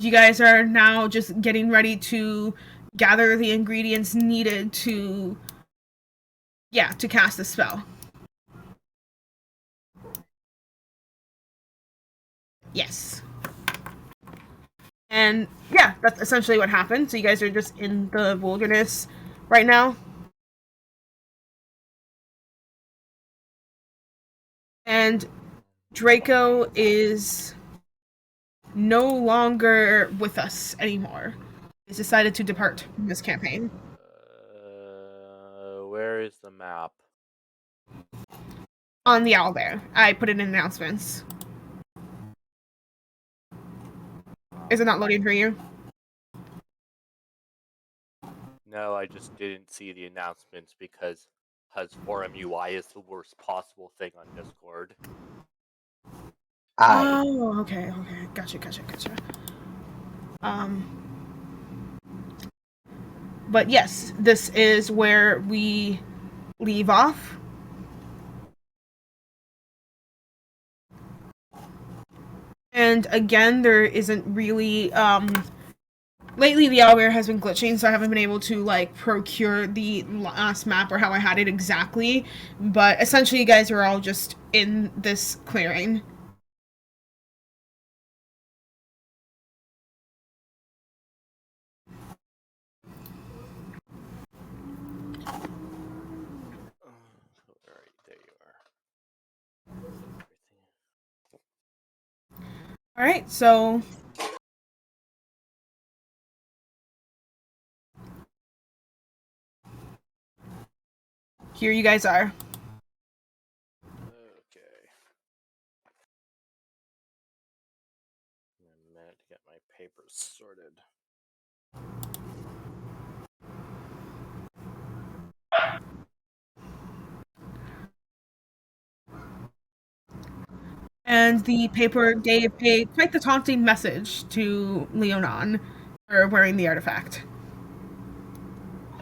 You guys are now just getting ready to gather the ingredients needed to cast the spell. Yes. And yeah, that's essentially what happened. So you guys are just in the wilderness right now. And Draco is no longer with us anymore. He's decided to depart from this campaign. Where is the map? On the owlbear. I put it in announcements. Is it not loading for you? No, I just didn't see the announcements because Forum UI is the worst possible thing on Discord. Oh, okay. Gotcha. But yes, this is where we leave off. And again, there isn't really lately the owlbear has been glitching, so I haven't been able to like procure the last map or how I had it exactly. But essentially, you guys are all just in this clearing. Alright, there you are. All right, so here you guys are. Okay. A minute to get my papers sorted. And the paper gave a quite the taunting message to Leonon for wearing the artifact.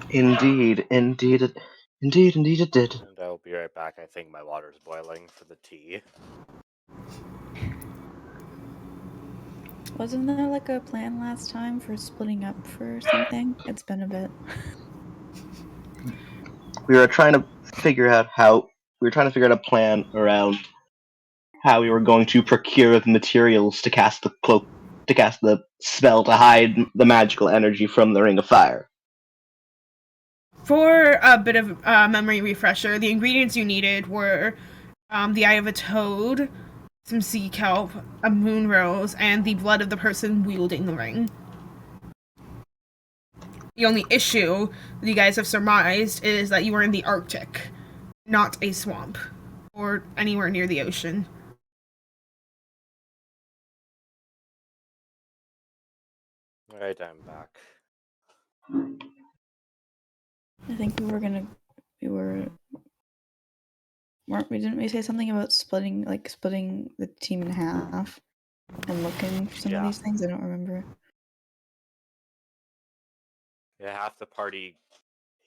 Indeed it did. And I'll be right back. I think my water's boiling for the tea. Wasn't there like a plan last time for splitting up for something? It's been a bit. We were trying to figure out a plan around how we were going to procure the materials to cast the spell to hide the magical energy from the Ring of Fire. For a bit of memory refresher, the ingredients you needed were the eye of a toad, some sea kelp, a moon rose, and the blood of the person wielding the ring. The only issue that you guys have surmised is that you were in the Arctic, not a swamp, or anywhere near the ocean. Alright, I'm back. I think didn't we say something about splitting the team in half and looking for some of these things? I don't remember. Yeah, half the party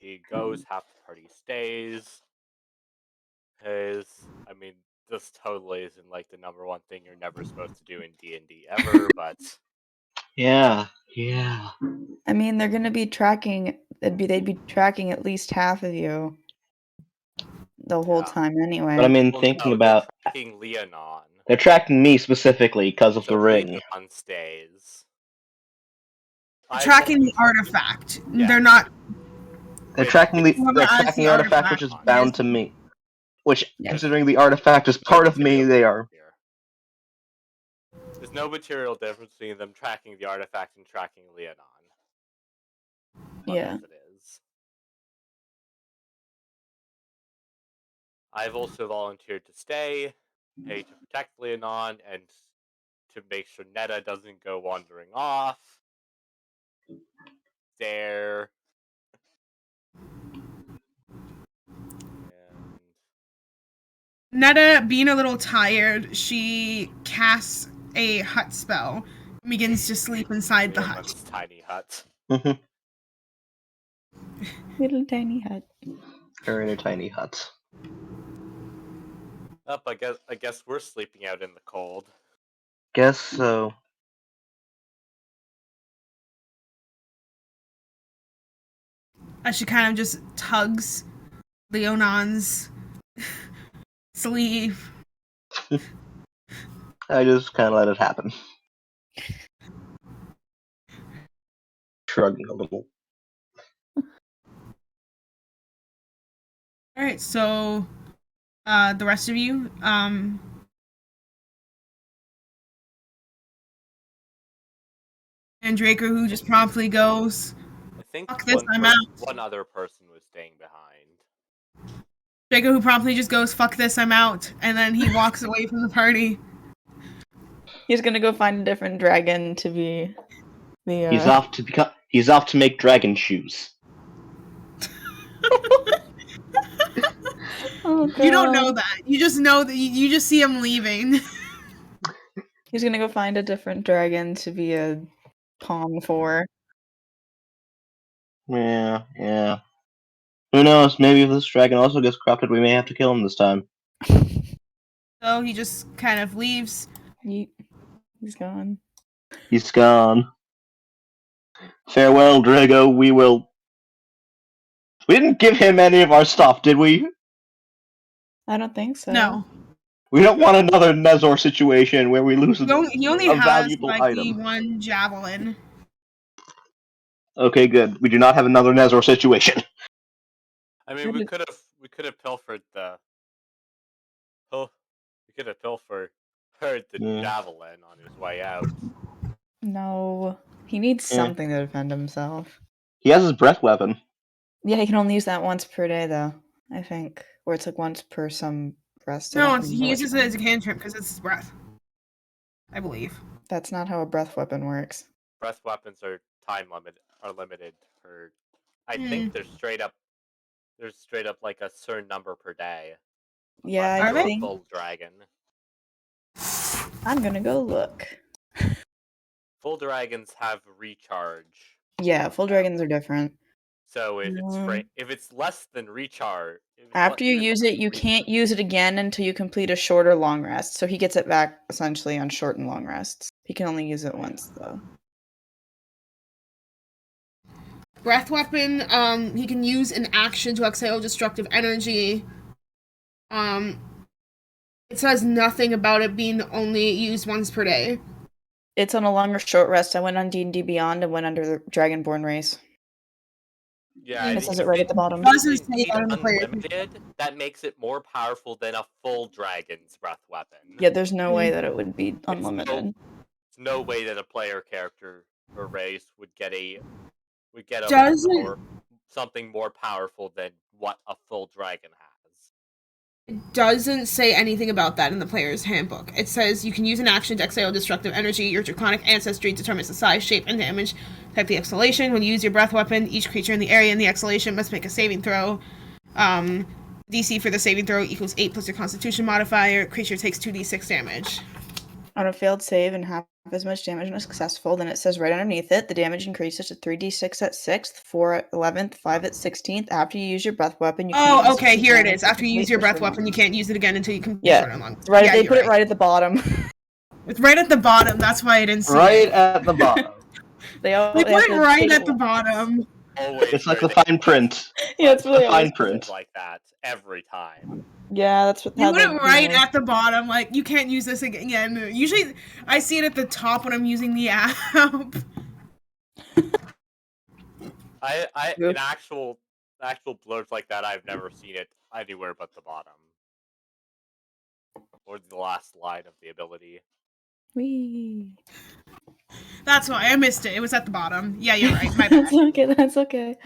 he goes, half the party stays. I mean, this totally isn't like the number one thing you're never supposed to do in D&D ever, but Yeah. I mean, they're gonna be tracking. They'd be tracking at least half of you the whole time anyway. But I mean, they're tracking Leonon. They're tracking me specifically because of So the ring. Leonon stays. Tracking the artifact. Yeah. They're not. They're tracking the artifact, which is bound to me. Which, considering the artifact is part of me, they are. There's no material difference between them tracking the artifact and tracking Leonon. Yeah. As it is. I've also volunteered to stay, to protect Leonon, and to make sure Netta doesn't go wandering off. There. Netta, being a little tired, she casts a hut spell and begins to sleep inside the hut. Tiny hut. Little tiny hut. They're in a tiny hut. I guess we're sleeping out in the cold. Guess so. as she kind of just tugs Leonon's sleeve. I just kind of let it happen. Shrugging a little. All right, so the rest of you, and Draco, who just promptly goes, I think "Fuck this, I'm out." one other person was staying behind. Draco, who promptly just goes, "Fuck this, I'm out," and then he walks away from the party. He's gonna go find a different dragon to be the. He's off to make dragon shoes. Oh, God. You don't know that. You just know that you just see him leaving. He's gonna go find a different dragon to be a pawn for. Yeah. Who knows? Maybe if this dragon also gets corrupted, we may have to kill him this time. So he just kind of leaves. He's gone. He's gone. Farewell, Drago. We didn't give him any of our stuff, did we? I don't think so. No. We don't want another Nezor situation where we lose He only a has valuable like item. the one javelin. Okay, good. We do not have another Nezor situation. I mean, we could have pilfered the. Oh, we could have pilfered the javelin on his way out. No. He needs something to defend himself. He has his breath weapon. Yeah, he can only use that once per day, though, I think. Or it's like once per some rest. No, he uses it as a cantrip because it's his breath. I believe. That's not how a breath weapon works. Breath weapons are limited. I think they're straight up. There's straight up like a certain number per day. Yeah, Are I they? think. Full dragon. I'm gonna go look. Full dragons have recharge. Yeah, full dragons are different. So if it's less than recharge, After you use it, you can't use it again until you complete a short or long rest. So he gets it back essentially on short and long rests. He can only use it once, though. Breath weapon, he can use an action to exhale destructive energy. It says nothing about it being only used once per day. It's on a long or short rest. I went on D&D Beyond and went under the Dragonborn race. Yeah, It says it right at the bottom. It doesn't say that in the player. Unlimited, that makes it more powerful than a full dragon's breath weapon. Yeah, there's no way that it would be unlimited. There's no way that a player character or race would get something more powerful than what a full dragon has. It doesn't say anything about that in the player's handbook. It says you can use an action to exhale destructive energy. Your draconic ancestry determines the size, shape, and damage type of the exhalation. When you use your breath weapon, each creature in the area in the exhalation must make a saving throw. DC for the saving throw equals 8 plus your constitution modifier. Creature takes 2d6 damage. On a failed save and half as much damage on a successful, then it says right underneath it, the damage increases to 3d6 at 6th, 4 at 11th, 5 at 16th. After you use your breath weapon, you can't use okay, it here it again is. After you use your breath for weapon, you can't use it again until you complete Yeah. short and long. Right, Yeah, they you're put it right. right at the bottom. It's right at the bottom. That's why I didn't see Right it. at the bottom. They put it right at the bottom. Always It's like the fine print. Yeah, it's really fine print. like that every time. Yeah, that's what. You put it right at the bottom. Like, you can't use this again. Usually, I see it at the top when I'm using the app. In actual blurs like that, I've never seen it anywhere but the bottom. Or the last line of the ability. Whee. That's why I missed it. It was at the bottom. Yeah, you're right. My bad. That's okay. That's okay.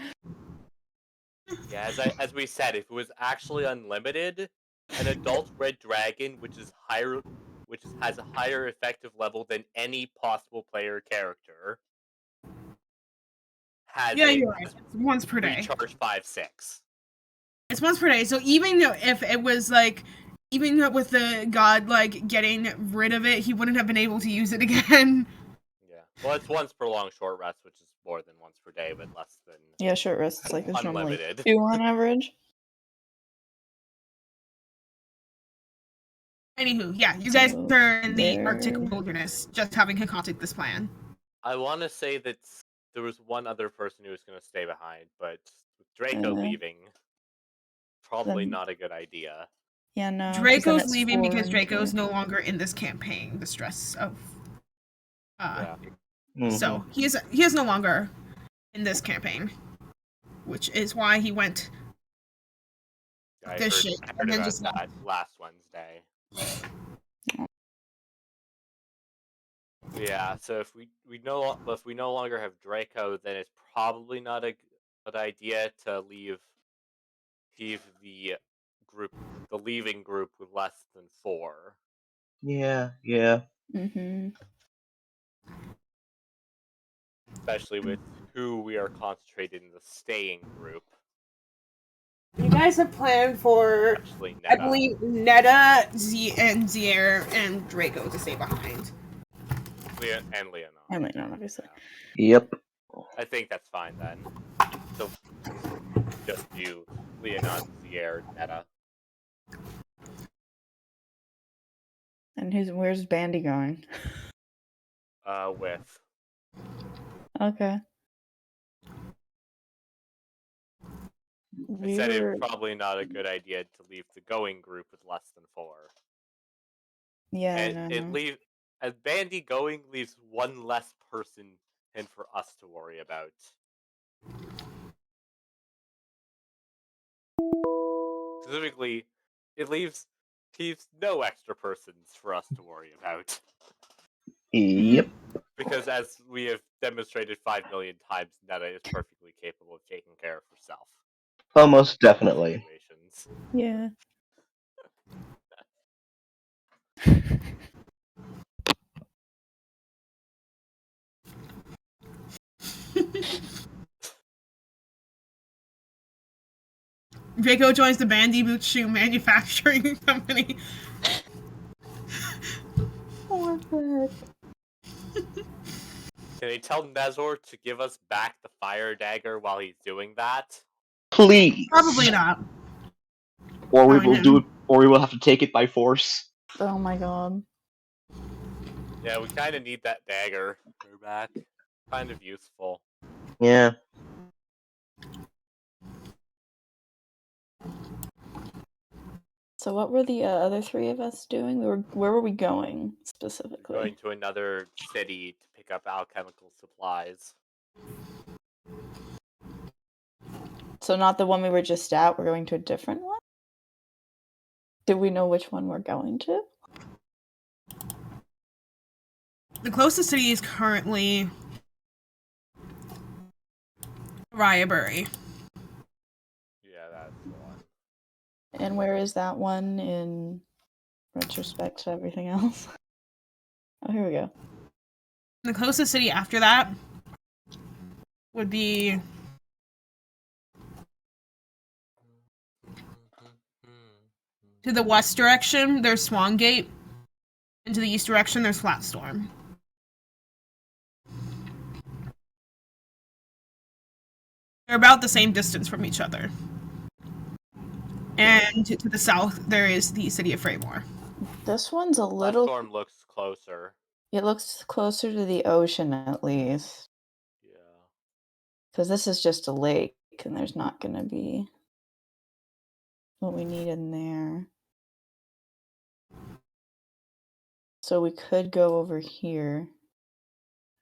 Yeah, as we said, if it was actually unlimited, an adult red dragon, which has a higher effective level than any possible player character, you're right. It's once per day. Recharge 5/6. It's once per day. So even if it was like, even with the god like getting rid of it, he wouldn't have been able to use it again. Yeah. Well, it's once per long short rest, which is more than once per day, but less than. Yeah, short rests like there's normally Unlimited. 2 on average. Anywho, yeah, you guys So, are in the there. Arctic wilderness, just having concocted this plan. I want to say that there was one other person who was going to stay behind, but With Draco Uh, leaving, probably then- not a good idea. Yeah, no. 'cause then Draco's it's leaving 4 because and Draco's 2. no longer in this campaign. The stress of Yeah. so he is no longer in this campaign, which is why he went I this heard, shit I and heard then about just left. that last Wednesday. Yeah, so if we no longer have Draco, then it's probably not a good idea to leave the group, the leaving group, with less than 4. Yeah. Mm-hmm. Especially with who we are concentrated in the staying group. You guys have planned for, Actually, Netta. I believe, Netta, Zier, and Draco to stay behind. And Leonon. And Leonon, obviously. Yeah. Yep. I think that's fine then. So just you, Leonon, Zier, Netta. And where's Bandy going? With Okay. I said it's probably not a good idea to leave the going group with less than 4. Yeah, And no. as Bandy going leaves one less person and for us to worry about. Specifically, it leaves no extra persons for us to worry about. Yep. Because as we have demonstrated 5 million times, Netta is perfectly capable of taking care of herself. Almost definitely. Situations. Yeah. Draco joins the Bandy Boot shoe manufacturing company. What the Can they tell Nezor to give us back the fire dagger while he's doing that? Please. Probably not. Or we Knowing will him. do it. Or we will have to take it by force. heck? Oh my god. Yeah, we kind of need that dagger. We're back. Kind of useful. Yeah. So what were the other 3 of us doing? Where were we going specifically? Going to another city to pick up alchemical supplies. So not the one we were just at, we're going to a different one? Do we know which one we're going to? The closest city is currently Ryabury. Yeah, that's the one. And where is that one in retrospect to everything else? Oh, here we go. The closest city after that would be to the west direction, there's Swangate. And to the east direction, there's Flatstorm. They're about the same distance from each other. And to the south, there is the city of Freymore. This one's a That little... storm looks closer. It looks closer to the ocean, at least. Yeah. Because this is just a lake, and there's not going to be what we need in there. So we could go over here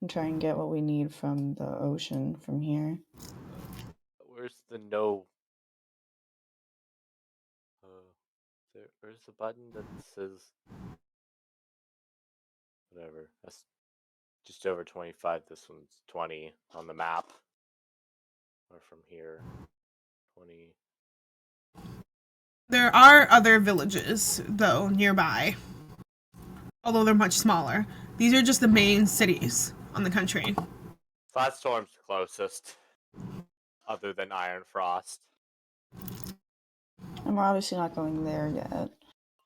and try and get what we need from the ocean from here. Where's the no? Where's the button that says whatever? That's just over 25. This one's 20 on the map. Or from here, 20. There are other villages, though, nearby. Although they're much smaller. These are just the main cities on the country. Flatstorm's closest, other than Iron Frost. And we're obviously not going there yet.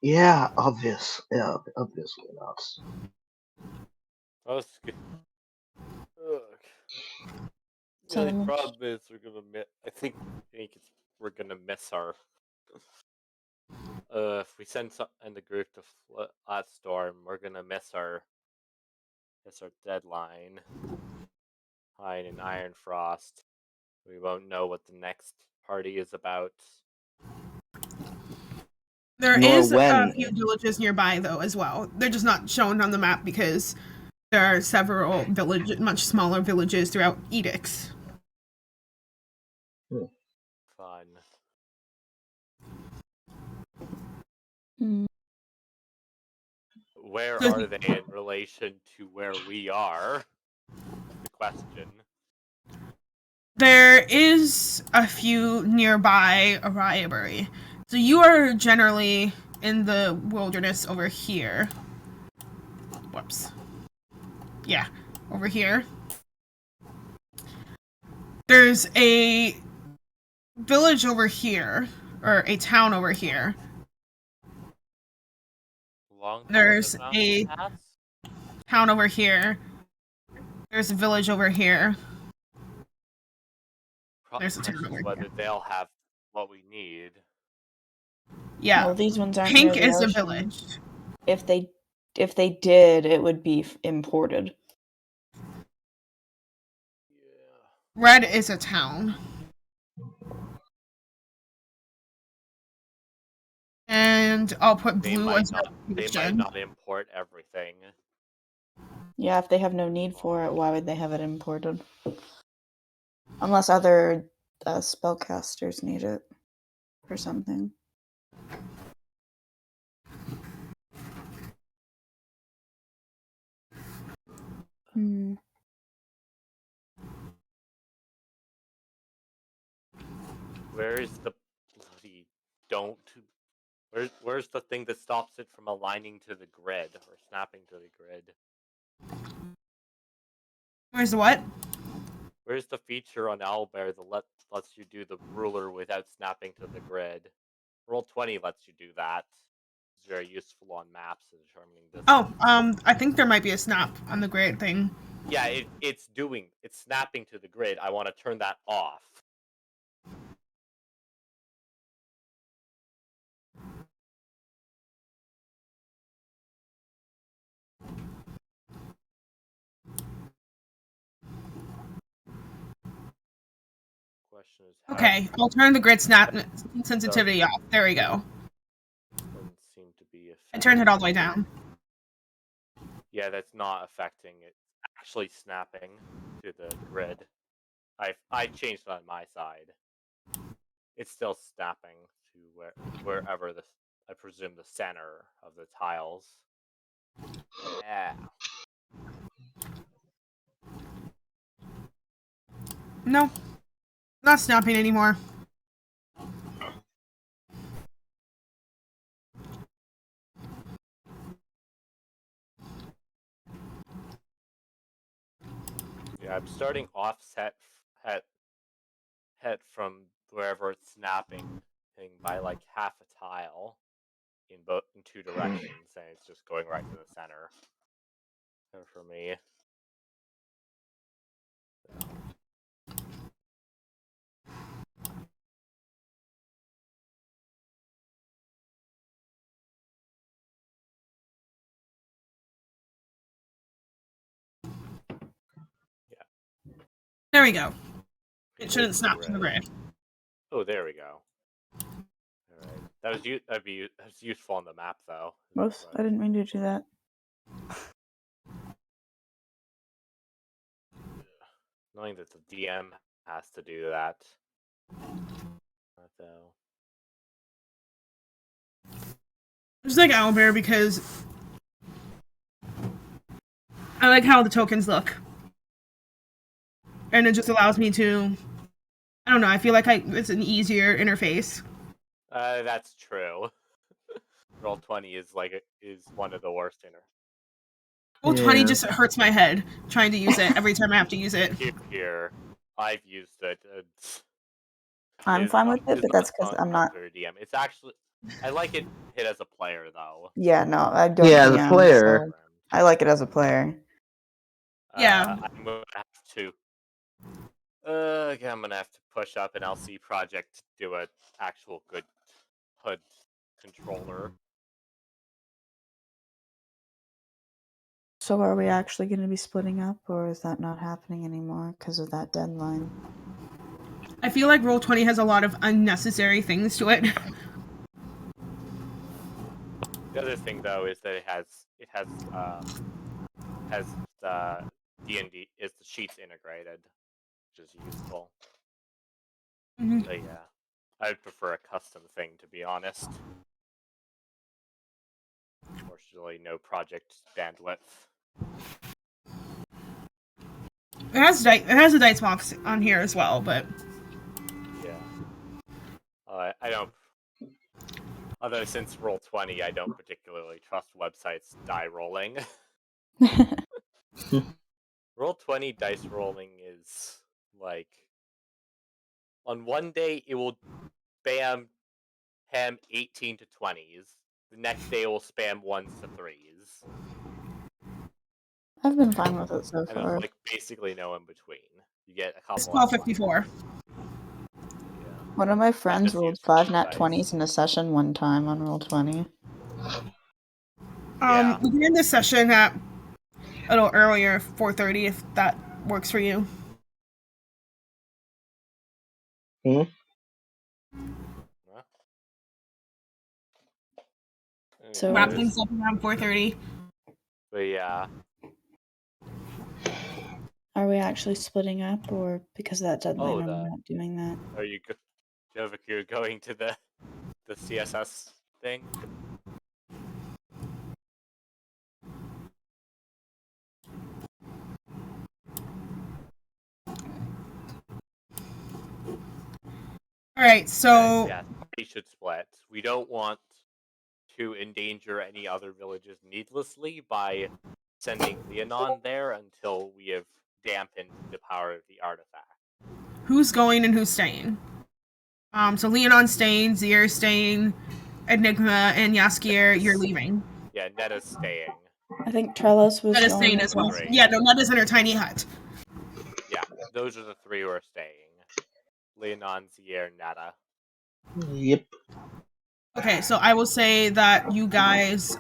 Yeah. Obvious. Yeah. Obviously not. Oh, ugh. So The problem is we're gonna miss. I think we're gonna miss our. If we send in the group to Flatstorm, we're gonna miss our deadline. In Iron Frost. We won't know what the next party is about. There Nor is when. a few villages nearby, though, as well. They're just not shown on the map because there are several much smaller villages throughout Edicts. Fun. Mm. Where So- are they in relation to where we are? The question. There is a few nearby Ariabury. So you are generally in the wilderness over here. Whoops. Yeah, over here. There's a village over here, or a town over here. Long There's the a pass? town over here. There's a village over here. There's a town Question over is whether here. they'll have what we need. Yeah. Well, these ones aren't Pink near the is a ocean. village. If they did, it would be imported. Yeah. Red is a town. And I'll put They blue might as not. They might revolution. not import everything. Yeah, if they have no need for it, why would they have it imported? Unless other spellcasters need it for something. Hmm. Where is the bloody don't? Where's the thing that stops it from aligning to the grid or snapping to the grid? Where's the what? Where's the feature on Owlbear that lets you do the ruler without snapping to the grid? Roll20 lets you do that. It's very useful on maps and determining distance. Oh, I think there might be a snap on the grid thing. Yeah, it's snapping to the grid. I want to turn that off. Question is how Okay, I'll turn the grid snap sensitivity off. There we go. doesn't seem to be I turned it all the way affecting. down. Yeah, that's not affecting it. Actually snapping to the grid. I changed it on my side. It's still snapping to wherever I presume the center of the tiles. Yeah. No, not snapping anymore. Yeah, I'm starting offset het from wherever it's snapping by like half a tile in two directions, and it's just going right to the center. For me. So. Yeah. There we go. It shouldn't snap to the grid. Oh, there we go. Alright. That's useful on the map, though. Whoops, I didn't mean to do that. Knowing that the DM has to do that. Though. I just like Owlbear because I like how the tokens look. And it just allows me to, I don't know, I feel like it's an easier interface. That's true. Roll20 is one of the worst Roll20 Yeah. just hurts my head trying to use it every time I have to use it. Here. I've used it. I'm fine with it, but that's because I'm not. DM. It's actually I like it hit as a player though. Yeah, no, I don't. Yeah, as a DM, player. so I like it as a player. Yeah. I'm gonna have to. I'm gonna have to push up an LC project to do an actual good HUD controller. So are we actually going to be splitting up, or is that not happening anymore because of that deadline? I feel like Roll20 has a lot of unnecessary things to it. The other thing though is that it has D&D is the sheets integrated, which is useful. Mhm. But yeah, I'd prefer a custom thing, to be honest. Unfortunately, no project bandwidth. It has a dice box on here as well, but Yeah. I don't. Although since Roll20, I don't particularly trust websites die rolling. Roll20 dice rolling is like on one day it will spam 18 to 20s. The next day it will spam 1s to 3s. I've been fine with it so And far. there's like basically no in between. You get a couple. it's 1254. Yeah. One of my friends just rolled used 5 for nat dice. 20s in a session one time on Roll20. Yeah. We can end this session at a little earlier, 4:30, if that works for you. Huh? So- Wrap things up around 4:30. But yeah. Are we actually splitting up, or because of that deadline, are we not doing that? Are you Jovic, you're going to the CSS thing? Alright, so Yeah, we should split. We don't want to endanger any other villages needlessly by sending Leonon there until we have dampened the power of the artifact. who's going and who's staying? So Leonon's staying, Zier's staying, Enigma and Yaskier, you're leaving. Yeah, Netta's staying. I think Trellis was Netta's going staying with as well. us. Yeah, no, Netta's in her tiny hut. Yeah, those are the three who are staying. Leonon, Zier, Netta. Yep. Okay, so I will say that you guys,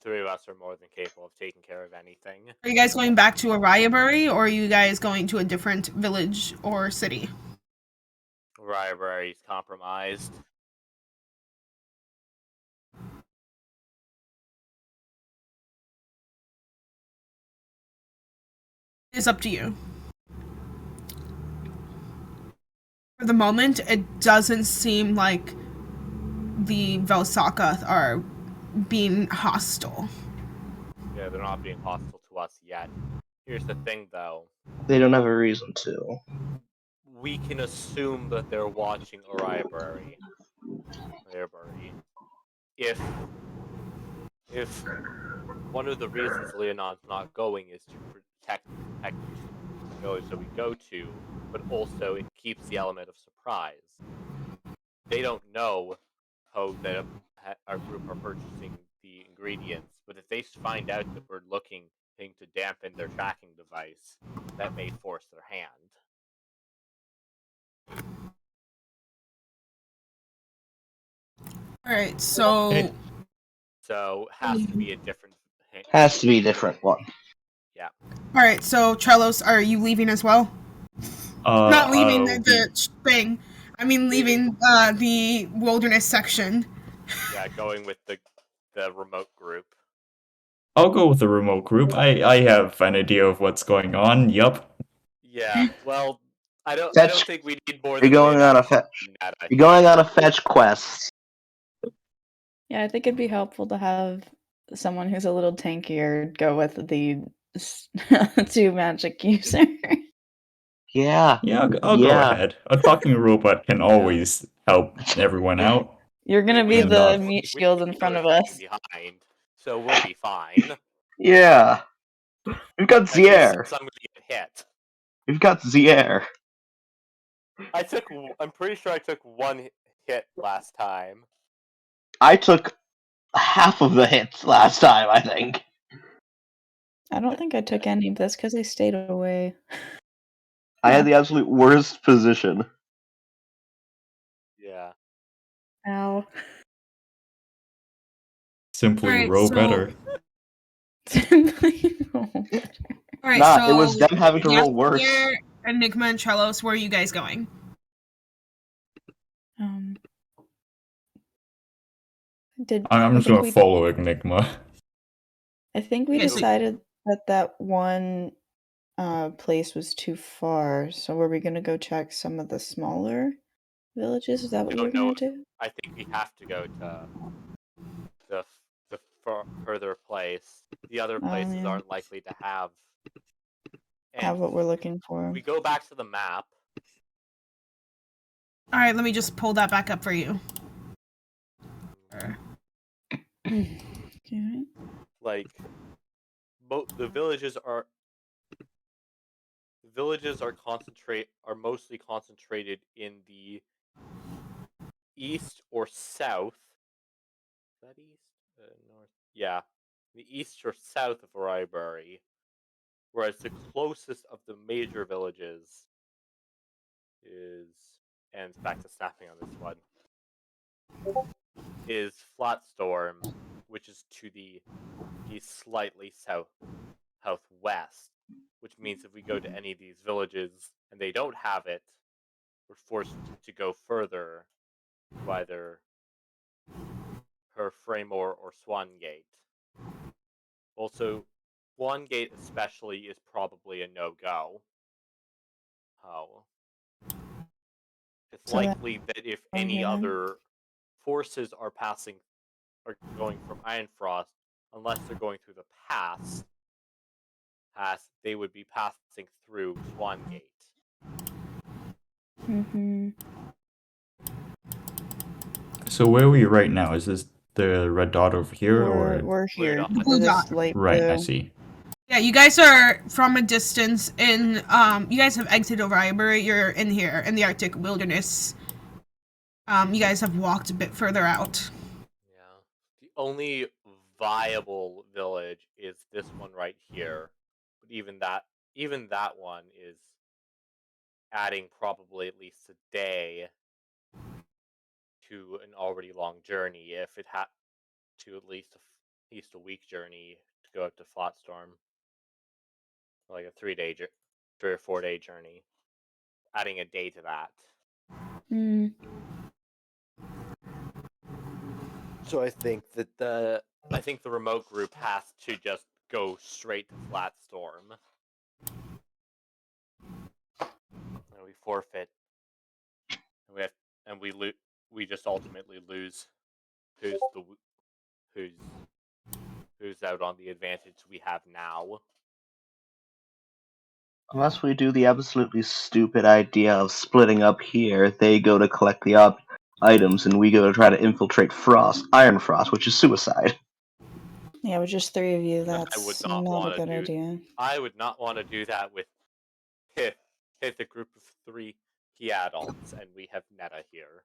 Three of us are more than capable of taking care of anything. are you guys going back to Arayabury, or are you guys going to a different village or city? Riberry's compromised. It's up to you. For the moment, it doesn't seem like the Velsakath are being hostile. Yeah, they're not being hostile to us yet. Here's the thing, though. They don't have a reason to. We can assume that they're watching Arayabury. If one of the reasons Leonon's not going is to protect the village that we go to, but also it keeps the element of surprise. They don't know how that our group are purchasing the ingredients, but if they find out that we're looking to dampen their tracking device, that may force their hand. Alright, so... So, has to be a different... Has to be a different one. Yeah. Alright, so Trelos, are you leaving as well? Not leaving the thing. I mean leaving the wilderness section. Yeah, going with the remote group. I'll go with the remote group. I have an idea of what's going on. Yup. Yeah, well, I don't think we need more You're than going on a fetch. You're going on a fetch quest. Yeah, I think it'd be helpful to have someone who's a little tankier go with the 2 magic user. Yeah. Yeah, I'll go ahead. A talking robot can always help everyone out. You're gonna be And, the meat shield in front of us. Behind, so we'll be fine. Yeah. We've got Zier. I'm gonna get hit. We've got Zier. I'm pretty sure I took 1 hit last time. I took half of the hits last time, I think. I don't think I took any of this because I stayed away. I had the absolute worst position. Yeah. Ow. Simply roll better. Alright, Nah, so it was them having to roll worse. Yaskier Enigma and Trelos, where are you guys going? I'm I just think gonna we follow Enigma. I think we Okay, so- decided that one place was too far. So were we gonna go check some of the smaller villages? Is that what we were No, gonna do? I think we have to go to the further place. The other places yeah. aren't likely to have. Have And what we're looking for. we go back to the map. All right, let me just pull that back up for you. Okay. Like, the villages are mostly concentrated in the east or south. Is that east? North? Yeah, the east or south of Rybury, whereas the closest of the major villages is, and back to snapping on this one, is Flatstorm, which is to the slightly southwest, which means if we go to any of these villages and they don't have it, we're forced to go further to either Herframore or Swangate. Also, Swangate especially is probably a no-go. Oh. It's So likely that if any here then. other forces are going from Ironfrost, unless they're going through the pass, they would be passing through Swangate. So where are we right now? Is this the red dot over here, or We're here. The blue This dot. light right? blue. I see. Yeah, you guys are from a distance in, you guys have exited Rybury, you're in here, in the Arctic wilderness. You guys have walked a bit further out. Yeah. The only viable village is this one right here. But even that one is adding probably at least a day to an already long journey if it had to at least a week journey to go up to Flatstorm. Like a 3 or 4 day journey. Adding a day to that. So I think that the remote group has to just go straight to Flatstorm. And we forfeit. And we just ultimately lose who's out on the advantage we have now. Unless we do the absolutely stupid idea of splitting up here, they go to collect the items, and we go to try to infiltrate Ironfrost, which is suicide. Yeah, with just 3 of you, I that's would not, not a good idea. I would not want to do that with hit the group of 3 key adults, and we have Netta here.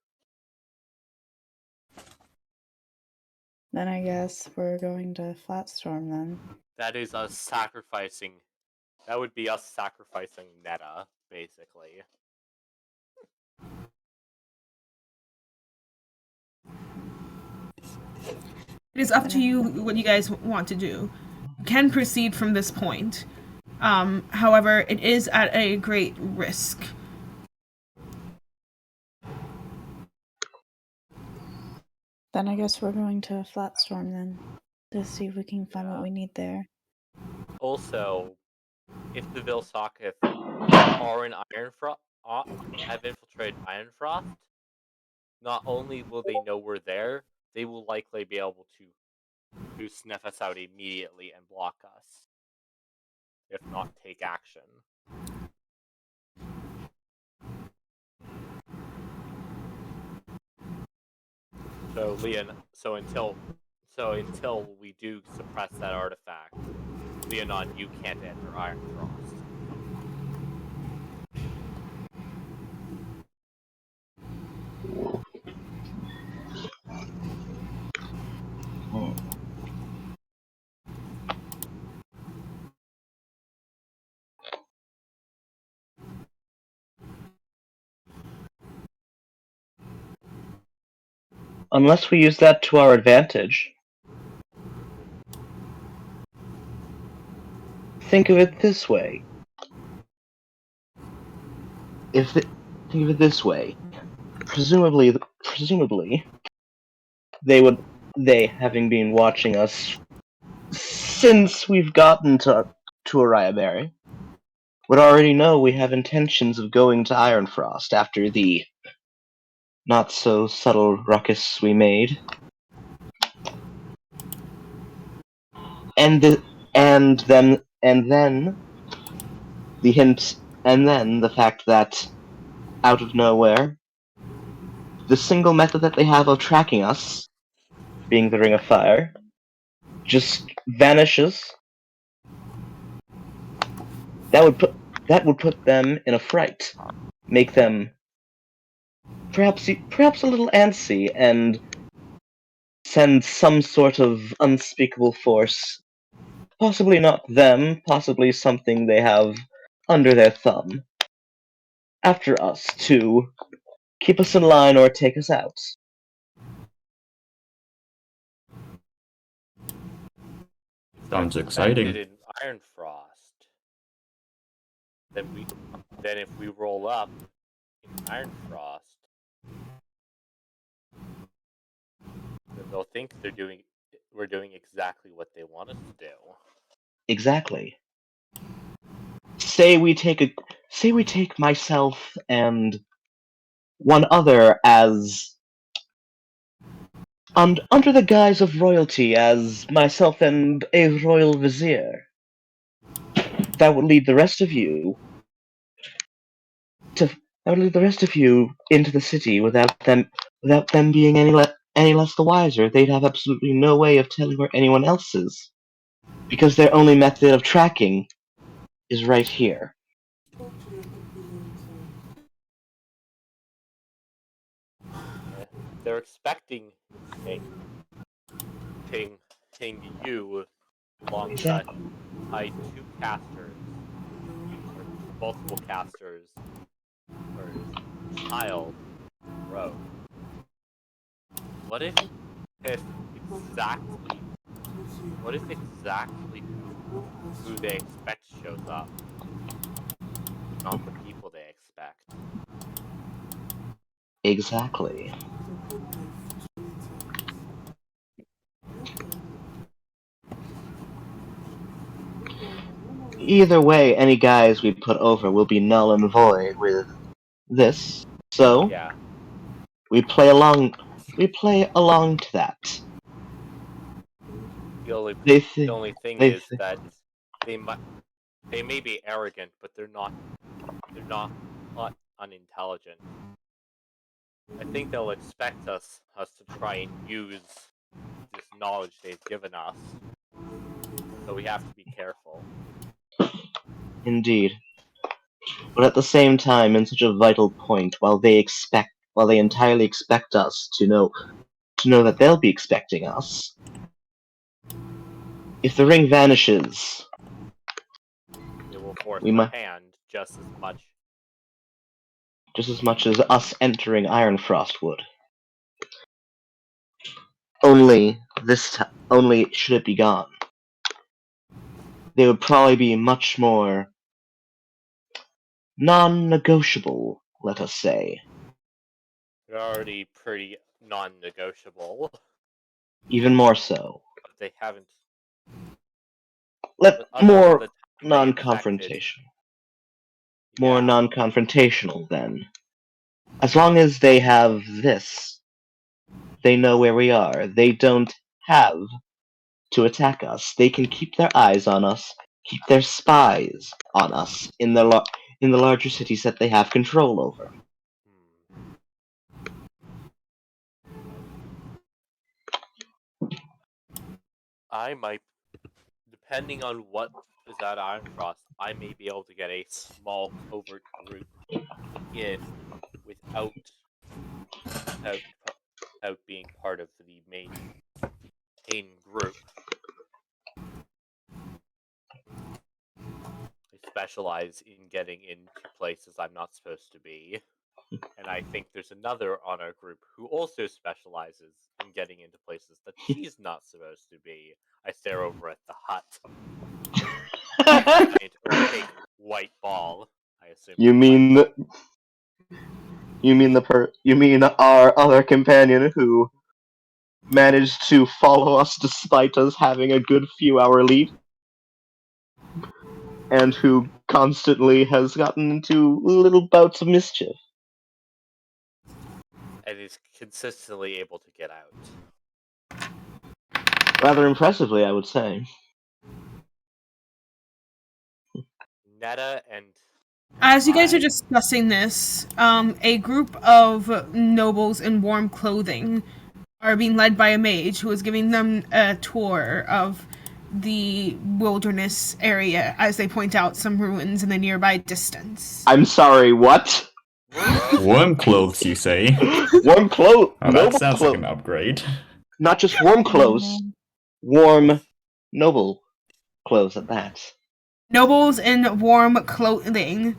Then I guess we're going to Flatstorm then. That is us sacrificing. That would be us sacrificing Netta, basically. It is up to you what you guys want to do. You can proceed from this point. However, it is at a great risk. Then I guess we're going to Flatstorm then, to see if we can find what we need there. Also, if the Velsakath are in Ironfrost, have infiltrated Ironfrost, not only will they know we're there, they will likely be able to sniff us out immediately and block us, if not take action. So until we do suppress that artifact, Leonon, you can't enter Ironfrost. Unless we use that to our advantage. Think of it this way. think of it this way, presumably, they having been watching us since we've gotten to Ariaberry, would already know we have intentions of going to Ironfrost after the not so subtle ruckus we made. And then the hint, and then the fact that out of nowhere, the single method that they have of tracking us, being the Ring of Fire, just vanishes. That would put them in a fright, make them perhaps a little antsy, and send some sort of unspeakable force. Possibly not them, possibly something they have under their thumb. After us to keep us in line or take us out. Sounds Expected exciting. in Ironfrost. Then if we roll up in Ironfrost, then they'll think we're doing exactly what they want us to do. Exactly. Say we take myself and one other as under the guise of royalty as myself and a royal vizier. That would lead the rest of you into the city without them being any less the wiser. They'd have absolutely no way of telling where anyone else is, because their only method of tracking is right here. They're expecting you alongside two casters or multiple casters or child rogue. What if exactly who they expect shows up, not the people they expect? Exactly. Either way, any guys we put over will be null and void with this. So Yeah. we play along to that. The only thing They is that they may be arrogant, but they're not unintelligent. I think they'll expect us to try and use this knowledge they've given us. So we have to be careful. Indeed. But at the same time, in such a vital point, while they entirely expect us to know that they'll be expecting us, if the ring vanishes, It will force we our might hand just as much as us entering Ironfrost would. Only should it be gone, they would probably be much more non-negotiable, let us say. They're already pretty non-negotiable. Even more so. But they haven't. More non-confrontational. More non-confrontational, then. As long as they have this, they know where we are. They don't have to attack us. They can keep their eyes on us, keep their spies on us in the larger cities that they have control over. I might, depending on what is at Ironfrost, I may be able to get a small covert group in without being part of the main group. I specialize in getting into places I'm not supposed to be. And I think there's another on our group who also specializes in getting into places that she's not supposed to be. I stare over at the hut. Giant opaque white ball, I assume. You mean You mean our other companion who managed to follow us despite us having a good few hour lead? And who constantly has gotten into little bouts of mischief. And is consistently able to get out. Rather impressively, I would say. Netta and As you guys are I- discussing this, a group of nobles in warm clothing are being led by a mage who is giving them a tour of the wilderness area as they point out some ruins in the nearby distance. I'm sorry, what? Warm clothes, you say? Warm clothes. Oh, that Noble sounds like clothes. an upgrade. Not just warm clothes. Warm, noble clothes at that. Nobles in warm clothing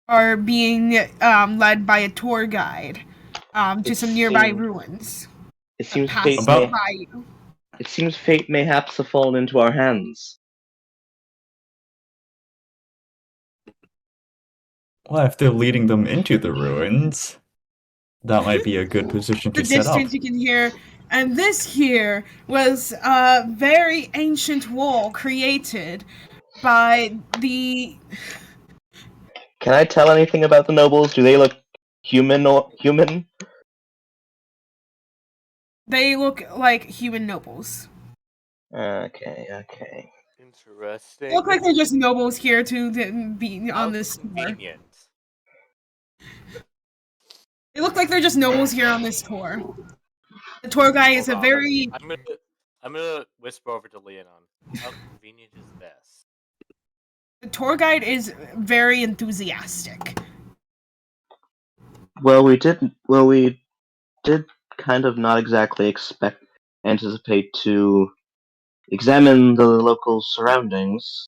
are being led by a tour guide to It some nearby seems- ruins. It seems Pass fate About- by you. It seems fate mayhaps have fallen into our hands. Well, if they're leading them into the ruins, that might be a good position The to set up. distance you can hear, and this here was a very ancient wall created by the. Can I tell anything about the nobles? Do they look human or human? They look like human nobles. Okay. interesting. They look like they're just nobles here to be How on this tour. convenient. They look like they're just nobles here on this tour. The tour guide is Hold a on. very. I'm gonna whisper over to Leonon. How convenient is this? The tour guide is very enthusiastic. Well, we did kind of not exactly anticipate to examine the local surroundings.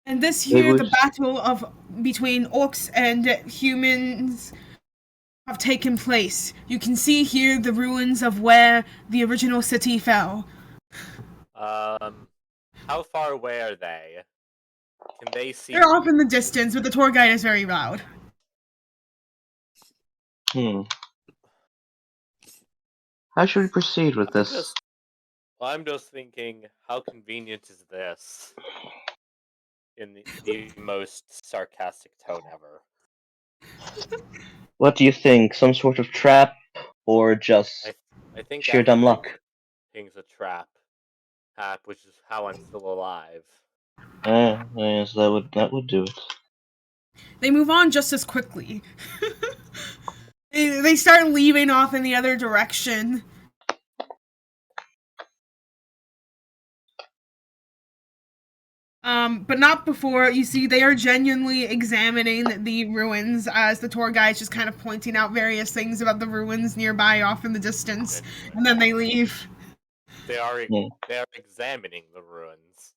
And this It here, the was- battle between orcs and humans have taken place. You can see here the ruins of where the original city fell. How far away are they? Can they see? They're off in the distance, but the tour guide is very loud. How should we proceed with this? I'm just thinking, how convenient is this? In the most sarcastic tone ever. What do you think? Some sort of trap, or just I think sheer dumb luck? Everything's a trap, which is how I'm still alive. Yes, that would do it. They move on just as quickly. They start leaving off in the other direction. But not before, you see, they are genuinely examining the ruins as the tour guide's just kind of pointing out various things about the ruins nearby off in the distance, and then they leave. They are examining the ruins.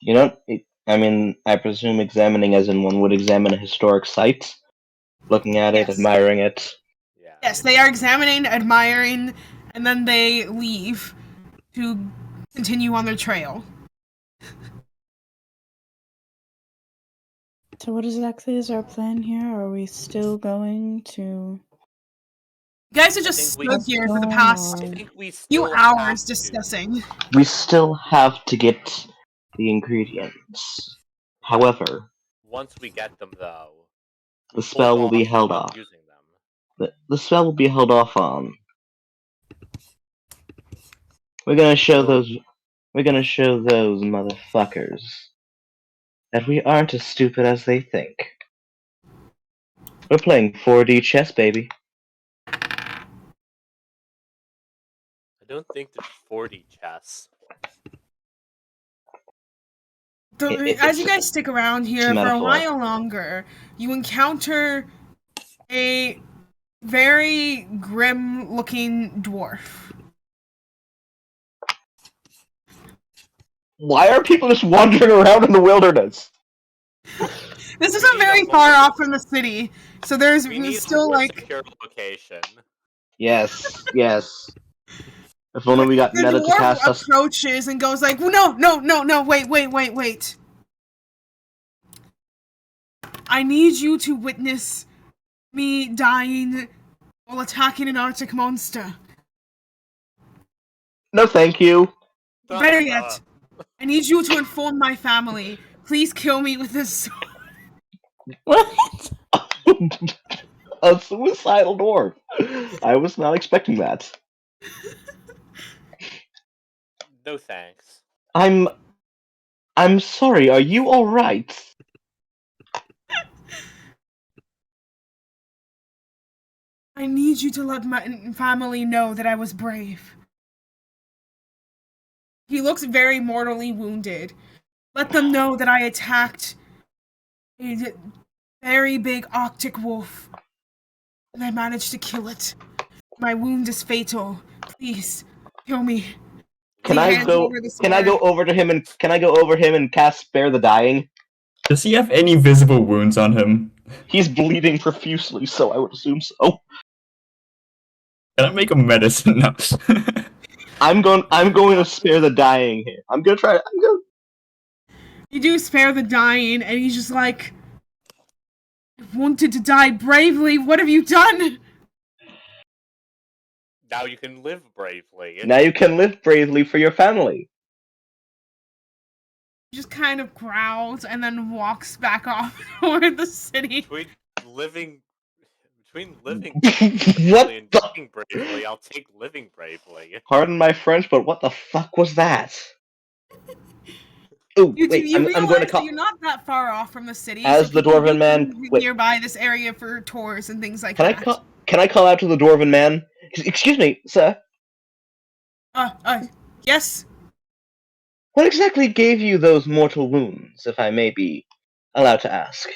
You know, I presume examining as in one would examine a historic site, looking at it, Yes. admiring it. Yeah. Yes, they are examining, admiring, and then they leave to continue on their trail. So what exactly is our plan here? Are we still going to... You guys are just I think stood here for the past I think we few still have hours to. discussing. We still have to get the ingredients. However, Once we get them, though, the spell will be held on off. using them. The spell will be held off on. We're gonna show those motherfuckers that we aren't as stupid as they think. We're playing 4D chess, baby. I don't think there's 40 chess. As you guys stick around here for a metaphor. while longer, you encounter a very grim-looking dwarf. Why are people just wandering around in the wilderness? This isn't very far off from the city, so there's We need still a more like secure location. Yes. If only we got the Netta to dwarf cast us. approaches and goes like, no, wait. I need you to witness me dying while attacking an Arctic monster. No, thank you. Better yet, I need you to inform my family. Please kill me with this sword. What? A suicidal dwarf. I was not expecting that. No thanks. I'm sorry. Are you all right? I need you to let my family know that I was brave. He looks very mortally wounded. Let them know that I attacked a very big Arctic wolf. And I managed to kill it. My wound is fatal. Please, kill me. Can He I hands go? over the Can I go sword. over to him and can I go over him and cast Spare the Dying? Does he have any visible wounds on him? He's bleeding profusely, so I would assume so. Can I make a medicine now? I'm going to Spare the Dying here. I'm going. You do spare the dying, and he's just like, I wanted to die bravely. What have you done? Now you can live bravely. Now you can live bravely for your family. He just kind of growls and then walks back off toward the city. Between living What bravely and the? dying bravely, I'll take living bravely. Pardon my French, but what the fuck was that? Ooh, You wait, I'm going to realize that call. you're not that far off from the city, As so the people dwarven do man, come wait, nearby this area for tours and things like can I that. call? Can I call out to the dwarven man? Excuse me, sir. Yes? What exactly gave you those mortal wounds, if I may be allowed to ask?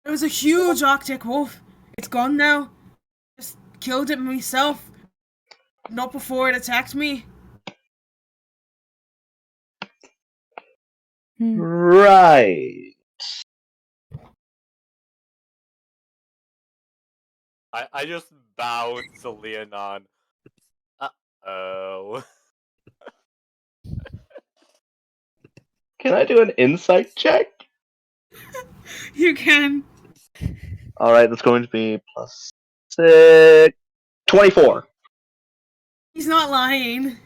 It was a huge Arctic wolf. It's gone now. Just killed it myself. Not before it attacked me. Right. I just bow to Leonon. Uh-oh. Can I do an insight check? You can. Alright, that's going to be plus 6. 24. He's not lying.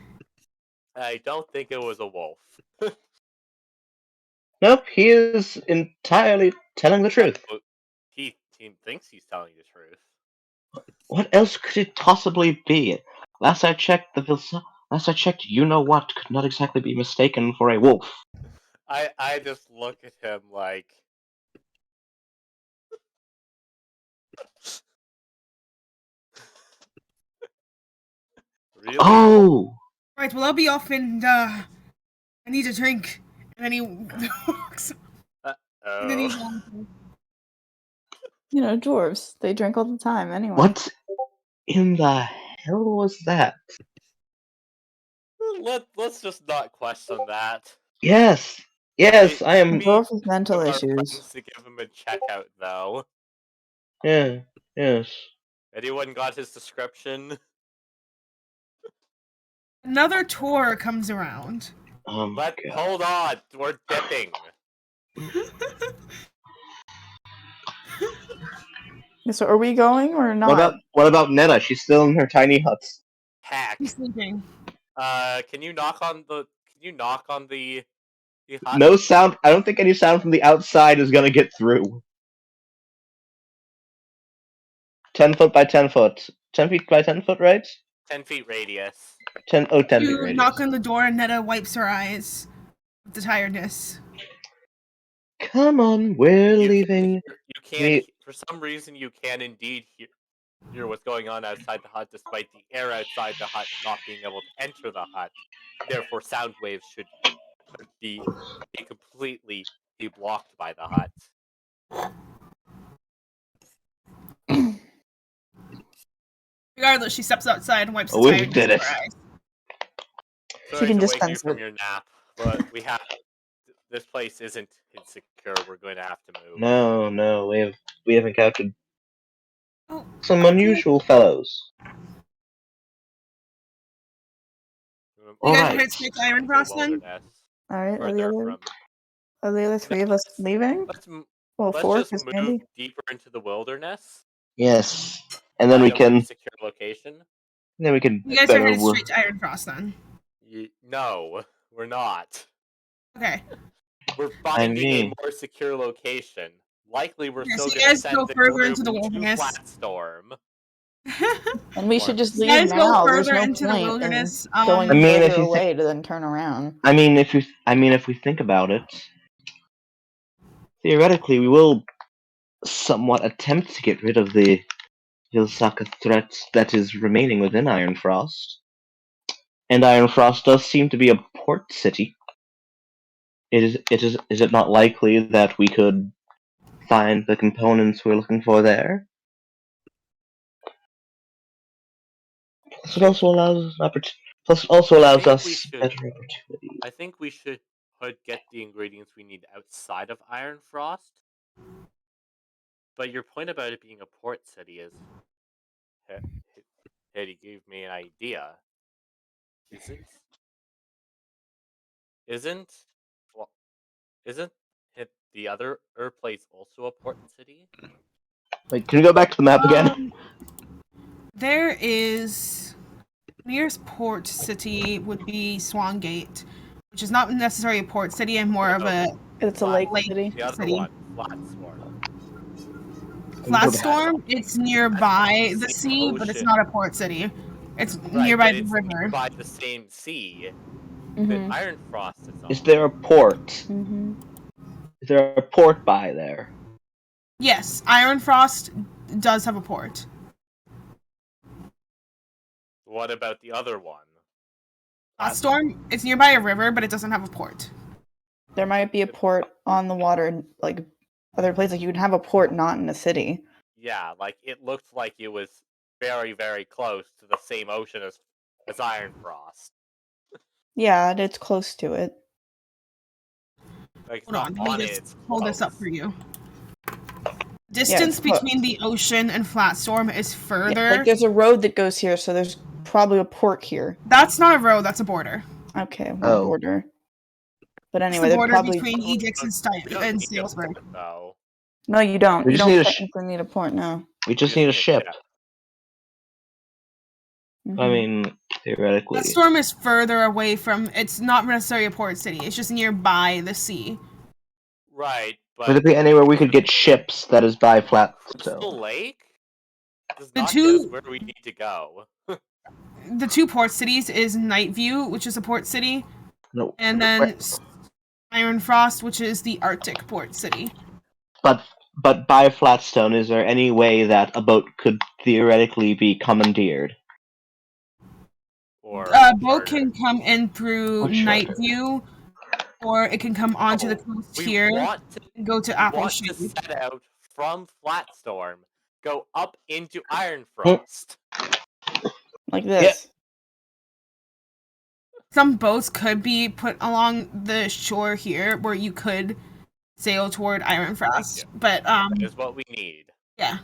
I don't think it was a wolf. Nope, he is entirely telling the truth. He thinks he's telling the truth. What else could it possibly be? Last I checked, you know what could not exactly be mistaken for a wolf. I just look at him like... Really? Oh! Right, well, I'll be off and, I need a drink. And then he walks. And then he Uh-oh. walks. You know, dwarves, they drink all the time anyway. What in the hell was that? Let's just not question that. Yes, I am. Dwarf with mental Our issues. friends to give him a checkout, though. Yeah, yes. Anyone got his description? Another tour comes around. God. Hold on, we're dipping. So are we going or not? What about Netta? She's still in her tiny hut. Hack. He's sleeping. Can you knock on the hut? No sound. I don't think any sound from the outside is gonna get through. 10 foot by 10 foot. 10 feet by 10 foot, right? 10 feet radius. 10 feet You radius. knock on the door and Netta wipes her eyes with the tiredness. Come on, we're leaving. You can, for some reason, you can indeed hear what's going on outside the hut, despite the air outside the hut not being able to enter the hut. Therefore, sound waves should be completely be blocked by the hut. Regardless, she steps outside and wipes the We tiredness did from it. her eyes. Sorry can to wake you dispense from it. your nap, but we have this place isn't insecure. We're going to have to move. No, we have encountered Oh, some okay. unusual fellows. You All guys right. heard Snake's Iron Cross then? Alright, Further from. are the other three of us leaving? Well, Let's 4 just because move Bandy. deeper into the wilderness. Yes, and then we Find a more can secure location. You guys are headed straight to Iron Frost then. No, we're not. Okay. We're I finding a mean, more secure location. Likely, we're Yeah, still so you going to guys send go the further group into the to wilderness. Flatstorm. And we should just You leave guys go now. There's further no into the point in wilderness. going I mean, further if you away to then turn around. I mean, if we think about it, theoretically, we will somewhat attempt to get rid of the Velsakath threat that is remaining within Iron Frost. And Iron Frost does seem to be a port city. Is it not likely that we could find the components we're looking for there? Plus, it also allows We us should. better opportunities. I think we should get the ingredients we need outside of Iron Frost. But your point about it being a port city is, he gave me an idea. Isn't well, isn't it the other place also a port city? Wait, can you go back to the map again? There is nearest port city would be Swangate, which is not necessarily a port city and more of a It's a lake lake city. The other city. one, Flatstorm. Flatstorm, it's nearby the sea, but it's ocean. not a port city. It's Right, nearby but the it's river. nearby the same sea that Mm-hmm. Iron Frost is on. Is there a port? Mm-hmm. Is there a port by there? Yes, Iron Frost does have a port. What about the other one? Flatstorm, it's nearby a river, but it doesn't have a port. There might be a port on the water in like other places. Like you can have a port not in a city. Yeah, like it looked like it was very, very close to the same ocean as Iron Frost. Yeah, it's close to it. Like it's Hold not on, let me on it, just it's pull this up close. for you. Distance close. between the ocean and Flatstorm is further. Yeah, like there's a road that goes here, so there's probably a port here. That's not a road, that's a border. Okay, well, Oh. border. But It's anyway, the they're border probably between Edix We don't and need a Salesburg. port, though. no, you don't. We You just don't need a technically need a port now. We just need a ship. Mm-hmm. I mean, theoretically. Flatstorm is further away from. It's not necessarily a port city. It's just nearby the sea. Right, but Would there be anywhere we could get ships that is by Crystal Flatstone? Lake does The not two- get us where we need to go. The two port cities is Nightview, which is a port city, No. and then Iron Frost, which is the Arctic port city. But by Flatstone, is there any way that a boat could theoretically be commandeered? Or Boat can come in through Or chartered. Nightview, or it can come onto the No, coast we here want and go to to Appleshade. set out from Flatstorm, go up into Iron Frost. Like this. Some boats could be put along the shore here, where you could sail toward Iron Frost. But That is what we need. yeah.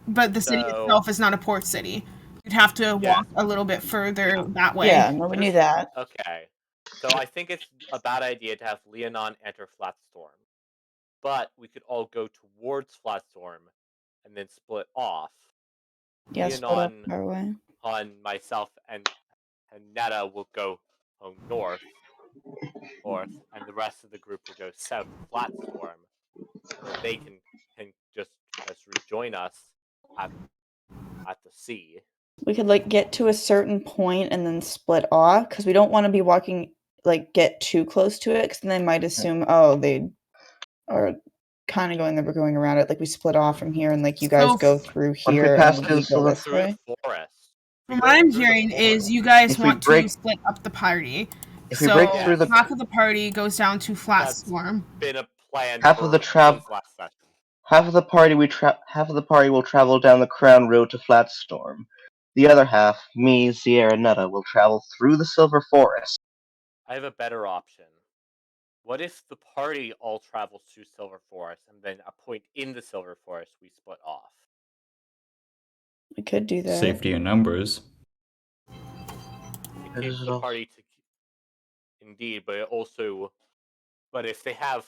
But the city itself is not a port city. You'd have to walk a little bit further that way. Yeah, no, we knew that. Okay. So I think it's a bad idea to have Leonon enter Flatstorm. But we could all go towards Flatstorm and then split off. Yeah, split up Leonon, our way. Han, myself, and Netta will go north, and the rest of the group will go south to Flatstorm. And then they can just rejoin us at the sea. We could like get to a certain point and then split off because we don't want to be walking like get too close to it because then they might assume they are kind of going around it. Like we split off from here and like you guys go through Once we here pass and through we the go silver- this Through way. the forest. From what I'm hearing is you guys want to split up the party. If we break through the half of the party goes down to Flatstorm. Been a plan half for of the since last session. half of the party will travel down the Crown Road to Flatstorm. The other half, me, Sierra, and Netta, will travel through the Silver Forest. I have a better option. What if the party all travels through Silver Forest and then a point in the Silver Forest we split off? We could do that. Safety in numbers. It keeps the party indeed, but it also But if they have,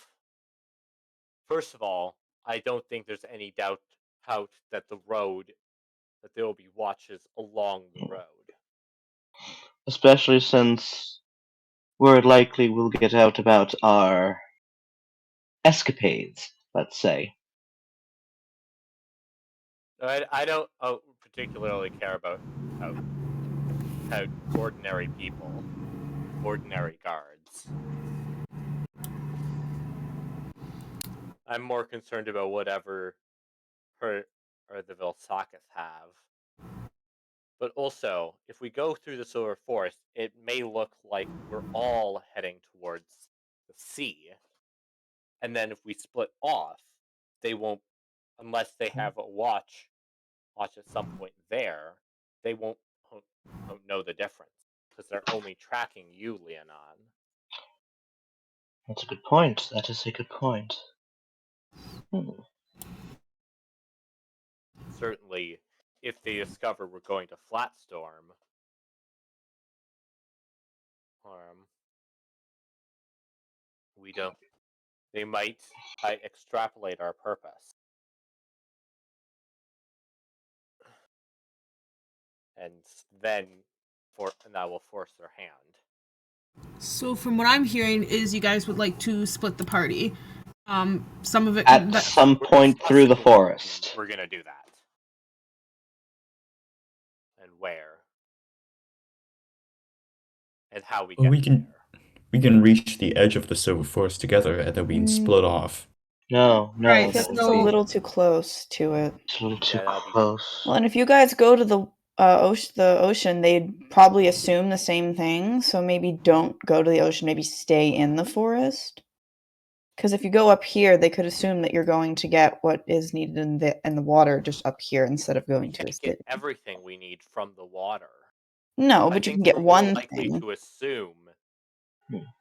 first of all, I don't think there's any doubt that there will be watches along the road. Especially since word likely will get out about our escapades, let's say. I don't particularly care about ordinary people, ordinary guards. I'm more concerned about whatever her or the Velsakath have. But also, if we go through the Silver Forest, it may look like we're all heading towards the sea. And then if we split off, they won't, unless they have a watch at some point there, they won't know the difference because they're only tracking you, Leonon. That's a good point. That is a good point. Certainly, if they discover we're going to Flatstorm, we don't. They might extrapolate our purpose, and then that will force their hand. So from what I'm hearing is you guys would like to split the party. Some of it At some point through the forest. We're gonna do that. And where? And how we Well, get there. we can reach the edge of the Silver Forest together, and then we can split off. No. Right, It's a little too close to it. It's a little too that'll be close. Well, and if you guys go to the ocean, they'd probably assume the same thing. So maybe don't go to the ocean. Maybe stay in the forest. Because if you go up here, they could assume that you're going to get what is needed in the water just up here instead of going to a Can't city. get everything we need from the water. No, I but you think can get we're more one likely thing. to assume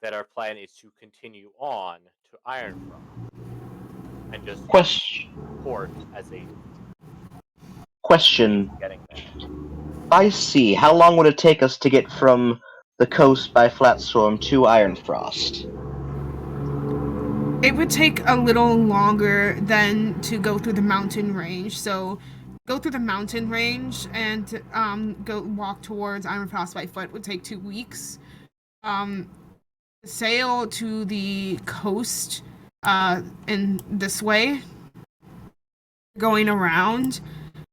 that our plan is to continue on to Ironfrost and just port as a Question. getting there. By sea, how long would it take us to get from the coast by Flatstorm to Ironfrost? It would take a little longer than to go through the mountain range. So go through the mountain range and go walk towards Ironfrost by foot would take 2 weeks. Sail to the coast in this way, going around.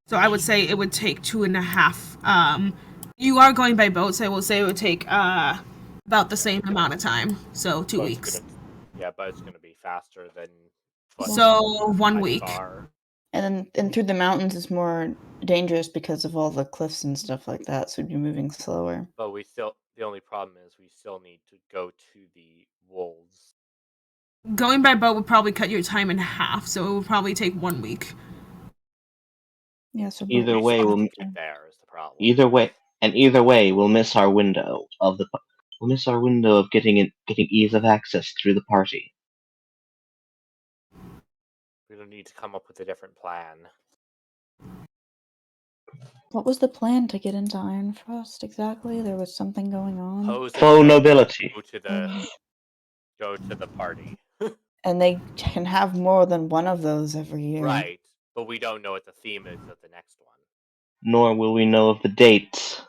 So I would say it would take 2.5. You are going by boat, so I will say it would take about the same amount of time. So 2 weeks. But it's gonna be faster than. So 1 week. And through the mountains is more dangerous because of all the cliffs and stuff like that. So you'd be moving slower. But the only problem is we still need to go to the wolves. Going by boat would probably cut your time in half, so it would probably take 1 week. Yeah, so Either way, we'll there is the problem. Either way, we'll miss our window of getting ease of access through the party. We don't need to come up with a different plan. What was the plan to get into Ironfrost exactly? There was something going on. Faux nobility. Go to the party. And they can have more than one of those every year. Right, but we don't know what the theme is of the next one. Nor will we know of the dates.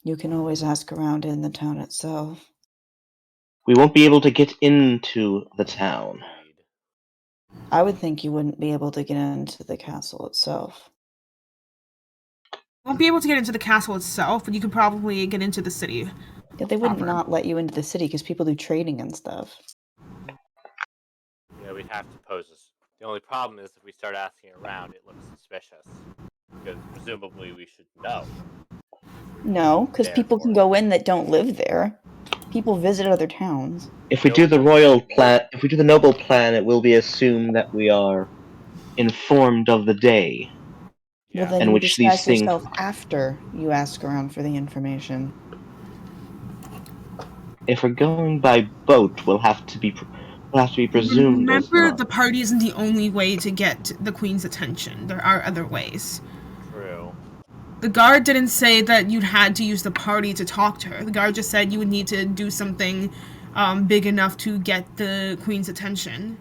You can always ask around in the town itself. We won't be able to get into the town. I would think you wouldn't be able to get into the castle itself. Won't be able to get into the castle itself, but you could probably get into the city. Yeah, they would not let you into the city because people do trading and stuff. Yeah, we'd have to pose this. The only problem is if we start asking around, it looks suspicious. Because presumably we should know. No, because people can go in that don't live there. People visit other towns. If we do the noble plan, it will be assumed that we are informed of the day. Well, then you disguise yourself after you ask around for the information. If we're going by boat, we'll have to be presumed. Remember, the party isn't the only way to get the queen's attention. There are other ways. True. The guard didn't say that you had to use the party to talk to her. The guard just said you would need to do something big enough to get the queen's attention.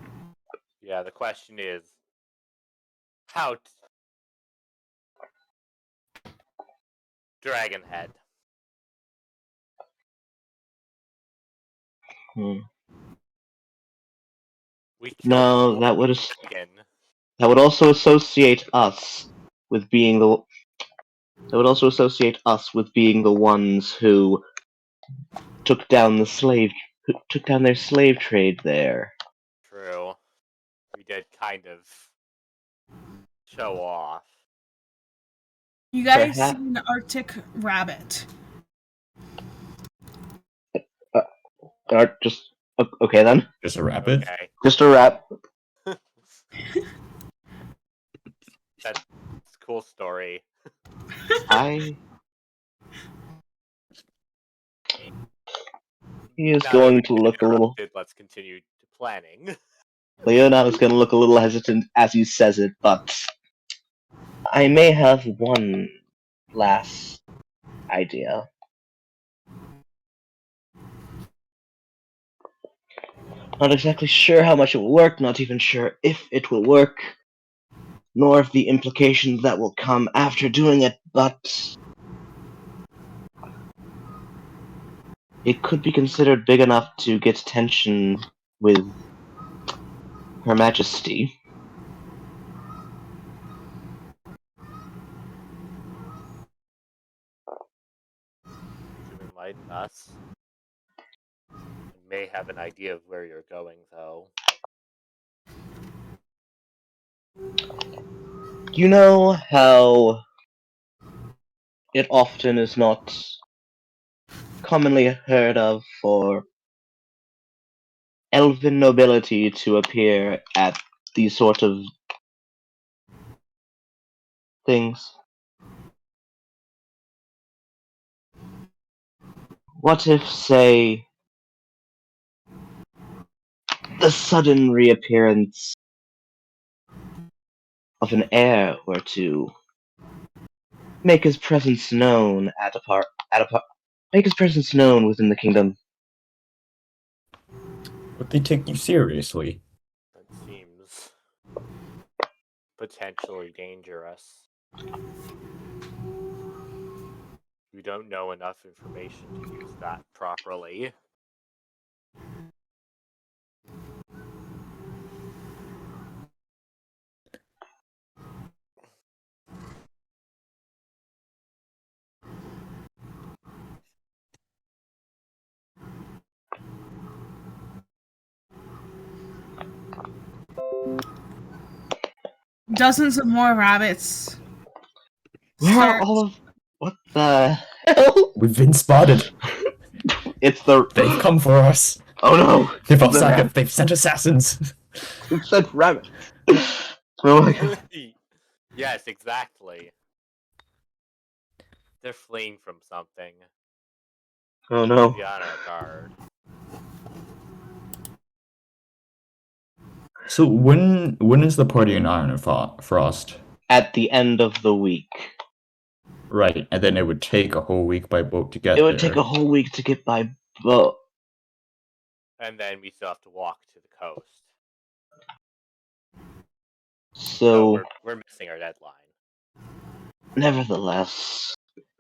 Yeah, the question is, how Dragon Head. Hmm. We killed No, the that would dragon. also associate us with being the. That would also associate us with being the ones who took down their slave trade there. True. We did kind of show off. You guys see Perhaps. an Arctic rabbit. Just okay then. Just a rabbit? Okay. Just a wrap. That's a cool story. He is Now that going we to look a little. let's continue to planning. Leonardo's going to look a little hesitant as he says it, but I may have one last idea. Not exactly sure how much it will work, not even sure if it will work, nor of the implications that will come after doing it, but it could be considered big enough to get attention with Her Majesty. To enlighten us. I may have an idea of where you're going, though. You know how it often is not commonly heard of for elven nobility to appear at these sort of things? What if, say, the sudden reappearance of an heir were to make his presence known make his presence known within the kingdom? Would they take you seriously? That seems potentially dangerous. We don't know enough information to use that properly. Dozens of more rabbits. Where are Start. all of what the hell? We've been spotted. It's the They've come for us. oh no! The Velsakath, they've sent assassins. It said rabbit. Oh my god! Yes, exactly. They're fleeing from something. Oh no! Be on our guard. So when is the party in Iron and Frost? At the end of the week, Right, and then it would take a whole week by boat to get it would there. take a whole week to get by boat. And then we still have to walk to the coast. So we're missing our deadline. nevertheless,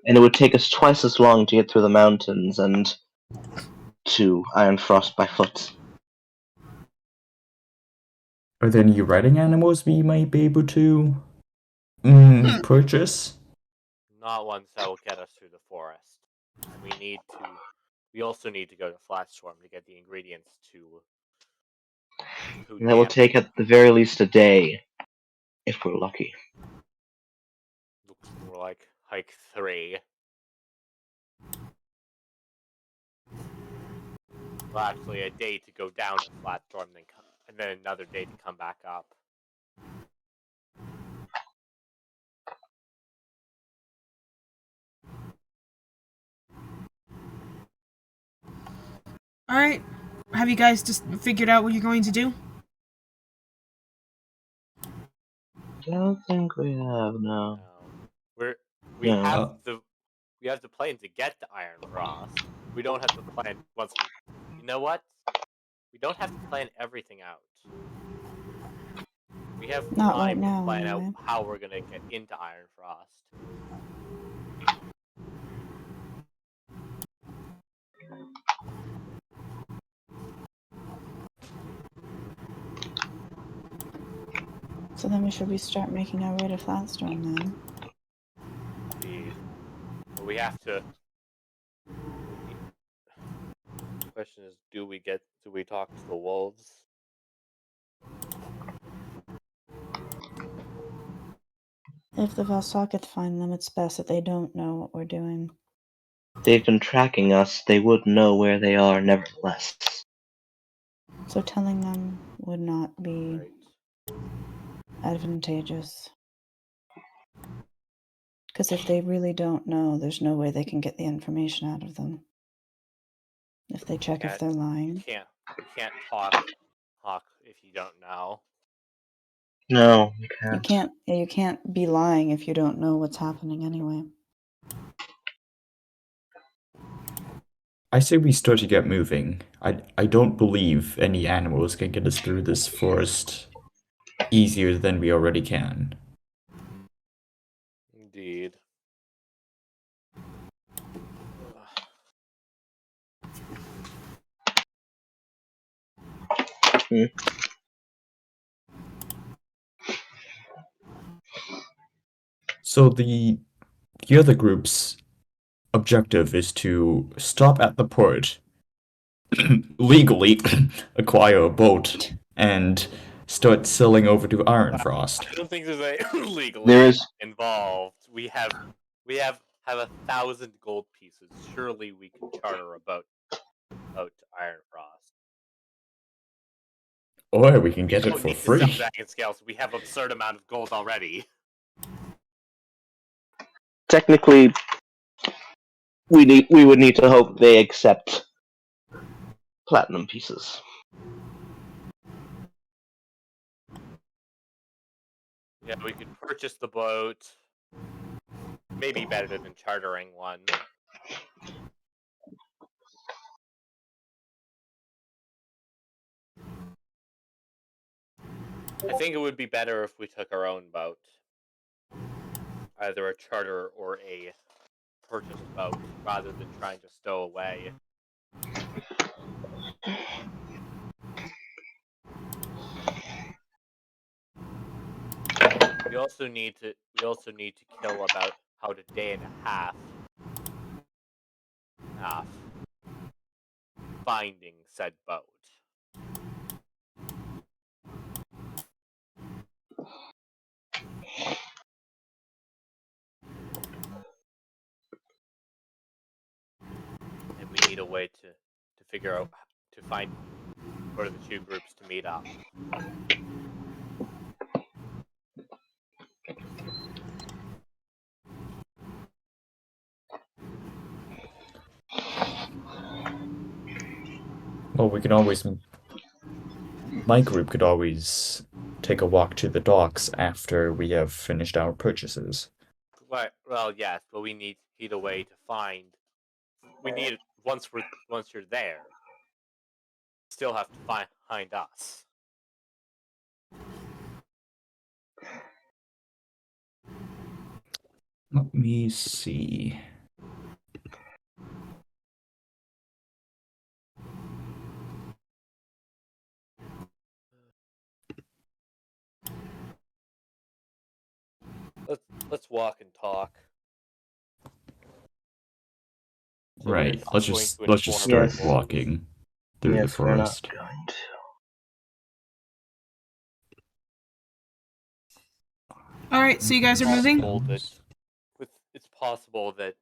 and it would take us twice as long to get through the mountains and to Iron Frost by foot. Are there any riding animals we might be able to purchase? Not ones that will get us through the forest. And we also need to go to Flatstorm to get the ingredients to And that will take at the very least a day, if we're lucky. Looks more like hike 3. Well, actually, a day to go down to Flatstorm, and then another day to come back up. Alright. Have you guys just figured out what you're going to do? Don't think we have, no. We No. have the plan to get to Iron Frost. We don't have the plan once we You know what? We don't have to plan everything out. We have Not time right to now, plan anyway. out how we're gonna get into Iron Frost. So then we should start making our way to Flatstorm then. Indeed. But we have to. The question is, do we talk to the wolves? If the Velsakath find them, it's best that they don't know what we're doing. They've been tracking us. They would know where they are, nevertheless. So telling them would not be Right. advantageous. Because if they really don't know, there's no way they can get the information out of them. If they check if they're lying. You can't talk if you don't know. No, you can't. You can't be lying if you don't know what's happening anyway. I say we start to get moving. I don't believe any animals can get us through this forest easier than we already can. Indeed. So the other group's objective is to stop at the port, legally acquire a boat, and start sailing over to Ironfrost. I don't think there's a legally There is. involved. We have 1,000 gold pieces. Surely we can charter a boat out to Ironfrost. Or we can get We it don't for need to sell free. dragon scales. We have absurd amount of gold already. Technically, we would need to hope they accept platinum pieces. Yeah, we could purchase the boat. Maybe better than chartering one. I think it would be better if we took our own boat. Either a charter or a purchased boat, rather than trying to stow away. We also need to kill about a day and a half finding said boat. And we need a way to figure out to find for the two groups to meet up. Well, we can always. My group could always take a walk to the docks after we have finished our purchases. Well, yes, but we need a way to find. We need once you're there. Still have to find us. Let me see. Let's walk and talk. So Right. Let's just start Yes. walking through the Yes, we're not forest. going to. All right, so you guys are moving. It's possible that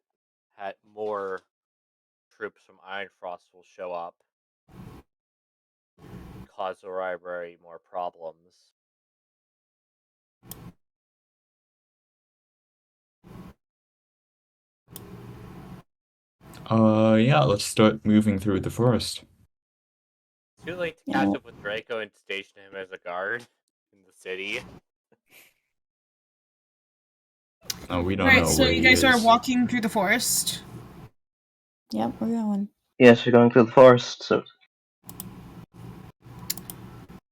more troops from Ironfrost will show up, cause the library more problems. Yeah, let's start moving through the forest. It's too late to catch up with Draco and station him as a guard in the city. Oh, we don't All right, know so where you he guys are is. walking through the forest. Yep, we're going. Yes, we're going through the forest, so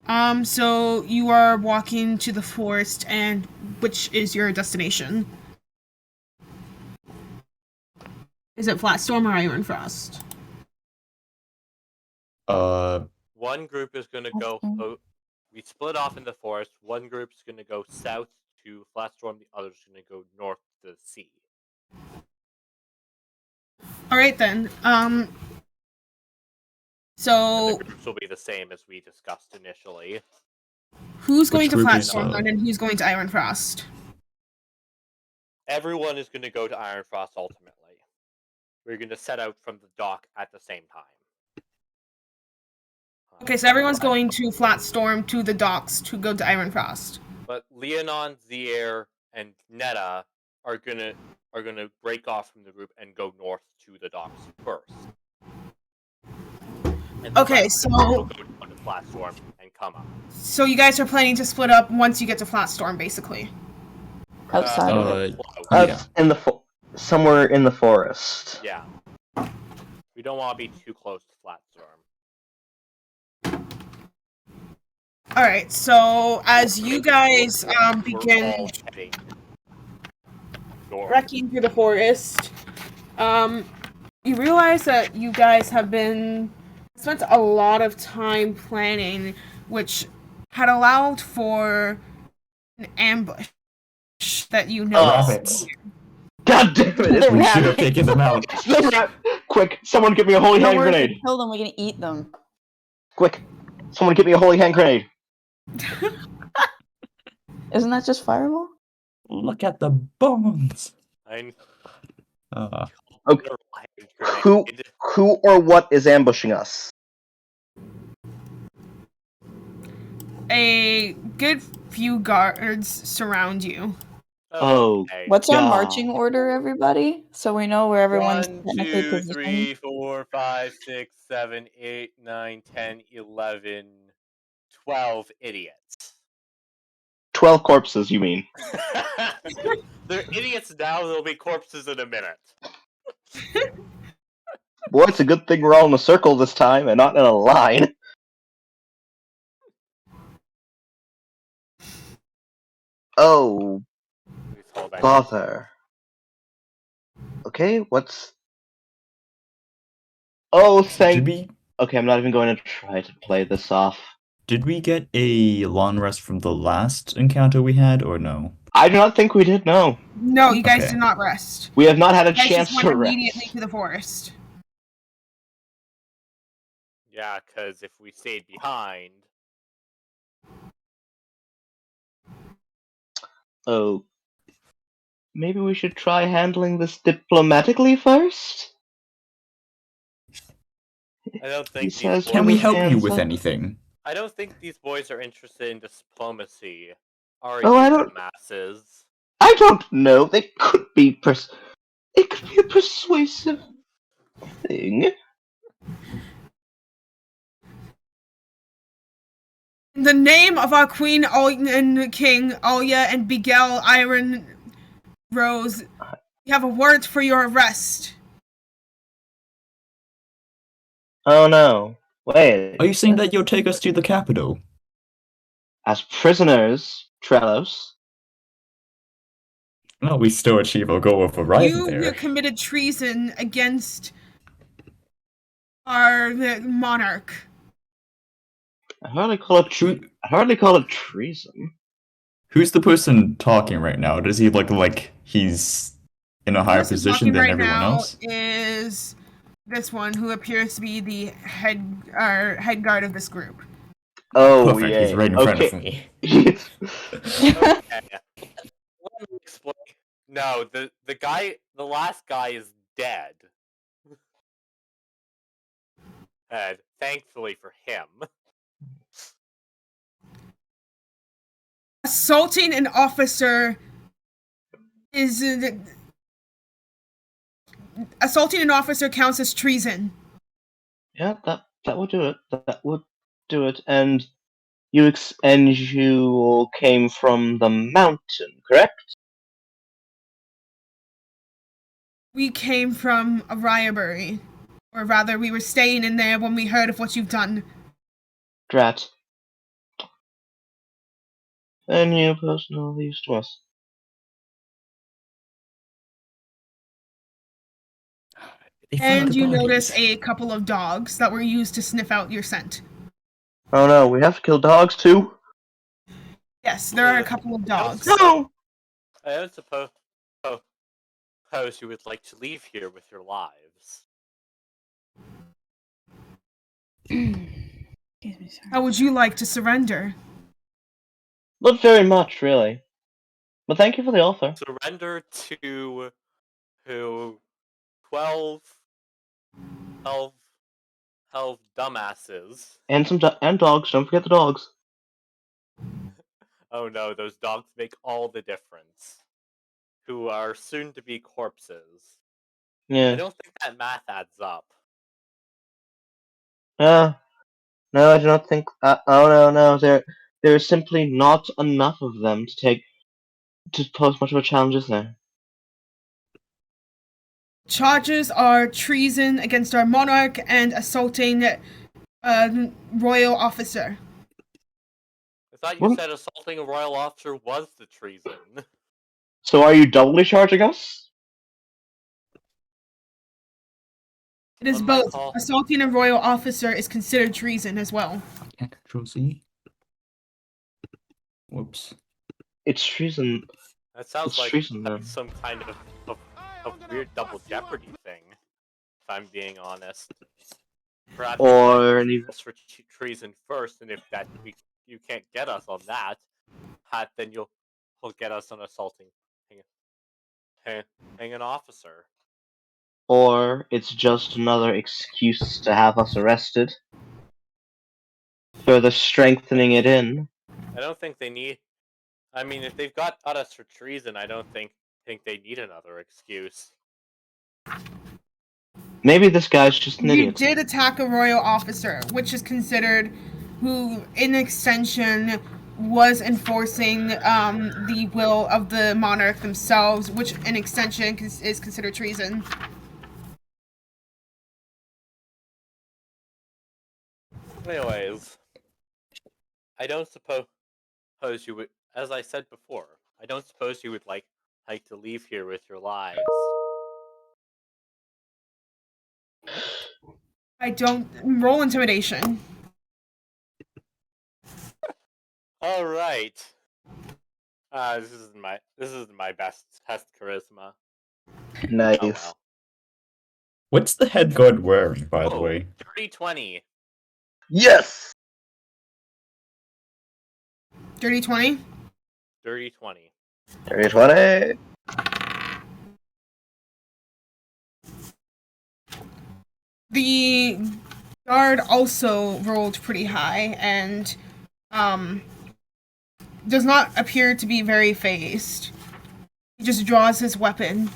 So you are walking to the forest, and which is your destination? Is it Flatstorm or Ironfrost? One group is going to go. We split off in the forest. One group's going to go south to Flatstorm. The other's going to go north to the sea. All right then. And So the groups will be the same as we discussed initially. who's going Which to group is, Flatstorm then, and who's going to Ironfrost? Everyone is going to go to Ironfrost ultimately. We're going to set out from the dock at the same time. Okay, so everyone's going to Flatstorm to the docks to go to Ironfrost. But Leonon, Zier, and Netta are gonna break off from the group and go north to the docks first. And the Okay, rest so will go down to Flatstorm and come up. so you guys are planning to split up once you get to Flatstorm, basically. Outside of it. Yeah. In the somewhere in the forest. Yeah. We don't want to be too close to Flatstorm. All right, so as you guys We're begin all heading north. trekking through the forest, you realize that you guys have spent a lot of time planning, which had allowed for an ambush that you noticed. Rabbits. God damn it! We should have taken them out. Quick, someone give me a holy Don't hand worry, if grenade. we kill them, we're gonna eat them. Quick, someone give me a holy hand grenade. Isn't that just fireball? Look at the bones. I'm Okay. Who or what is ambushing us? A good few guards surround you. Okay. What's our God. marching order, everybody? So we know where everyone's 1, technically 2, positioned. 3, 4, 5, 6, 7, 8, 9, 10, 11, 12 idiots. 12 corpses, you mean? They're idiots now, they'll be corpses in a minute. Boy, it's a good thing we're all in a circle this time and not in a line. Oh, Please hold on. bother. Okay, what's... Oh, Did we Okay, I'm not even going to try to play this off. get a long rest from the last encounter we had, or no? I do not think we did, no. No, you guys Okay. did not rest. We have not had a You guys chance just went to immediately rest. to the forest. Yeah, because if we stayed behind... Oh. Maybe we should try handling this diplomatically first? I don't think He these says boys... Can we help you hands with up. anything? I don't think these boys are interested in diplomacy. Are Oh, you, I don't- masses? I don't know. They could be It could be a persuasive thing. In the name of our queen and king, Alya and Bigel Iron Rose, we have a warrant for your arrest. Oh no. Wait. Are you saying that you'll take us to the capital? As prisoners, Trelos. Well, we still achieve our goal of arriving You there. committed treason against our monarch. I hardly call it treason. Who's the person talking right now? Does he look like he's in a The higher person position talking than right everyone now else? is this one who appears to be the head guard of this group. Oh, Perfect, yeah. he's right in front of me. Okay. Let me explain. No, the last guy is dead. And thankfully for him. Assaulting an officer is assaulting an officer counts as treason. Yeah, that would do it. That would do it. And you came from the mountain, correct? We came from a Ryabury. Or rather, we were staying in there when we heard of what you've done. Drat. Any personal use to us? They found And the you bodies. notice a couple of dogs that were used to sniff out your scent. Oh no, we have to kill dogs too? Yes, there are a couple of dogs. No! I don't suppose you would like to leave here with your lives. Excuse me, sir. How would you like to surrender? Not very much, really. But thank you for the offer. Surrender to 12 dumbasses. And and dogs, don't forget the dogs. Oh no, those dogs make all the difference. Who are soon to be corpses. I Yeah. don't think that math adds up. No, I do not think. No. There is simply not enough of them to pose much of a challenge, is there? Charges are treason against our monarch and assaulting a royal officer. I thought you What? said assaulting a royal officer was the treason. So are you doubly charging us? It is On my both. call. Assaulting a royal officer is considered treason as well. I can't control Z. Whoops. It's treason. That sounds It's like treason, then. some kind of weird double jeopardy thing. If I'm being honest. Perhaps Or you even. should for treason first, and if you can't get us on that, then you'll get us on assaulting an officer. Or it's just another excuse to have us arrested. Further strengthening it in. I don't think they need. I mean, if they've got us for treason, I don't think they need another excuse. Maybe this guy's just an You idiot. did attack a royal officer, which is considered who, in extension, was enforcing the will of the monarch themselves, which in extension is considered treason. Anyways, I don't suppose you would, as I said before, I don't suppose you would like to leave here with your lives. I don't roll intimidation. All right. This is my best test charisma. Nice. Oh well. What's the head guard wearing, by the way? Dirty 20. Yes! Dirty 20? Dirty 20. 320. The guard also rolled pretty high and does not appear to be very phased. He just draws his weapon.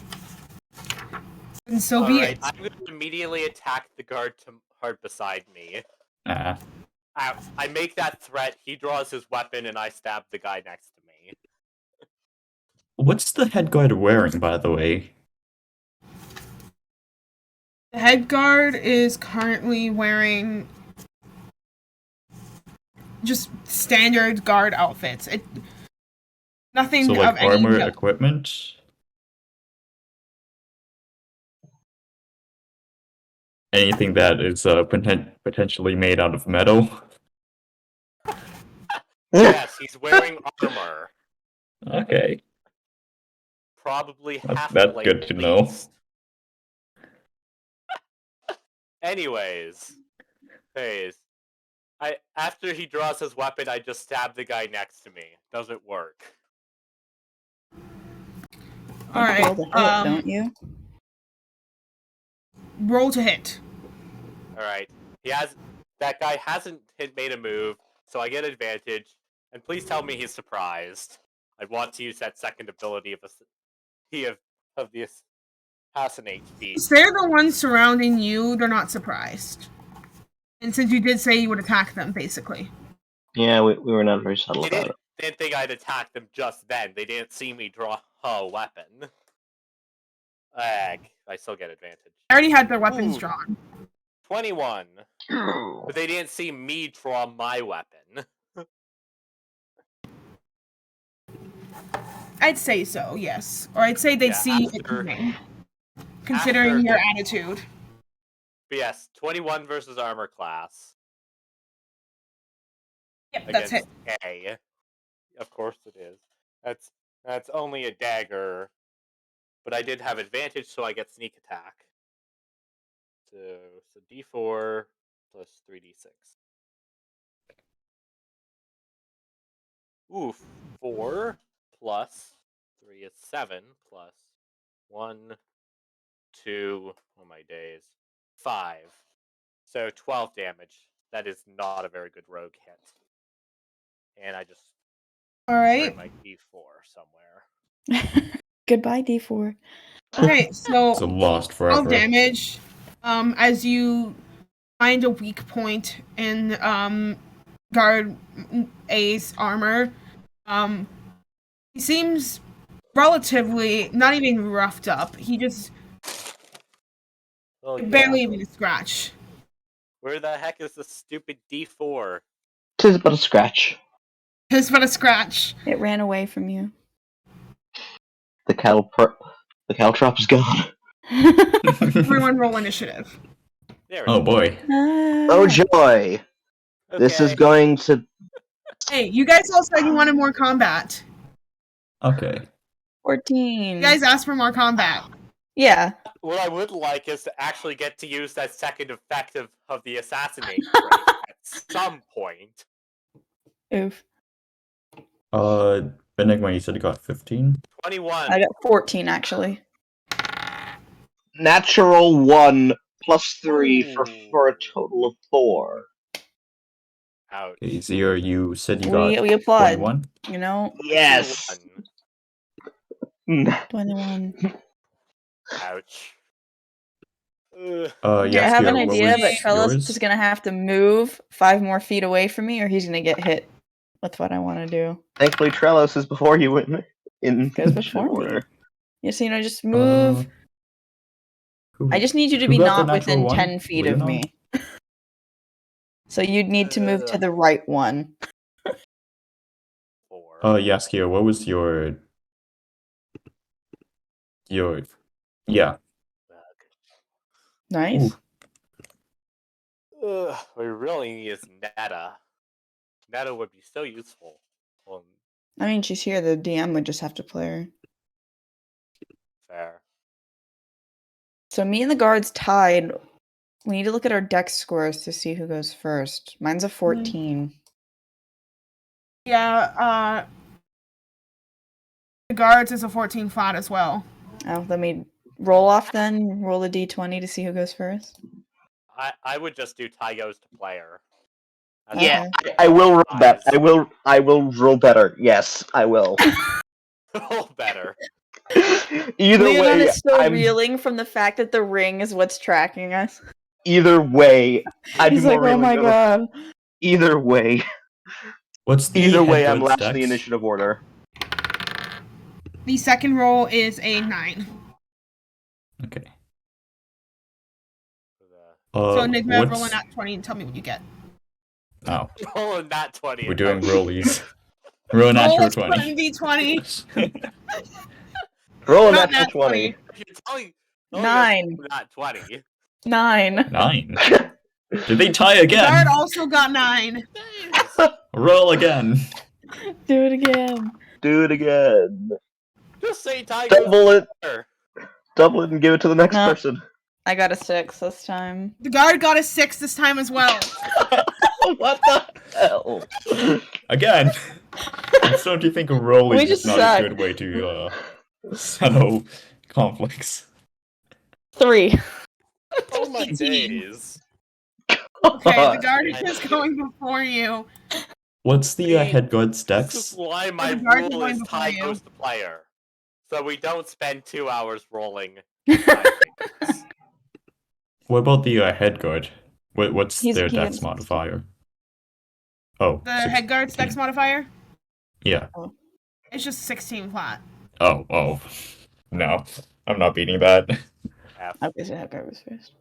And so be Alright, it. I'm going to immediately attack the guard hard beside me. Ah. I make that threat, he draws his weapon, and I stab the guy next to me. What's the head guard wearing, by the way? The head guard is currently wearing just standard guard outfits. Nothing So, of like, any armor, note. equipment? Anything that is potentially made out of metal? Yes, he's wearing armor. Okay. Probably half That's plate good to at know. least. Anyways, after he draws his weapon, I just stab the guy next to me. Doesn't work. All right. Roll the hit, don't you? Roll to hit. All right. That guy hasn't made a move, so I get advantage. And please tell me he's surprised. I want to use that second ability of the assassinate feat. If they're the ones surrounding you, they're not surprised. And since you did say you would attack them, basically. Yeah, we were not very subtle They about it. didn't think I'd attack them just then. They didn't see me draw a weapon. I still get advantage. I already had their weapons Ooh. drawn. 21. But they didn't see me draw my weapon. I'd say so, yes. Or I'd say they'd Yeah, see it after- coming, considering your attitude. But yes, 21 versus armor class Yep, that's against it. A. Of course it is. That's only a dagger, but I did have advantage, so I get sneak attack. So D4 plus 3d6. Ooh, 4 plus 3 is 7 plus 1, 2, oh my days, 5. So 12 damage. That is not a very good rogue hit. And I just All threw right. my D4 somewhere. Goodbye, D4. Okay, so So lost 12 forever. damage. As you find a weak point in guard A's armor. He seems relatively not even roughed up. He just Oh, yeah. barely even a scratch. Where the heck is the stupid D4? Tis but a scratch. Just but a scratch. It ran away from you. The caltrop is gone. Everyone roll initiative. There it Oh is. boy. Oh joy! This is Okay. going to. Hey, you guys all said you wanted more combat. Okay. 14. You guys asked for more combat. Yeah. What I would like is to actually get to use that second effect of the assassinate trait at some point. Oof. Enigma, you said you got 15? 21. I got 14 actually. Natural 1 plus 3 for a Ooh. total of 4. Ouch. Okay, Zero, you said you We got applaud. 21? You know, Yes! 21. Ouch. Ugh. I Yes, have an Kira, what idea, was but Trellis yours? is gonna have to move 5 more feet away from me, or he's gonna get hit with what I want to do. Thankfully, Trellis is before you in Goes before me. order. Yes, you know, just move. Who, I just need you to who be got the not natural within one? 10 feet of Leonard? me. So you'd need to move to the right one. 4. Yes, Kira, what was your yeah. Nice. Ooh. Ugh, we really need is Netta. Netta would be so useful. Well, I mean, she's here. The DM would just have to play her. fair. So me and the guards tied. We need to look at our dex scores to see who goes first. Mine's a 14. Yeah, the guards is a 14 flat as well. Oh, let me roll off then. Roll a d20 to see who goes first. I would just do Ty goes to player. That's Yeah, Okay. I will roll Eyes. I will roll better. Yes, I will. Roll better. Either Leonon way, is still I'm reeling from the fact that the ring is what's tracking us. either way. I'd He's be more like, oh reeling my of- god. Either way, What's the either way, head I'm guard last in the stacks? initiative order. The second roll is a 9. Okay. So Enigma, roll a what's... nat 20 and tell me what you get. Oh, Rolling that 20. we're doing rollies. Roll a Roll natural a 20. d20. Roll a Not natural nat 20. You're telling 9. not 20. 9. 9. Did they tie The guard again? also got 9. Roll again. Do it again. Do it again. Just say Ty goes Double it. to Double it and give it to the next No. person. I got a 6 this time. The guard got a 6 this time as well. What the hell? Again. Don't you think a roll We is just not suck. a good way to settle conflicts? 3. Oh my 18. days. Okay, the guard is going before you. What's the See, head guard This is stacks? why my the guards are rule going is before Ty you. goes to player. So we don't spend 2 hours rolling. Things. What about the head guard? What's He their got dex a modifier? Oh, The head guard's dex 16. modifier? Yeah. It's just 16 flat. Oh. No. I'm not beating that. F. Okay, so that guy was first.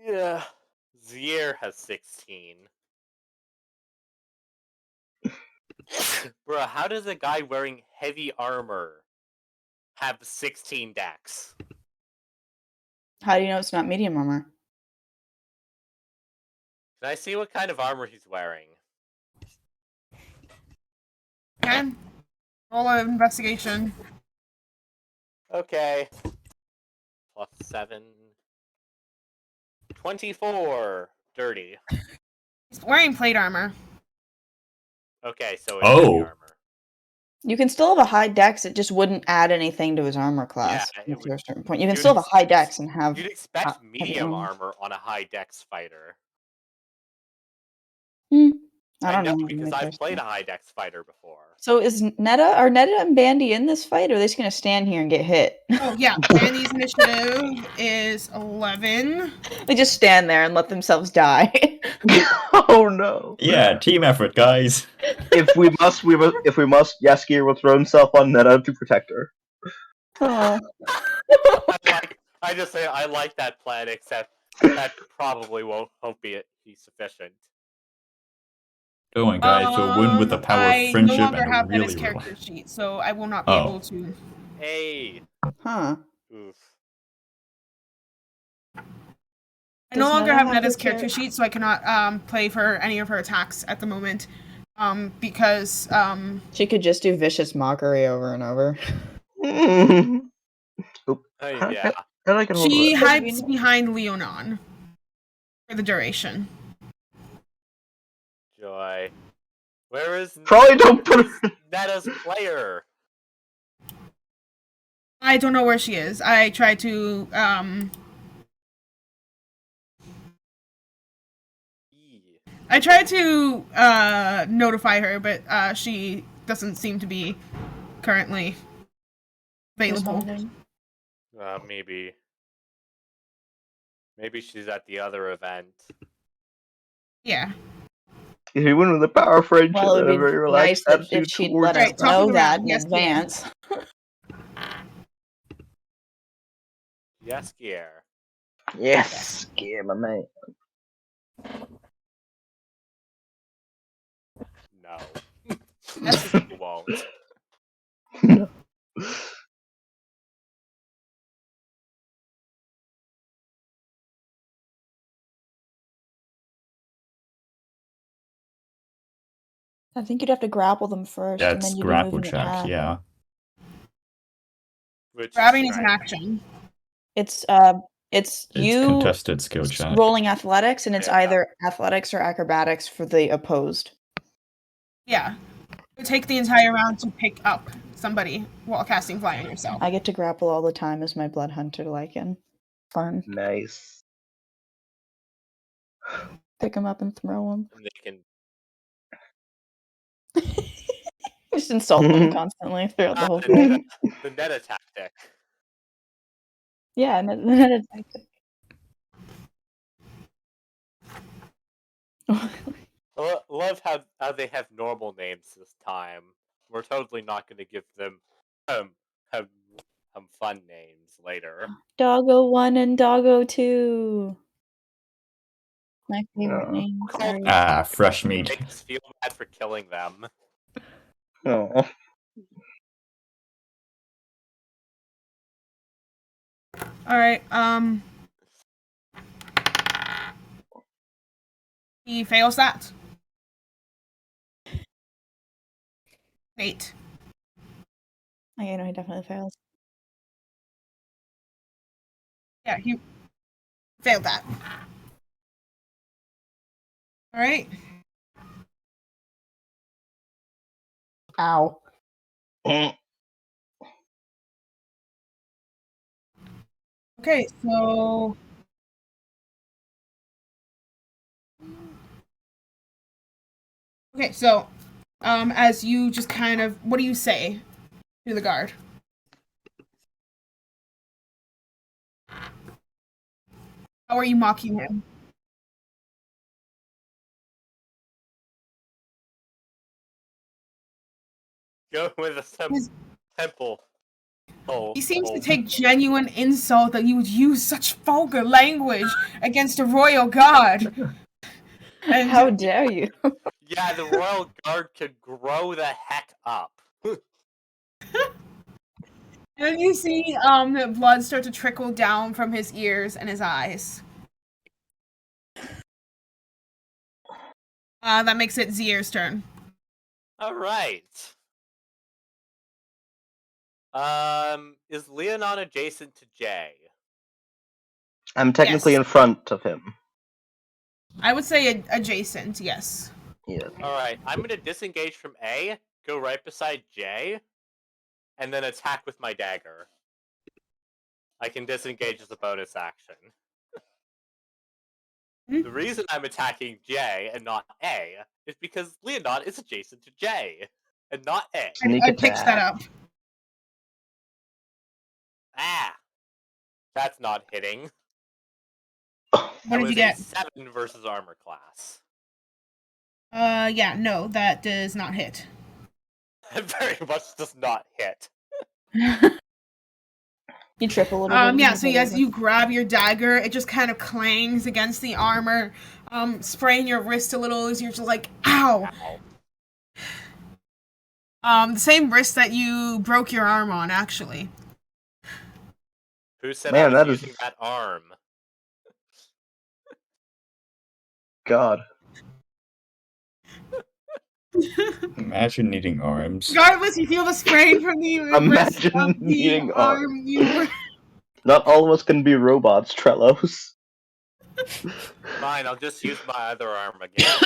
Yeah. Zier has 16. Bruh, how does a guy wearing heavy armor have 16 decks? How do you know it's not medium armor? Can I see what kind of armor he's wearing? Okay. Roll an investigation. Okay. Plus 7. 24. Dirty. He's wearing plate armor. Okay, so it's heavy Oh. armor. You can still have a high dex, it just wouldn't add anything to his armor class Yeah, it until would- a certain point. You can you'd still have a high expect- dex and have You'd expect heavy medium armor. armor on a high dex fighter. I don't know. because I've played a high dex fighter before. So is are Netta and Bandy in this fight, or are they just gonna stand here and get hit? Oh yeah, Bandy's initiative is 11. They just stand there and let themselves die. Oh no! Yeah, team effort, guys. If we must, Yaskier will throw himself on Netta to protect her. Oh. I just say I like that plan, except that probably won't be sufficient. Come on, guys. We'll win with the power I of friendship no longer and have a that as really character sheet, so I will not be Oh. able to. Hey. Huh. Oof. I no Does longer Netta have have Netta's her character sheet, so I cannot play for any of her attacks at the moment. Because She could just do vicious mockery over and over. Oop. Yeah. How do I get hold of she it? hides behind Leonon for the duration. Joy. Where is Probably don't put her. Netta's player? I don't know where she is. I tried to notify her, but she doesn't seem to be currently available. Maybe. Maybe she's at the other event. Yeah. If we win with the power of friendship, Well, it and a would be very relaxed nice if attitude she'd towards let us Right, top of know the that round, in yes, advance. Yes, Gier. Yes, yeah, my man. No. You won't. I think you'd have to grapple them first, and That's then you'd grapple be moving check, attack. yeah. Which Grabbing is an right. action. It's It's you contested skill check. rolling athletics, and it's Yeah. either athletics or acrobatics for the opposed. Yeah. It take the entire round to pick up somebody while casting fly on yourself. I get to grapple all the time as my blood hunter lycan. Fun. Nice. Pick them up and throw them. And they can. Just insult them constantly throughout the whole fight. The Netta tactic. Yeah, and then it's Love how they have normal names this time. We're totally not going to give them fun names later. Doggo 1 and Doggo 2. My favorite Oh. names. Called Are... Fresh meat. Make us feel bad for killing them. Oh. Alright, he fails that. 8. Okay, no, he definitely fails. Yeah, he failed that. Alright. Ow. Okay, so as you just kind of, what do you say to the guard? How are you mocking him? Go with a temple. He seems to take genuine insult that you would use such vulgar language against a royal god. And How dare you? Yeah, the Royal Guard could grow the heck up. And you see blood start to trickle down from his ears and his eyes. That makes it Zier's turn. Alright. Is Leonon adjacent to Jay? I'm technically Yes. in front of him. I would say adjacent, yes. Yeah. Alright, I'm gonna disengage from A, go right beside J, and then attack with my dagger. I can disengage as a bonus action. The reason I'm attacking J and not A is because Leonon is adjacent to J, and not A. Sneak I picked that attack. up. Ah! That's not hitting. What That did was you get? a 7 versus armor class. Yeah, no, that does not hit. It very much does not hit. You trip a little bit. Yeah, so as you grab your dagger, it just kind of clangs against the armor, spraying your wrist a little as you're just like, ow! Ow. The same wrist that you broke your arm on, actually. Who said Man, I was that is- using that arm? God. Imagine needing arms. Regardless, you feel the spraying from the wrist Imagine of the needing arm you Not all of us can be robots, Trellos. Fine, I'll just use my other arm again.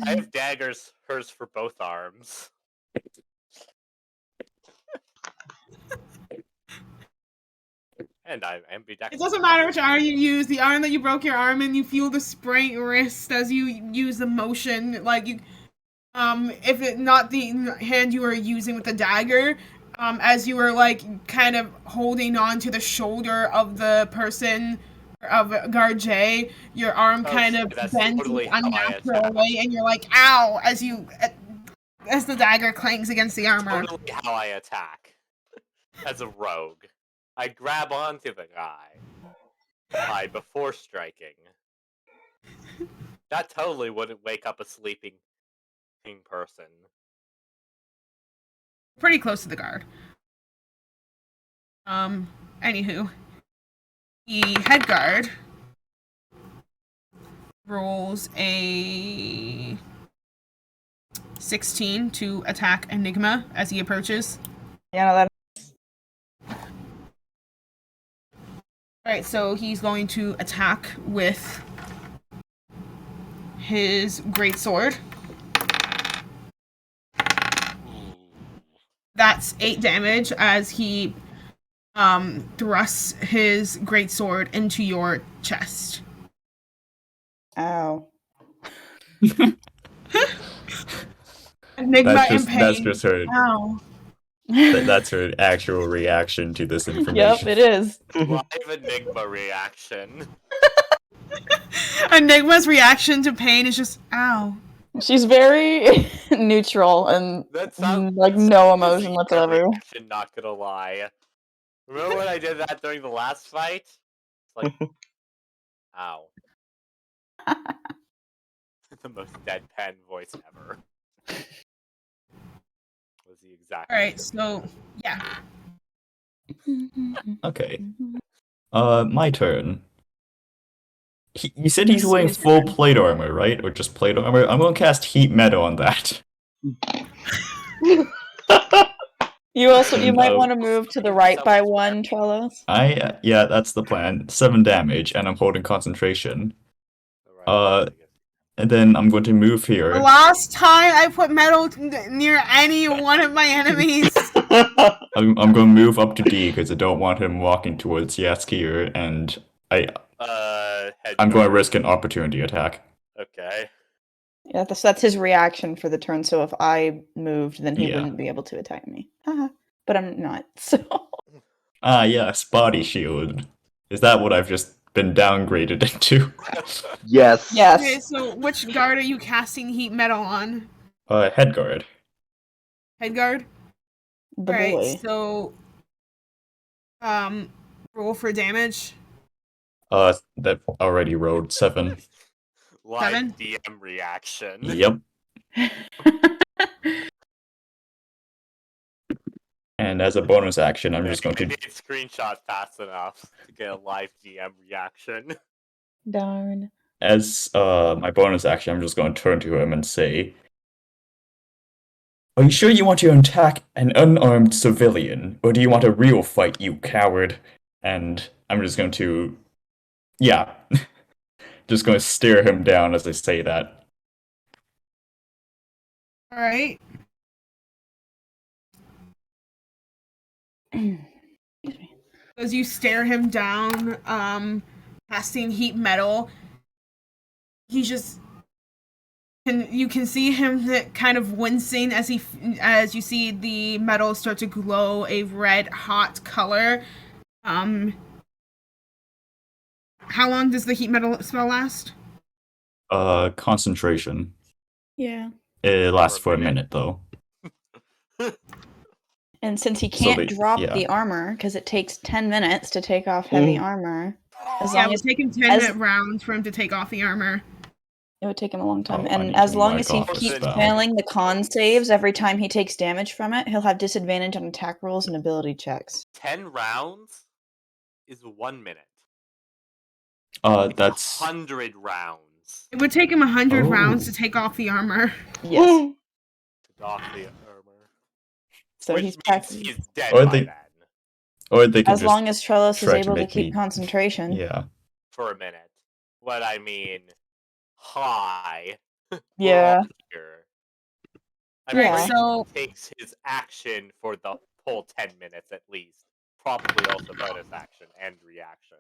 I have daggers, hers for both arms. And I'm ambidextrous. It doesn't matter which arm you use. The arm that you broke your arm in, you feel the spraying wrist as you use the motion. Like you, if it not the hand you were using with the dagger, as you were like kind of holding on to the shoulder of the person of guard J, your arm Oh, kind shit, of that's bends totally in how I unnatural attack. way, and you're like, ow, as the dagger clangs against the armor. Totally how I attack. As a rogue. I grab onto the guy before striking. That totally wouldn't wake up a sleeping person. Pretty close to the guard. Anywho, the head guard rolls a 16 to attack Enigma as he approaches. Yeah, no, that. Alright, so he's going to attack with his greatsword. That's 8 damage as he thrusts his greatsword into your chest. Ow. Enigma in pain. That's just her. Ow. That's her actual reaction to this information. Yep, it is. Live Enigma reaction. Enigma's reaction to pain is just, ow. She's very neutral and That sounds like that's no a emotion Zika whatsoever. reaction, not gonna lie. Remember when I did that during the last fight? It's like, ow. The most deadpan voice ever. Was the exact. Alright, so, yeah. Okay. My turn. You said he's Yes, wearing it is your full turn. plate armor, right? Or just plate armor? I'm gonna cast Heat Metal on that. You might No. want to move to the right by one, Trellos. Yeah, that's the plan. 7 damage, and I'm holding concentration. And then I'm going to move The here. last time I put metal near any one of my enemies. I'm going to move up to D because I don't want him walking towards Yatskir, and I'm going to risk an opportunity attack. Okay. Yeah, that's his reaction for the turn. So if I moved, then he Yeah. wouldn't be able to attack me. Haha. But I'm not. So Ah, yes, body shield. Is that what I've just been downgraded into? Yes. yes. Okay, so which guard are you casting heat metal on? Head guard. Head guard? The Alright, boy. so roll for damage. That already rolled 7. Live 7? DM reaction. Yep. And as a bonus action, I'm just going I to. did screenshot fast enough to get a live DM reaction. Darn. As my bonus action, I'm just going to turn to him and say, "Are you sure you want to attack an unarmed civilian, or do you want a real fight, you coward?" And I'm just going to, yeah, just going to stare him down as I say that. All right. Excuse me. As you stare him down, casting heat metal, he just you can see him kind of wincing as you see the metal start to glow a red hot color. How long does the heat metal spell last? Concentration. Yeah. It lasts for For a a minute. minute, though. And since he So can't drop yeah. the armor, because it takes 10 minutes to take off heavy armor, as Yeah, it long would as take him 10-minute rounds for him to take off the armor. it would take him a long time. Oh, I And need as to long wipe as he off the keeps spell. failing the con saves every time he takes damage from it, he'll have disadvantage on attack rolls and ability checks. 10 rounds is 1 minute. That's 100 rounds It would take him 100 Oh. rounds to take off the armor. Yes. to dock the armor. So Which he's means practicing. he's dead Or by they- then. or they can As just long as Trellis is try to able to make keep me- concentration. yeah. For a minute. What I mean, hi. We're Yeah. all here. I'm Yeah. pretty So- sure he takes his action for the whole 10 minutes at least. Probably also bonus action and reaction.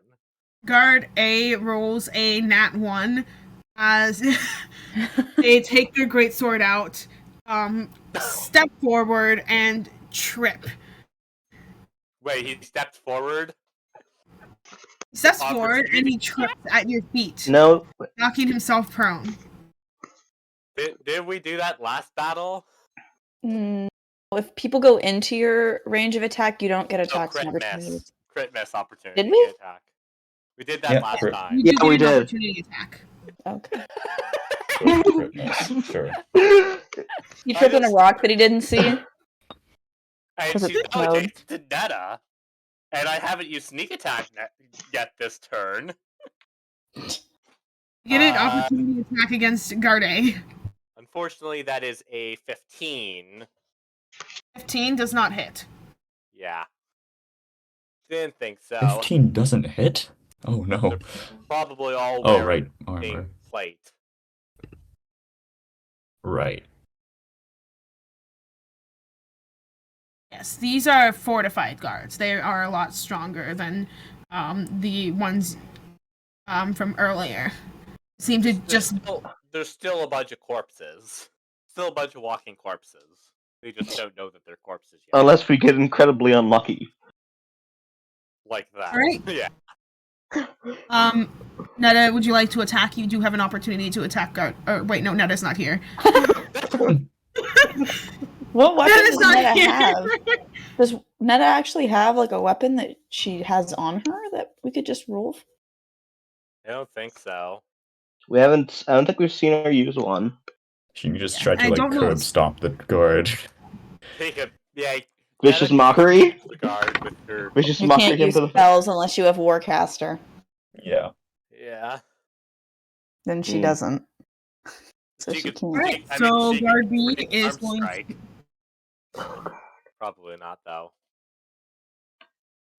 Guard A rolls a nat 1 as they take their greatsword out, step forward, and trip. Wait, he stepped forward? He steps forward and he trips at your feet, No, knocking himself prone. Did we do that last battle? If people go into your range of attack, you don't get No, attacks and crit miss. opportunities. Crit miss opportunity Did we? attack. We did that Yeah, last crit. time. You Yeah, do we get an did. opportunity attack. Okay. Crit miss, sure. You trip on a just- rock that he didn't see? And 'Cause she's it's now snowed. adjacent to Netta. And I haven't used sneak attack yet this turn. You get an Uh, opportunity attack against Guard A. Unfortunately, that is a 15. 15 does not hit. Yeah. Didn't think so. 15 doesn't hit? Oh no. They're probably all Oh, wearing right. Armor. plate. Right. Yes, these are fortified guards. They are a lot stronger than the ones from earlier. Seem to just There's still a bunch of corpses. Still a bunch of walking corpses. They just don't know that they're corpses yet. unless we get incredibly unlucky. Like that. Alright. Yeah. Netta, would you like to attack? You do have an opportunity to attack guard. Or wait, no, Netta's not here. What weapon Netta's does not Netta here. have? Does Netta actually have like a weapon that she has on her that we could just roll? I don't think so. We haven't. I don't think we've seen her use one. She can just try I to don't know curb what's- stomp the guard. Yeah. Vicious Netta mockery. the guard with her. Vicious You mockery can't him use to the. spells unless you have Warcaster. Yeah. Yeah. Then she Hmm. doesn't. So She she could- can't. Alright, I mean, so she Guard could B freaking is arm going strike. Probably not though.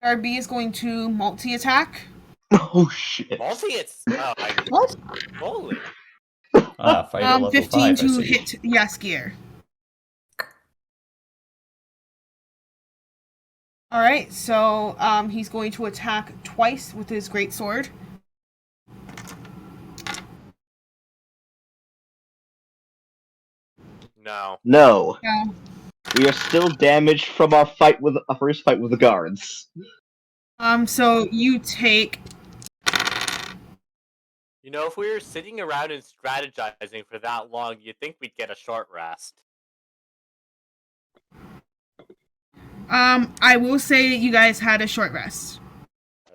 Guard B is going to multi-attack. Oh shit! Multi, it's What? holy. Ah, fight at level 15 5, I to see. hit Yaskier. Alright, so he's going to attack twice with his great sword. No. No, Yeah. we are still damaged from our first fight with the guards. So you take You know, if we were sitting around and strategizing for that long, you'd think we'd get a short rest. I will say you guys had a short rest.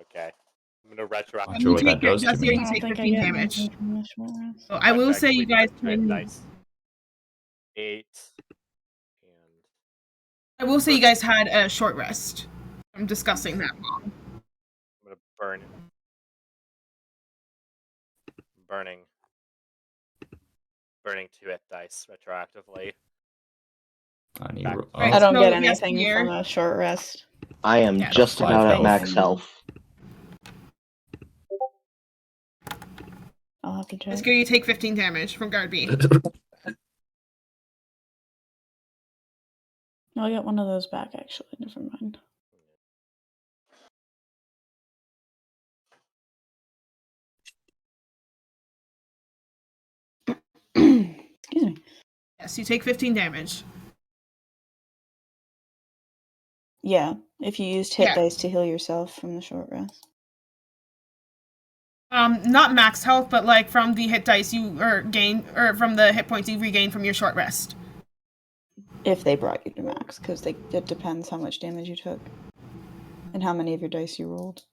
Okay. I'm gonna retroactively. Not sure what that does to That's here, me. you I don't take think I 15 get damage. anything from the short rest. So I will say you guys Retroactively can. dice. 8. And I will say you guys had a short rest. I'm discussing that wrong. I'm gonna burn it. Burning 2 hit dice retroactively. I need. Back. Right, I don't so get yes, anything here. from a short rest. I am Yeah, just five about at health. max health. I'll have to check. It's you take 15 damage from guard B. No, I got one of those back actually. Never mind. Excuse me. Yes, you take 15 damage. Yeah, if you used hit Yeah. dice to heal yourself from the short rest. Not max health, but like from the hit dice you gain, or from the hit points you regain from your short rest. If they brought you to max, because it depends how much damage you took and how many of your dice you rolled.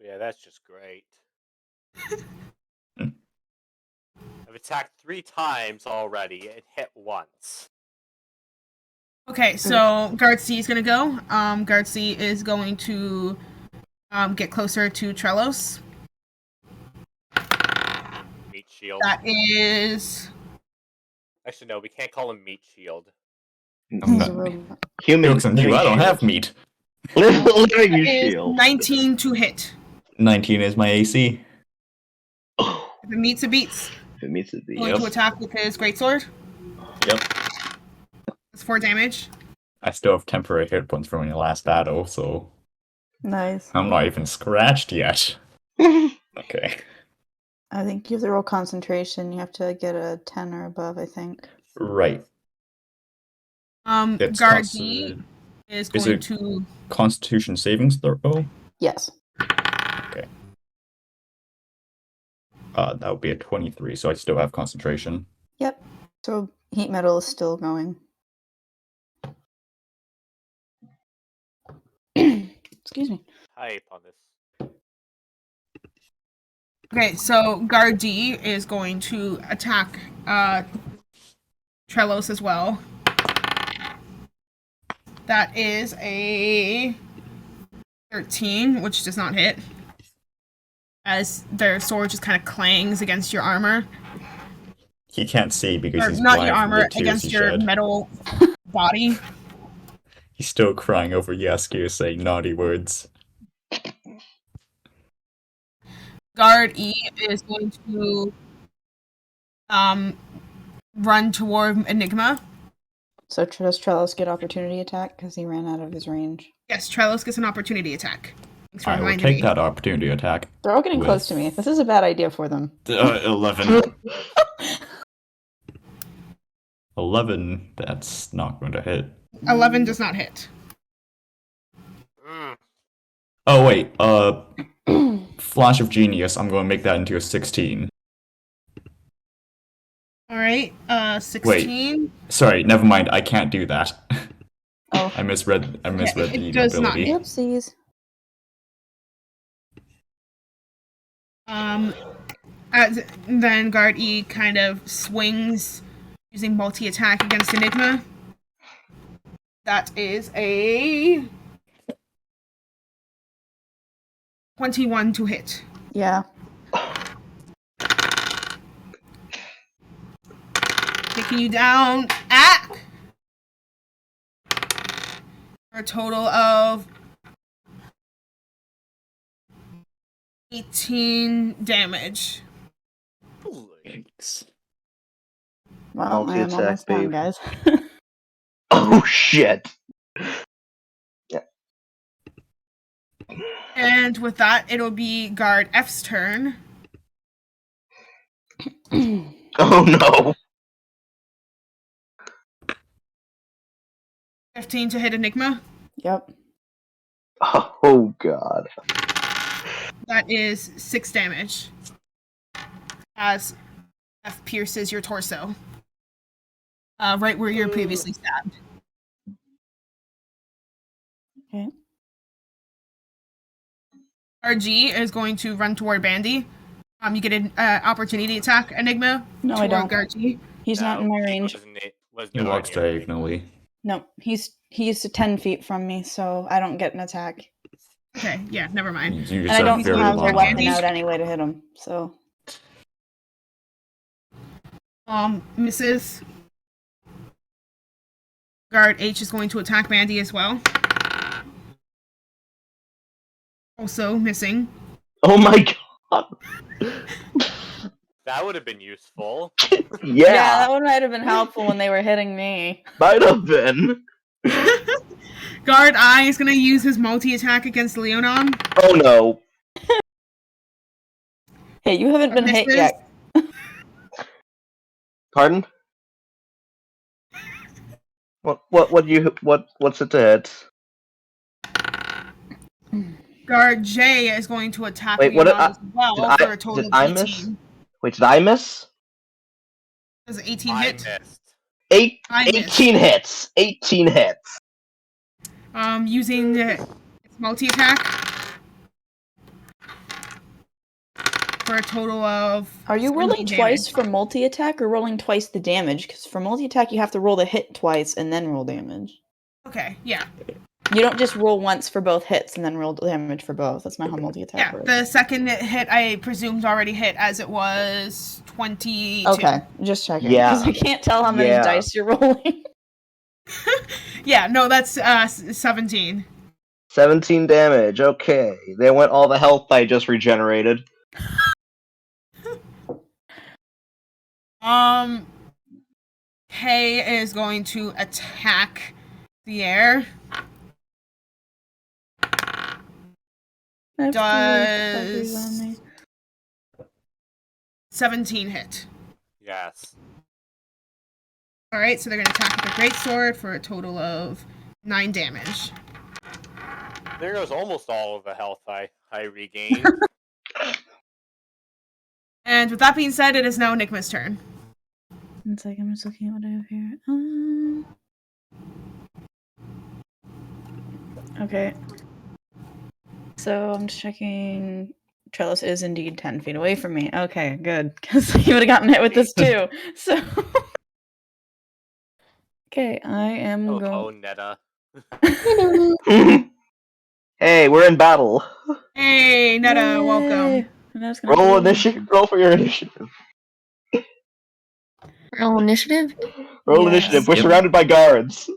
Yeah, that's just great. I've attacked 3 times already and hit once. Okay, so guard C is gonna go. Guard C is going to get closer to Trelos. Meat shield. That is Actually, no, we can't call him meat shield. I'm He's a not. robot. Human Jokes on you, I don't have meat. living is shield. 19 to hit. 19 is my AC. Oh, If it meets, it beats. if it meets the Going to attack with his greatsword. Yep. It's 4 damage. I still have temporary hit points from your last battle, so Nice. I'm not even scratched yet. Okay. I think you have to roll concentration. You have to get a 10 or above, I think. Right. It's Guard D is going it- to. Constitution savings throw? Yes. Okay. That would be a 23, so I still have concentration. Yep. So heat metal is still going. Excuse me. Hype on this. Okay, so guard D is going to attack Trelos as well. That is a 13, which does not hit. As their sword just kind of clangs against your armor. He can't see because Or he's not blind your from armor, the tears against he your shed. metal body. He's still crying over Yaskier saying naughty words. Guard E is going to run toward Enigma. So does Trellis get opportunity attack because he ran out of his range? Yes, Trelos gets an opportunity attack. Thanks for I will reminding take me. that opportunity attack. They're all getting With- close to me. This is a bad idea for them. 11. 11, that's not going to hit. 11 does not hit. Mm. Oh, wait, Flash of Genius, I'm going to make that into a 16. Alright, 16. Sorry, never mind, I can't do that. Oh. I misread it the does not ability. hit. Oopsies. Then Guard E kind of swings using multi-attack against Enigma. That is a 21 to hit. Yeah. Taking you down at for a total of 18 damage. Yikes. Well, I am Multi-attack, almost done, babe. guys. Oh shit! And with that, it'll be Guard F's turn. Oh no! 15 to hit Enigma. Yep. Oh god. That is 6 damage. As F pierces your torso. Right where you're previously stabbed. Okay. RG is going to run toward Bandy. You get an opportunity attack, Enigma. No, I don't. RG. He's not in my range. Was He nowhere walks near. diagonally. No, he's 10 feet from me, so I don't get an attack. Okay, yeah, never mind. You And just I don't have very have a long weapon arms. out anyway to hit him, so. Misses. Guard H is going to attack Bandy as well. Also missing. Oh my god. That would have been useful. Yeah, Yeah, that one might have been helpful when they were hitting me. might have been. Guard I is going to use his multi-attack against Leonon. Oh no. Hey, you haven't been hit Misses. yet. Pardon? What's it to hit? Guard J is going to attack Wait, Leonon what as well did for a total did of I 18. miss? Wait, did I miss? Does 18 I hit? missed. I missed. 18 hits. 18 hits. Using its multi-attack for a total of. Are you 17 rolling damage. twice for multi-attack or rolling twice the damage? Because for multi-attack, you have to roll the hit twice and then roll damage. Okay, yeah. You don't just roll once for both hits and then roll damage for both. That's not how multi-attack Yeah, works. the second hit I presumed already hit as it was 22. Okay, just checking. Yeah. Because I can't tell how many Yeah. dice you're rolling. Yeah, no, that's 17. 17 damage. Okay. They went all the health I just regenerated. K is going to attack the air. I have Does- 3 on me. 17 hit. Yes. Alright, so they're going to attack with a greatsword for a total of 9 damage. There goes almost all of the health I regained. And with that being said, it is now Enigma's turn. 1 second, I'm just looking at what I have here. Okay. So I'm just checking. Trellis is indeed 10 feet away from me. Okay, good. Because he would have gotten hit with this too. So. Okay, I am Oh, going. Netta. Hey, we're in battle. Hey, Netta, welcome. Yay! And I was gonna Roll do- initiative. Roll for your initiative. Roll initiative? Roll Yes. initiative. We're Yep. surrounded by guards.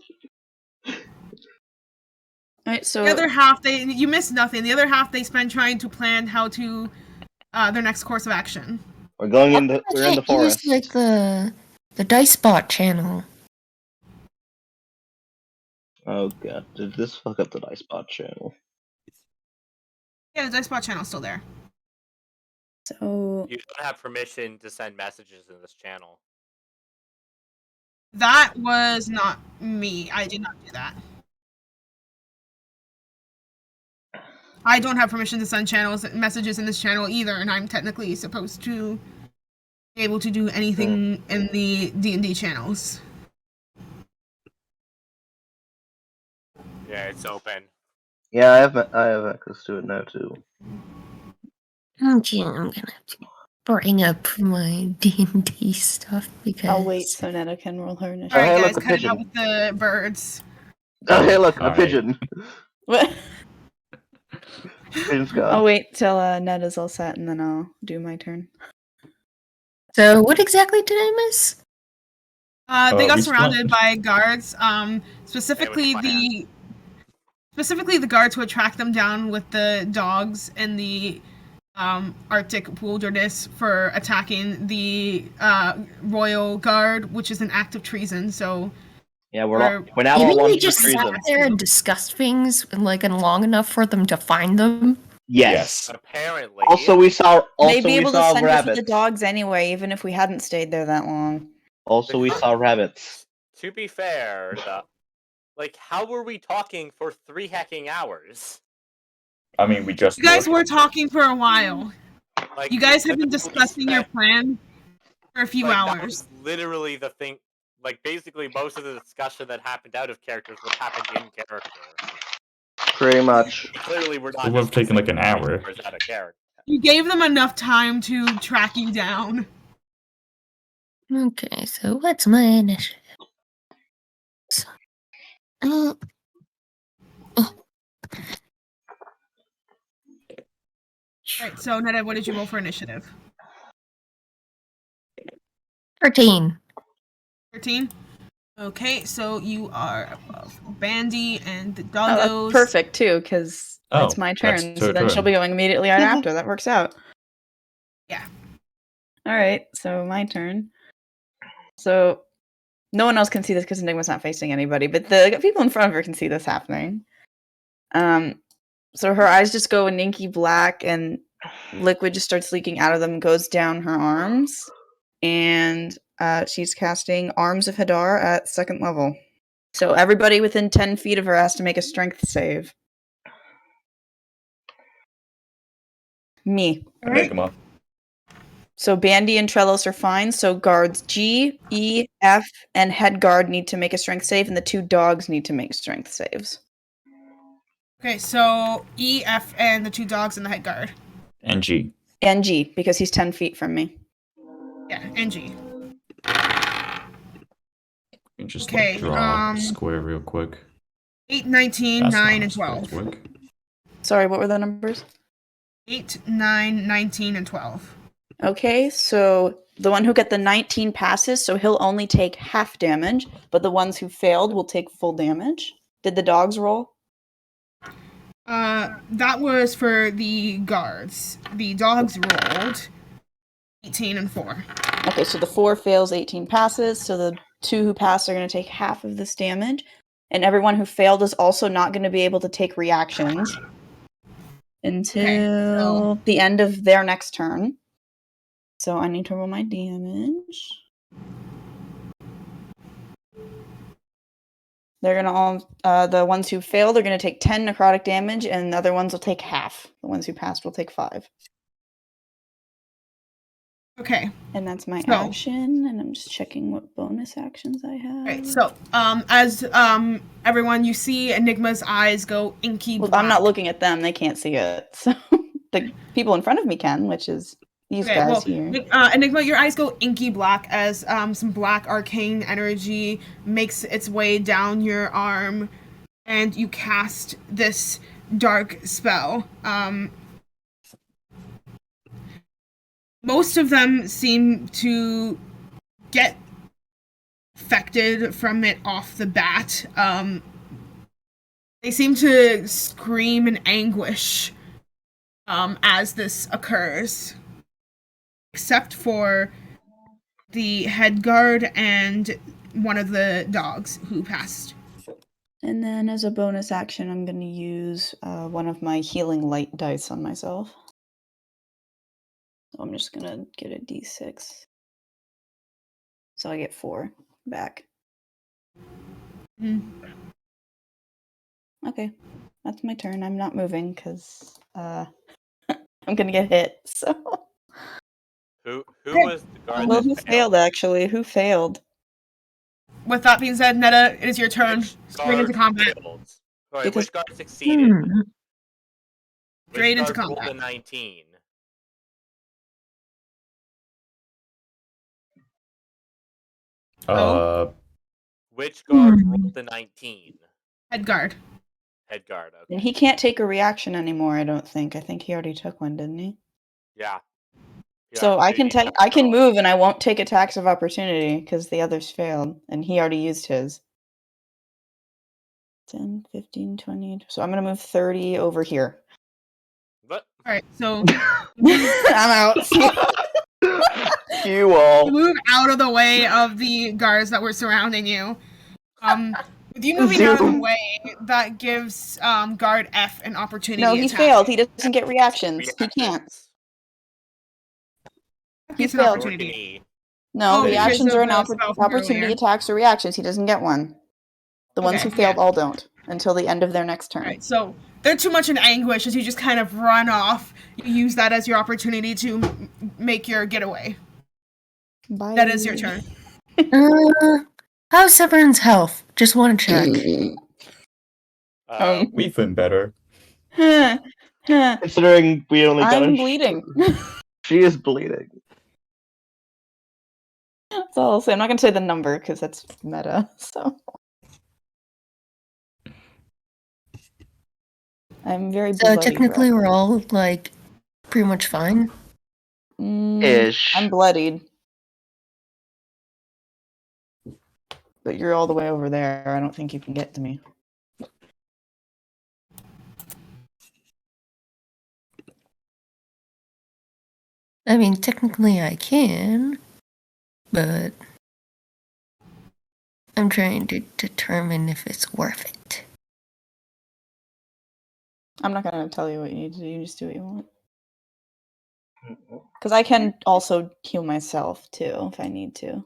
Alright, so The other half, you missed nothing. The other half, they spend trying to plan how to their next course of action. We're going in the. I We're in the can't use forest. like the dice bot channel. Oh god, did this fuck up the dice bot channel? Yeah, the Dice Bot channel's still there. so You don't have permission to send messages in this channel. That was not me. I did not do that. I don't have permission to send messages in this channel either, and I'm technically supposed to be able to do anything in the D&D channels. Yeah, it's open. Yeah, I have access to it now too. Okay, I'm gonna have to bring up my D&D stuff because I'll wait so Netta can roll her Oh, initiative. Alright, hey, guys, look, a cut it out pigeon. with the birds. Oh hey, look, a Alright. pigeon. What? Pigeon's gone. I'll wait till Netta's all set and then I'll do my turn. So what exactly did I miss? They got we surrounded split. by guards. Specifically the guards who attract them down with the dogs in the Arctic wilderness for attacking the Royal Guard, which is an act of treason. So Yeah, we're now You all mean on we for just treason. sat there and discussed things and long enough for them to find them? Yes. Apparently. Also, we saw. They'd Also, be we able to saw send it for rabbits. the dogs anyway, even if we hadn't stayed there that long. Also, we saw rabbits. To be fair, Like, how were we talking for 3 hecking hours? I mean, we just You guys looked. were talking for a while. Like, You guys we have been literally discussing your spent- plan for a few like, hours. That was literally the thing. Like, basically, most of the discussion that happened out of character is what happened in character. Pretty much. We clearly were It not would have taken like an discussing hour. hours out of character. You gave them enough time to track you down. Okay, so what's my initiative? So, uh, Right, so Netta, what did you roll for initiative? 13. 13? Okay, so you are above Bandy and the Oh, doggos. that's perfect too, because Oh, it's my that's turn. her So then she'll turn. be going immediately right after. That works out. Yeah. All right, so my turn. So no one else can see this because Enigma's not facing anybody, but the people in front of her can see this happening. So her eyes just go in inky black, and liquid just starts leaking out of them, goes down her arms, and she's casting Arms of Hadar at 2nd level. So everybody within 10 feet of her has to make a strength save. Me. Enigma. So Bandy and Trellis are fine. So guards G, E, F, and head guard need to make a strength save, and the 2 dogs need to make strength saves. Okay, so E, F, and the 2 dogs and the head guard. And G. And G, because he's 10 feet from me. Yeah, and G. You just Okay, like draw a square real quick. 8, 19, That's 9, not and square 12. quick. Sorry, what were the numbers? 8, 9, 19, and 12. Okay, so the one who got the 19 passes, so he'll only take half damage, but the ones who failed will take full damage. Did the dogs roll? That was for the guards. The dogs rolled 18 and 4. Okay, so the 4 fails, 18 passes, so the 2 who pass are going to take half of this damage, and everyone who failed is also not going to be able to take reactions until the end of their next turn. So I need to roll my damage. They're gonna all the ones who failed are gonna take 10 necrotic damage, and the other ones will take half. The ones who passed will take 5. Okay. And that's my So- action, and I'm just checking what bonus actions I have. Alright, so, as, everyone, you see Enigma's eyes go inky Well, black. I'm not looking at them; they can't see it. So the people in front of me can, which is these Okay, guys well, here. Enigma, your eyes go inky black as some black arcane energy makes its way down your arm, and you cast this dark spell. Most of them seem to get affected from it off the bat. They seem to scream in anguish as this occurs. Except for the head guard and one of the dogs who passed. And then as a bonus action, I'm going to use one of my healing light dice on myself. So I'm just going to get a d6. So I get 4 back. Okay, that's my turn. I'm not moving because I'm going to get hit. So Who was the guard well, that who failed actually? Who failed? With that being said, Netta, it is your turn. Which Spring into guard combat. failed? Sorry, Because- which guard succeeded? Straight Which into guard rolled combat. a 19? Which guard rolled a 19? Head guard. Head guard, okay. And he can't take a reaction anymore, I don't think. I think he already took one, didn't he? Yeah. So I can maybe take I can not. move and I won't take attacks of opportunity because the others failed and he already used his. 10, 15, 20. So I'm going to move 30 over here. But Alright, so I'm out. You all. you move out of the way of the guards that were surrounding you. With you moving out of the Zoom. way, that gives guard F an opportunity No, he attack. failed. He doesn't get reactions. He can't. reactions. Gets an failed. opportunity. Orkney. No, Oh, because reactions of are an the spell from opportunity earlier. attacks or reactions. He doesn't get one. The ones Okay, who failed yeah. all don't until the end of their next turn. Alright, so they're too much in anguish as you just kind of run off. You use that as your opportunity to make your getaway. Bye. That is your turn. How's everyone's health? Just want to check. We've been better. Considering we only got I'm bleeding. She is bleeding. That's all I'll say. I'm not going to say the number because that's meta. So I'm very So bloody. technically, we're all like pretty much fine. Ish. I'm bloodied. But you're all the way over there. I don't think you can get to me. I mean, technically, I can, but I'm trying to determine if it's worth it. I'm not going to tell you what you need to do. You just do what you want. Because I can also heal myself too if I need to.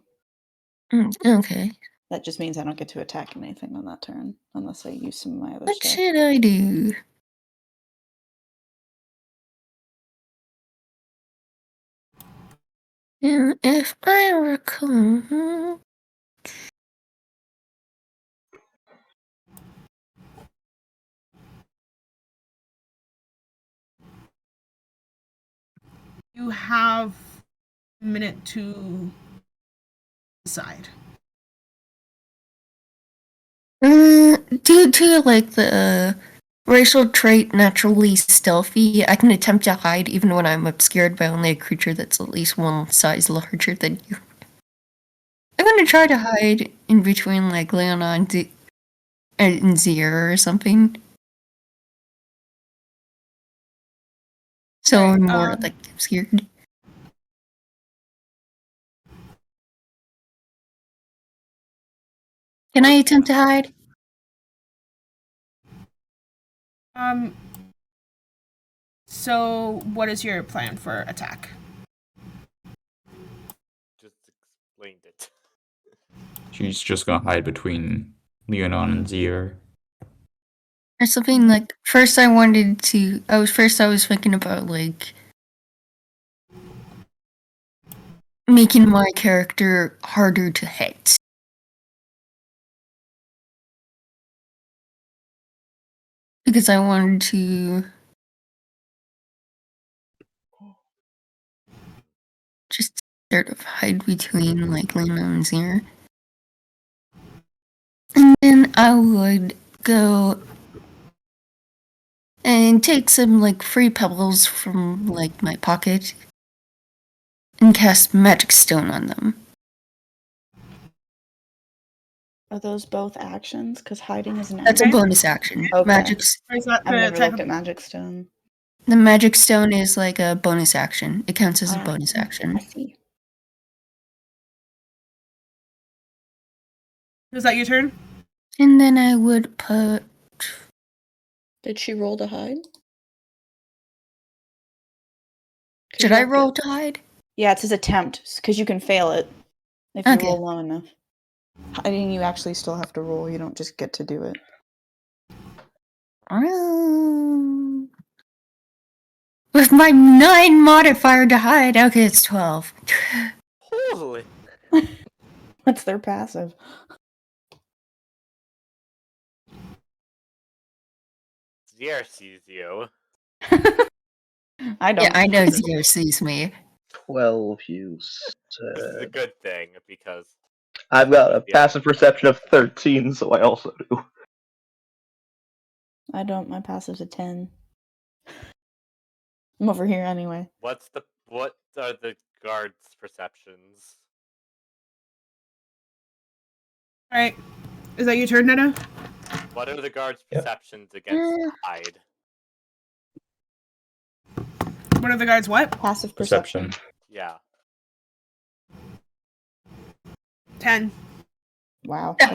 Okay. That just means I don't get to attack anything on that turn unless I use some of my other What stuff. should I do? And if I recall, You have a minute to decide. due to like the racial trait naturally stealthy, I can attempt to hide even when I'm obscured by only a creature that's at least one size larger than you. I'm gonna try to hide in between like Leona and Zir or something. So I'm more like obscured. Can I attempt to hide? So what is your plan for attack? Just explained it. She's just gonna hide between Leonon and Zir. Or something like first I was thinking about like making my character harder to hit. Because I wanted to just sort of hide between like Lena and Zir. And then I would go and take some like free pebbles from like my pocket and cast magic stone on them. Are those both actions? Because hiding is an That's a action. bonus action. Okay. Or is that I've the never type looked of- at Magic Stone. The magic stone is like a bonus action. It counts as a Ah, bonus action. I see. Is that your turn? And then I would put. Did she roll to hide? Should I roll to hide? Yeah, it says attempt, because you can fail it if you Okay. roll low enough. Hiding, you actually still have to roll. You don't just get to do it. With my 9 modifier to hide, okay, it's 12. Holy! What's their passive? Zir sees you. I don't. Yeah, I know Zero sees me. 12 you This is a said. good thing because I've got a Yeah. passive perception of 13, so I also do. I don't. My passive's a 10. I'm over here anyway. what are the guards' perceptions? Alright. Is that your turn, Netta? What are the guards' Yep. perceptions against hide? What are the guards what? Passive perception. Perception. Yeah. 10. Wow. So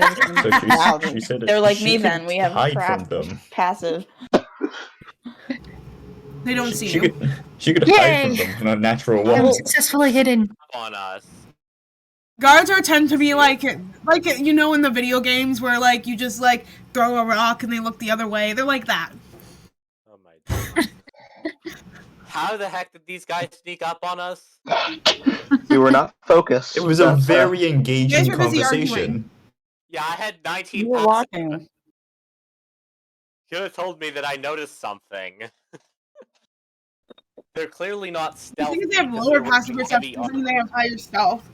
Wow, she said they're like she me could then. We have hide crap from them. passive. They don't see She you. could hide from Yay! them in a natural I'm one. successfully hidden. On us. Guards are tend to be like you know in the video games where like you just like throw a rock and they look the other way. They're like that. Oh my god. How the heck did these guys sneak up on us? We were not focused. It was a That's, very You engaging guys were busy conversation. arguing. Yeah, I had 19 You were passive. walking. Could have told me that I noticed something. They're clearly not The stealthy. thing is they have because lower they're passive wearing heavy perception and they armor. have higher stealth.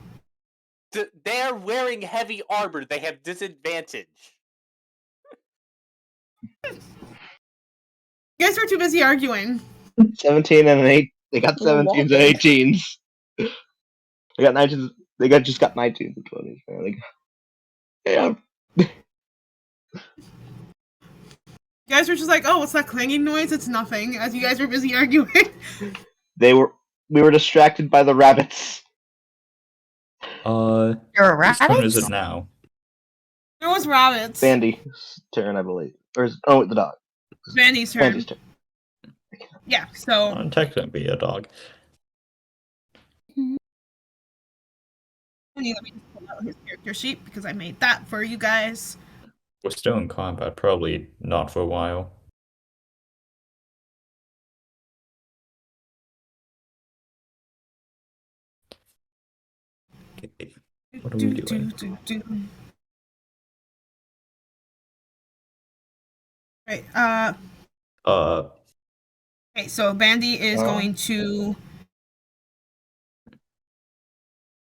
They're wearing heavy armor. They have disadvantage. You guys were too busy arguing. 17 and an 8. They got We were 17s and walking. 18s. They got 19s. Just got 19s and 20s. Man. Yeah. You guys were just like, oh, what's that clanging noise? It's nothing. As you guys were busy arguing. We were distracted by the rabbits. You're a Whose turn is rabbit? it now? There was rabbits. Bandy's turn, I believe. Oh, the dog. Bandy's turn. Bandy's turn. Yeah, so Technically a dog. let me just pull out his character sheet because I made that for you guys. We're still in combat, probably not for a while. Okay. What are we doing? Right, okay, so Bandy is going to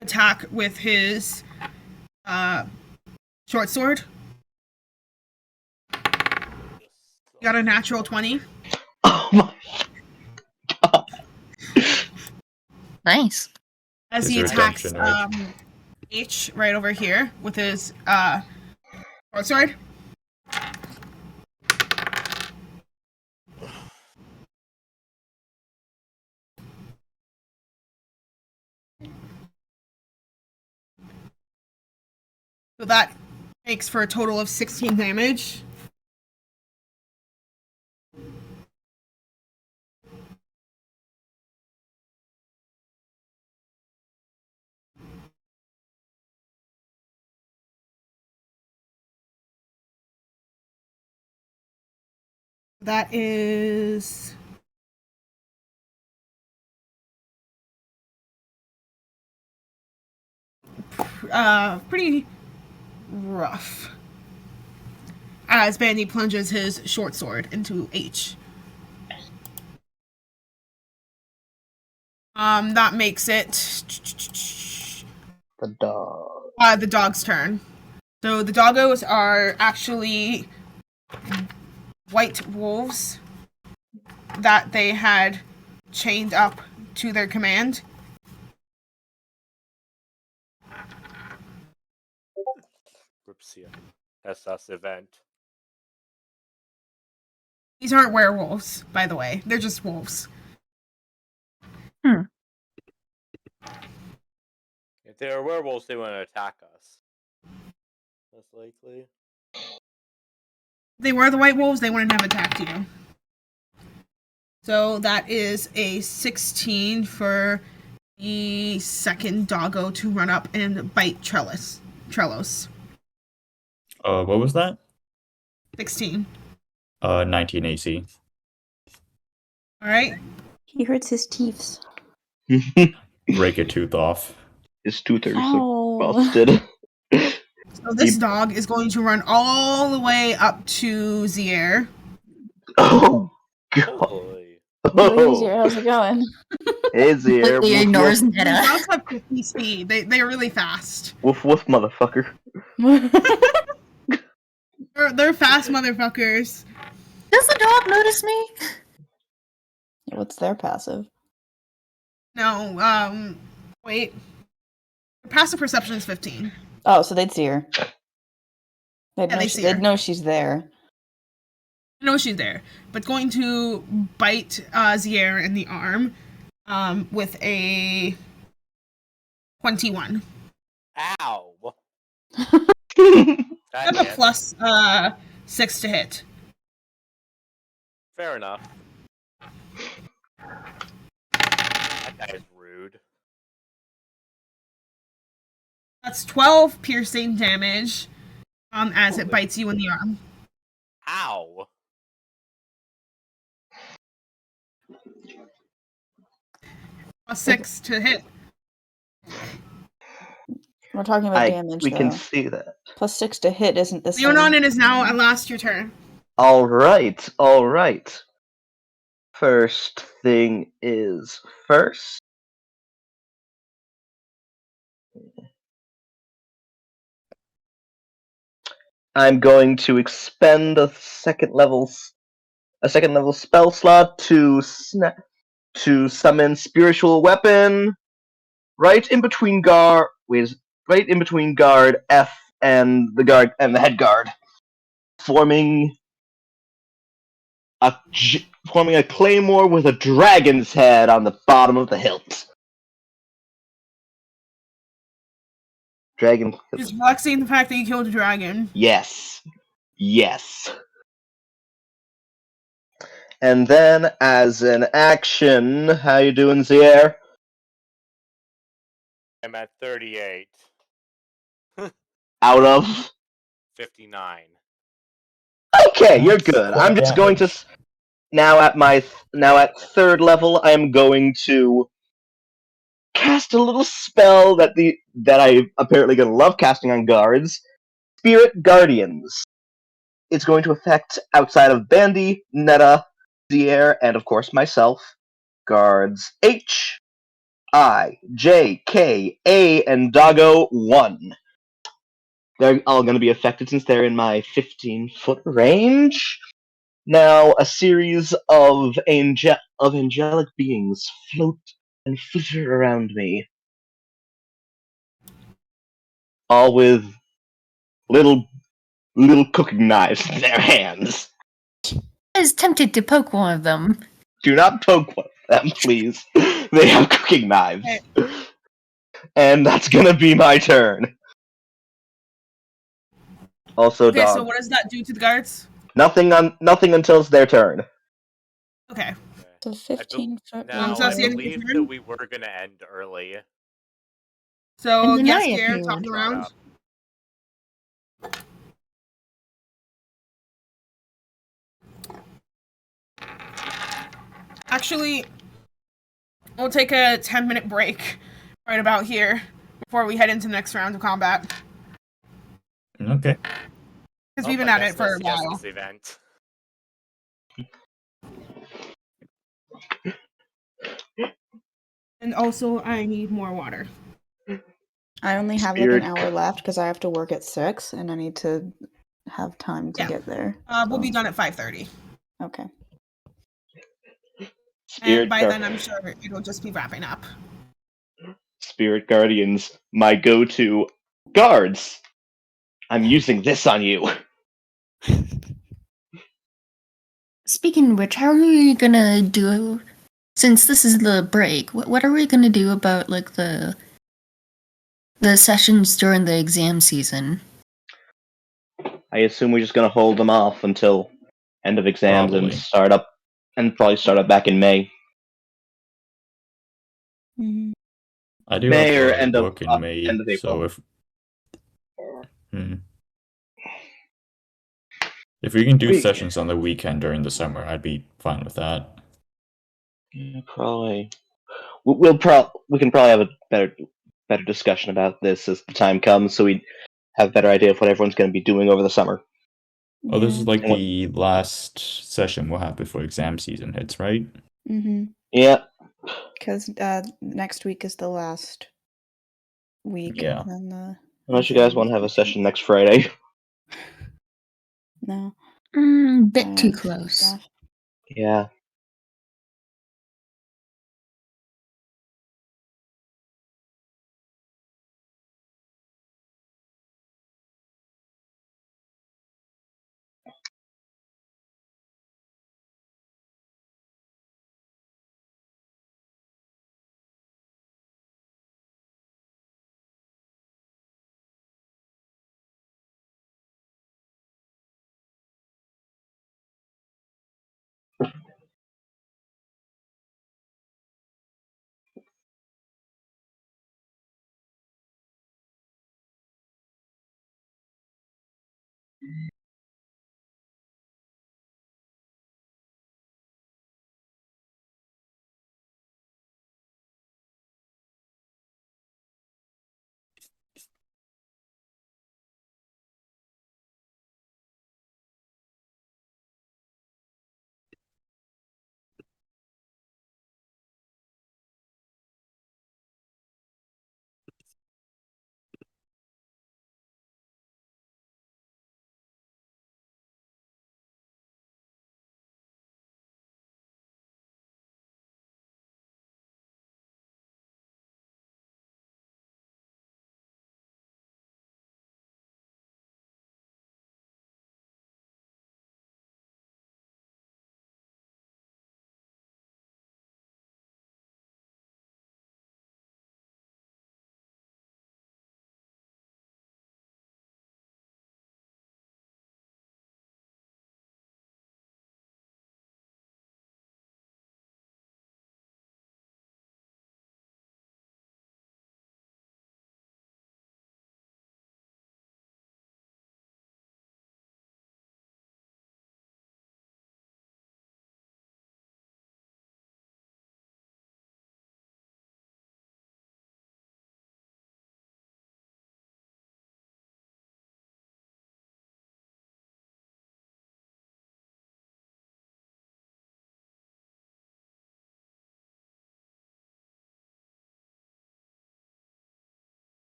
attack with his short sword. Got a natural 20. Oh my god. Nice. As Is he there attacks redemption, right? H right over here with his short sword. So that makes for a total of 16 damage. That is pretty rough. As Bandy plunges his short sword into H. That makes it The dog. the dog's turn. So the doggos are actually white wolves that they had chained up to their command. Ripsia. SS event. These aren't werewolves, by the way. They're just wolves. If they were werewolves, they wouldn't attack us. Most likely. If they were the white wolves, they wouldn't have attacked you. So that is a 16 for the second doggo to run up and bite Trellis. What was that? 16. 19 AC. Alright. He hurts his teeth. Break a tooth off. His tooth are so Ow. busted. So this dog is going to run all the way up to Zier. Oh god. Holy. Oh, easier. How's it going? Hey Zier. Completely Woof ignores woof. These Netta. dogs have 50 speed. They're really fast. Woof woof, motherfucker. They're fast motherfuckers. Does the dog notice me? What's their passive? No, wait. Passive perception is 15. Oh, so they'd see her. They'd, Yeah, know, they she, see they'd her. know she's there. I know she's there, but going to bite Zier in the arm with a 21. Ow! I That have a hit. plus 6 to hit. Fair enough. That guy is rude. That's 12 piercing damage as it Holy- bites you in the arm. Ow. A 6 to hit. We're talking about damage, We though. can see that. +6 to hit isn't the same. Leonon, it is now at last your turn. All right, all right. First thing is first. I'm going to expend a second level spell slot to summon spiritual weapon right in between guard F and the head guard, forming a claymore with a dragon's head on the bottom of the hilt. Dragon. Just flexing the fact that you killed a dragon. Yes. And then, as an action, how you doing, Zier? I'm at 38. Out of 59. Okay, you're That's good. quite I'm just going to damage. now at third level. I am going to cast a little spell that I apparently gonna love casting on guards. Spirit Guardians. It's going to affect outside of Bandy, Netta, Zier, and of course myself. Guards H, I, J, K, A, and Doggo 1. They're all going to be affected since they're in my 15-foot range. Now, a series of angelic beings float and flitter around me, all with little cooking knives in their hands. I was tempted to poke one of them. Do not poke one of them, please. They have cooking knives. And that's gonna be my turn. Also, Okay, dog. so what does that do to the guards? Nothing until it's their turn. Okay. So 15-foot Now, So that's the I end of your believe turn? that we were going to end early. So, And then I Gaskier, appeared. top of the Brought round. up. Actually, we'll take a 10-minute break right about here before we head into the next round of combat. Okay. Because Oh, we've been I at guess it for we'll a see us while. this event. And also, I need more water. I only have like Spirit an hour left because I have to work at 6 and I need to have time to Yeah. get there. We'll be so- done at 5:30. Okay. And by then, I'm sure it'll just be wrapping up. Spirit Guardians, my go-to guards. I'm using this on you. Speaking of which, how are we gonna do? Since this is the break, what are we gonna do about like the sessions during the exam season? I assume we're just gonna hold them off until end of exams Probably. and probably start up back in May. Mhm. I do May have or a end of book in May, end of April. so if we can do We- sessions on the weekend during the summer, I'd be fine with that. Yeah, probably. We can probably have a better discussion about this as the time comes, so we have a better idea of what everyone's going to be doing over the summer. Oh, this is like And what- the last session we'll have before exam season hits, right? Yeah, Because next week is the last week. Yeah. And then the unless you guys want to have a session next Friday. No. Bit too have close. stuff. Yeah.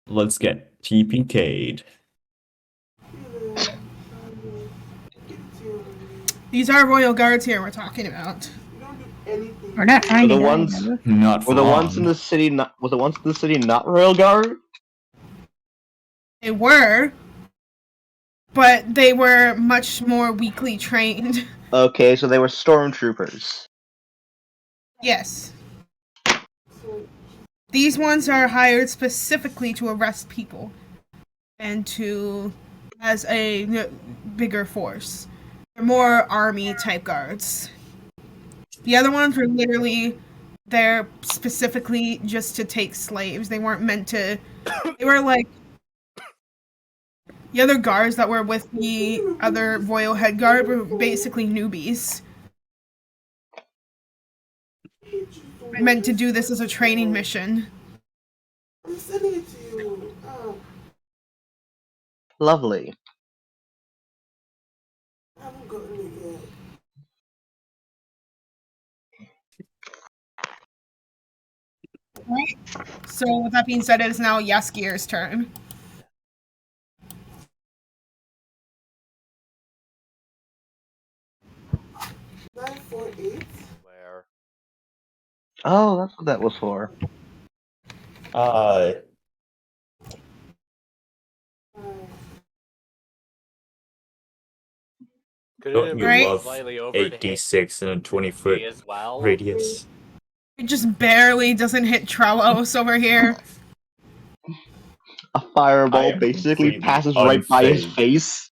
Let's get TPK'd. These are royal guards here we're talking about. We're not Were trying the to die, ones remember? Not for were the ones in long. the city not were the ones in the city not royal guard? They were, but they were much more weakly trained. Okay, so they were stormtroopers. Yes. These ones are hired specifically to arrest people and to as a bigger force. They're more army type guards. The other ones were literally there specifically just to take slaves. They weren't meant to. They were like the other guards that were with the other royal head guard were basically newbies. Meant to do this as a training mission. I'm sending it to you. Lovely. I haven't gotten it yet. Right. So with that being said, it is now Yaskir's turn. Nine, 4, 8. Where? Oh, that's what that was for. Couldn't Don't it you be Right. love slightly over to hit 8d6 in a 20-foot me as well? radius? It just barely doesn't hit Trelos over here. A I fireball am basically completely passes right by his unfazed. face.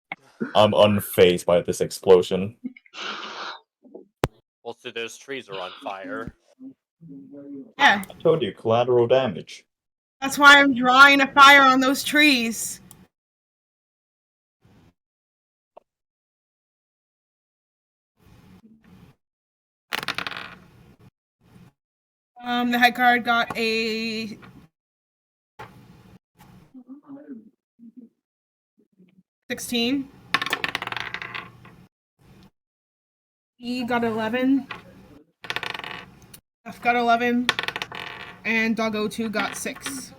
I'm unfazed by this explosion. Also, those trees are on fire. Yeah, I told you, collateral damage. that's why I'm drawing a fire on those trees. The head guard got a 16. E got 11. F got 11. And Doggo 2 got 6.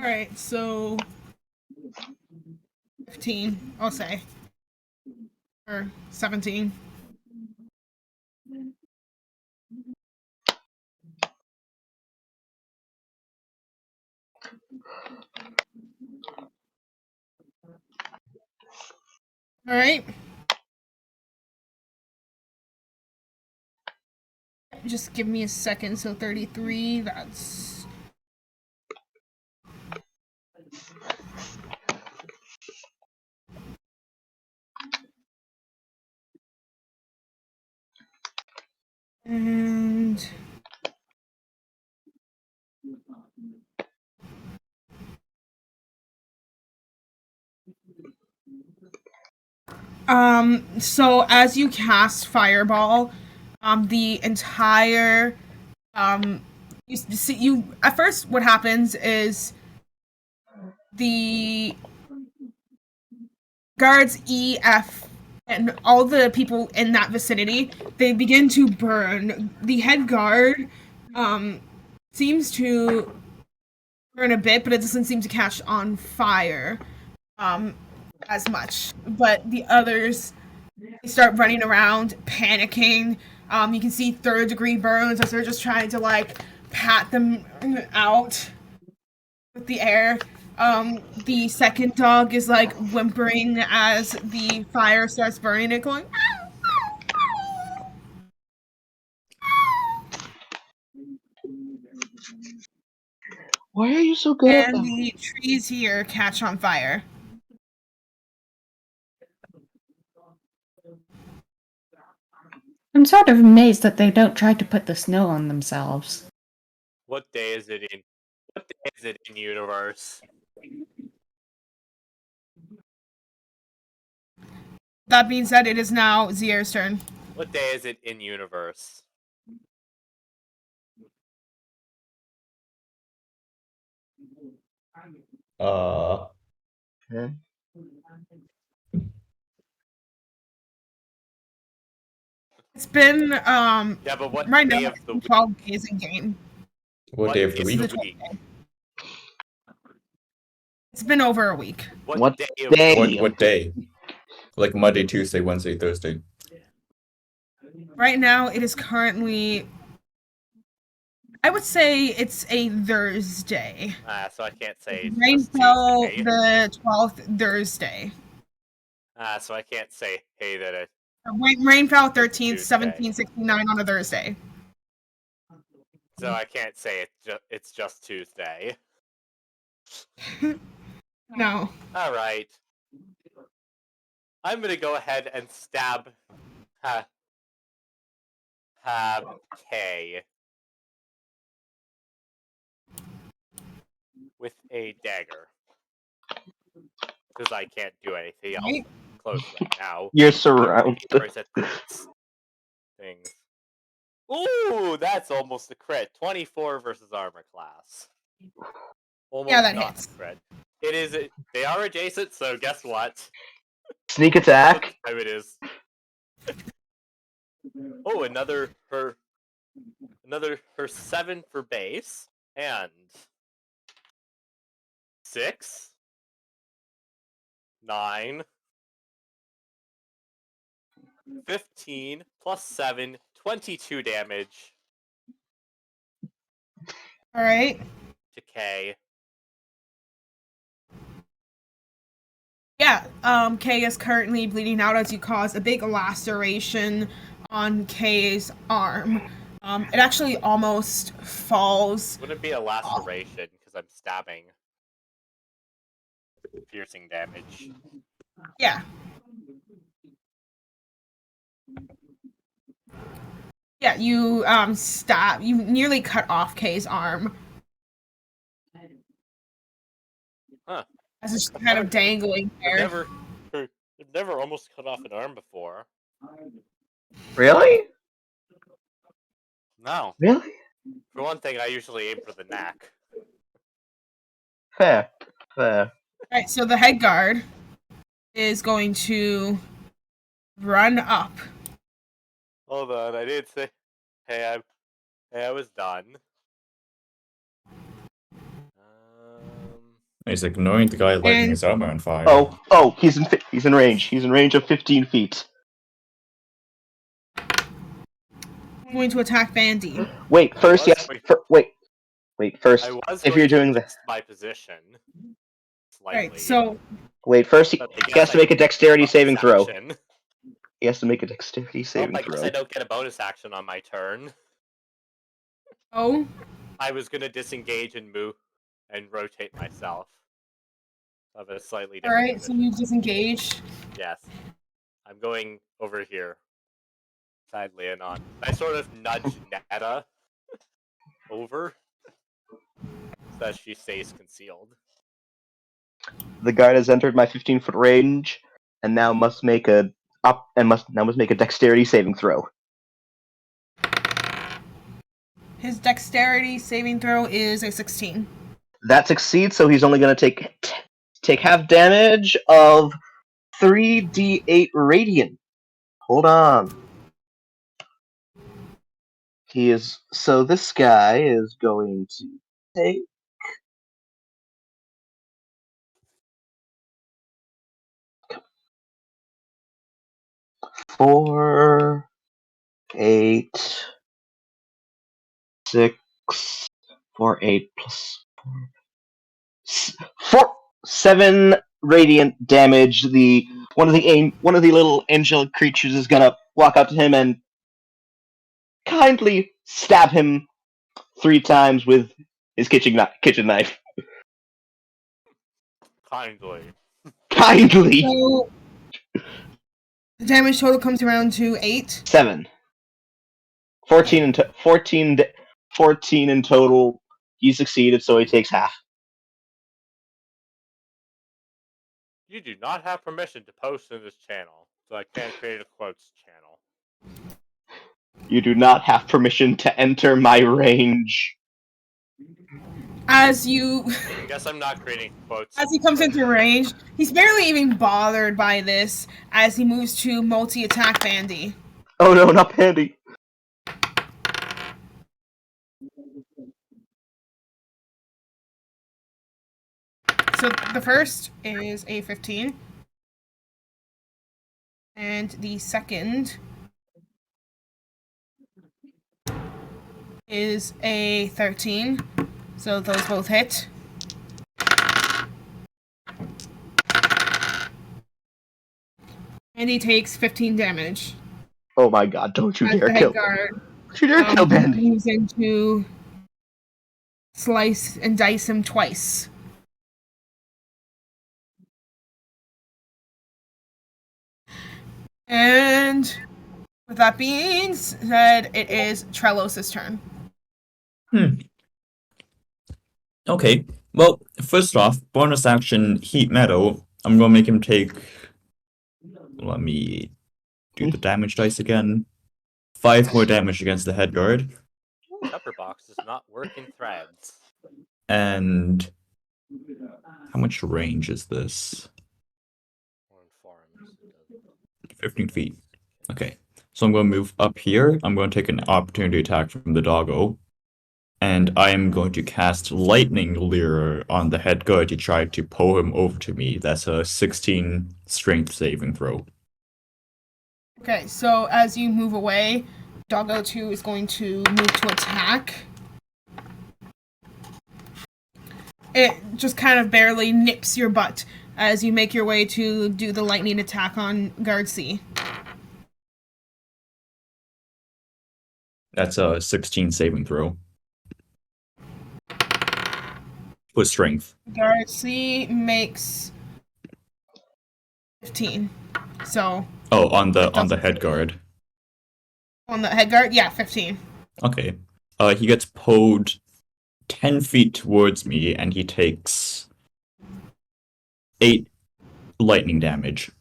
Alright, so 15, I'll say. Or 17. Alright. Just give me a second. So 33, that's. And. So as you cast Fireball, the entire, you see, at first, what happens is the guards E, F, and all the people in that vicinity, they begin to burn. The head guard, seems to burn a bit, but it doesn't seem to catch on fire, as much. But the others, they start running around, panicking. You can see third degree burns as they're just trying to like pat them out with the air. The second dog is like whimpering as the fire starts burning it, going. Why are you so good at And that? the trees here catch on fire. I'm sort of amazed that they don't try to put the snow on themselves. What day is it in? What day is it in universe? That being said, it is now Zier's turn. What day is it in universe? Okay. It's been Yeah, but what right now day of it's the been week? 12 days in game. What day of the day This is week? the 12th day. It's been over a week. What day of day? the week? What day? Like Monday, Tuesday, Wednesday, Thursday. Right now it is currently, I would say it's a Thursday. So I can't say it's Rain just fell Tuesday. the 12th Thursday. So I can't say, hey, that it, Rain fell 13th, Tuesday. 1769 on a Thursday. so I can't say it's just Tuesday. No. All right. I'm gonna go ahead and stab K with a dagger because I can't do anything else Right? close right now. You're surrounded. Hammers at things. Ooh, that's almost a crit. 24 versus armor class. Almost Yeah, that not hits. a crit. It is. They are adjacent, so guess what? Sneak attack. What time it is? Oh, another her 7 for base and 6, 9, 15 plus 7, 22 damage All right. to K. Yeah, Kay is currently bleeding out as you cause a big laceration on Kay's arm. It actually almost falls. Wouldn't be a laceration because I'm stabbing. Piercing damage. Yeah. Yeah, you you nearly cut off Kay's arm. Huh. As it's kind of dangling there. I've never almost cut off an arm before. Really? No. Really? For one thing, I usually aim for the neck. Fair. Fair. Alright, so the head guard is going to run up. Hold on, I didn't say. Hey, I was done. He's ignoring the guy lighting And- his armor on fire. Oh, he's in range. He's in range of 15 feet. I'm going to attack Bandy. Wait, first, yes. Wait, first. I was If going you're to doing the. adjust my position slightly. Right, so Wait, first he but I has to guess make a dexterity bonus saving throw. action. He has to make a dexterity Oh, saving I guess throw. I don't get a bonus action on my turn. oh, I was gonna disengage and move and rotate myself. Of a slightly different alright, so position. you disengage. Yes. I'm going over here. Sadly enough. I sort of nudge Netta over so that she stays concealed. The guard has entered my 15-foot range, and now must make a dexterity saving throw. His dexterity saving throw is a 16. That succeeds, so he's only going to take half damage of 3d8 radiant. Hold on. So this guy is going to take 4, 8, 6, 4, 8 plus 7 radiant damage. One of the little angelic creatures is gonna walk up to him and kindly stab him 3 times with his kitchen knife. Kindly. Kindly. So the damage total comes around to 8. 7. 14 in total. He succeeded, so he takes half. You do not have permission to post in this channel, so I can't create a quotes channel. You do not have permission to enter my range. As you I guess I'm not creating quotes. as he comes into range, he's barely even bothered by this as he moves to multi-attack Bandy. Oh no, not Pandy. So the first is a 15. And the second is a 13. So those both hit. And he takes 15 damage. Oh my god, don't you As dare the kill head guard Don't you dare kill Bandy. moves into slice and dice him twice. And with that being said, it is Trelos' turn. Okay. Well, first off, bonus action heat metal. I'm gonna make him take. Let me do the damage dice again. 5 more damage against the head guard. Pepper box does not work in threads. And how much range is this? Or in forums. It does. 15 feet. Okay. So I'm going to move up here. I'm going to take an opportunity attack from the doggo. And I am going to cast Lightning Lure on the head guard to try to pull him over to me. That's a 16 strength saving throw. Okay, so as you move away, Doggo 2 is going to move to attack. It just kind of barely nips your butt as you make your way to do the lightning attack on Guard C. That's a 16 saving throw. With strength. Guard C makes 15. So Oh, on the head guard. on the head guard, yeah, 15. Okay. He gets pulled 10 feet towards me, and he takes 8 lightning damage.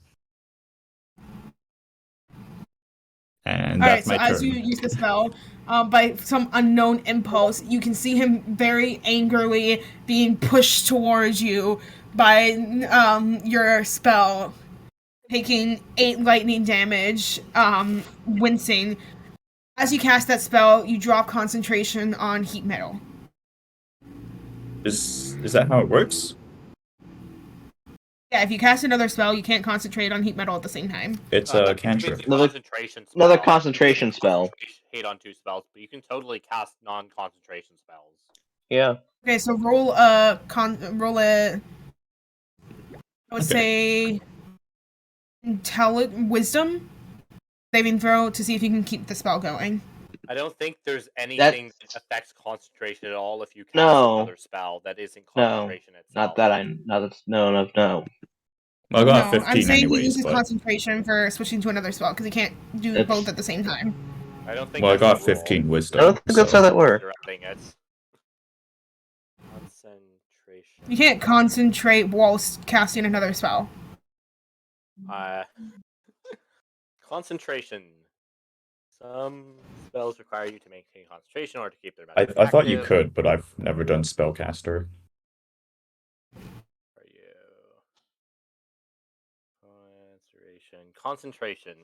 And Alright, that's so my as turn. you use the spell, by some unknown impulse, you can see him very angrily being pushed towards you by your spell, taking 8 lightning damage, wincing. As you cast that spell, you drop concentration on heat metal. Is that how it works? Yeah, if you cast another spell, you can't concentrate on heat metal at the same time. It's No, a that means cantrip. it's a concentration spell. Another concentration spell. Hate on 2 spells, but you can totally cast non-concentration spells. Yeah. Okay, so roll a I would Okay. say wisdom saving throw to see if you can keep the spell going. I don't think there's anything that affects concentration at all if you cast No. another spell that isn't No. concentration itself. Not that I. No. Well, I got No, 15 I'm saying he anyways, uses but concentration for switching to another spell because he can't do It's- both at the same time. I don't think well, I that's got the rule. 15 wisdom. I don't think that's so- how that works. Surrounding it. Concentration. You can't concentrate whilst casting another spell. Concentration. Some spells require you to maintain concentration or to keep their I magic thought you active. could, but I've never done spellcaster. For you. Concentration.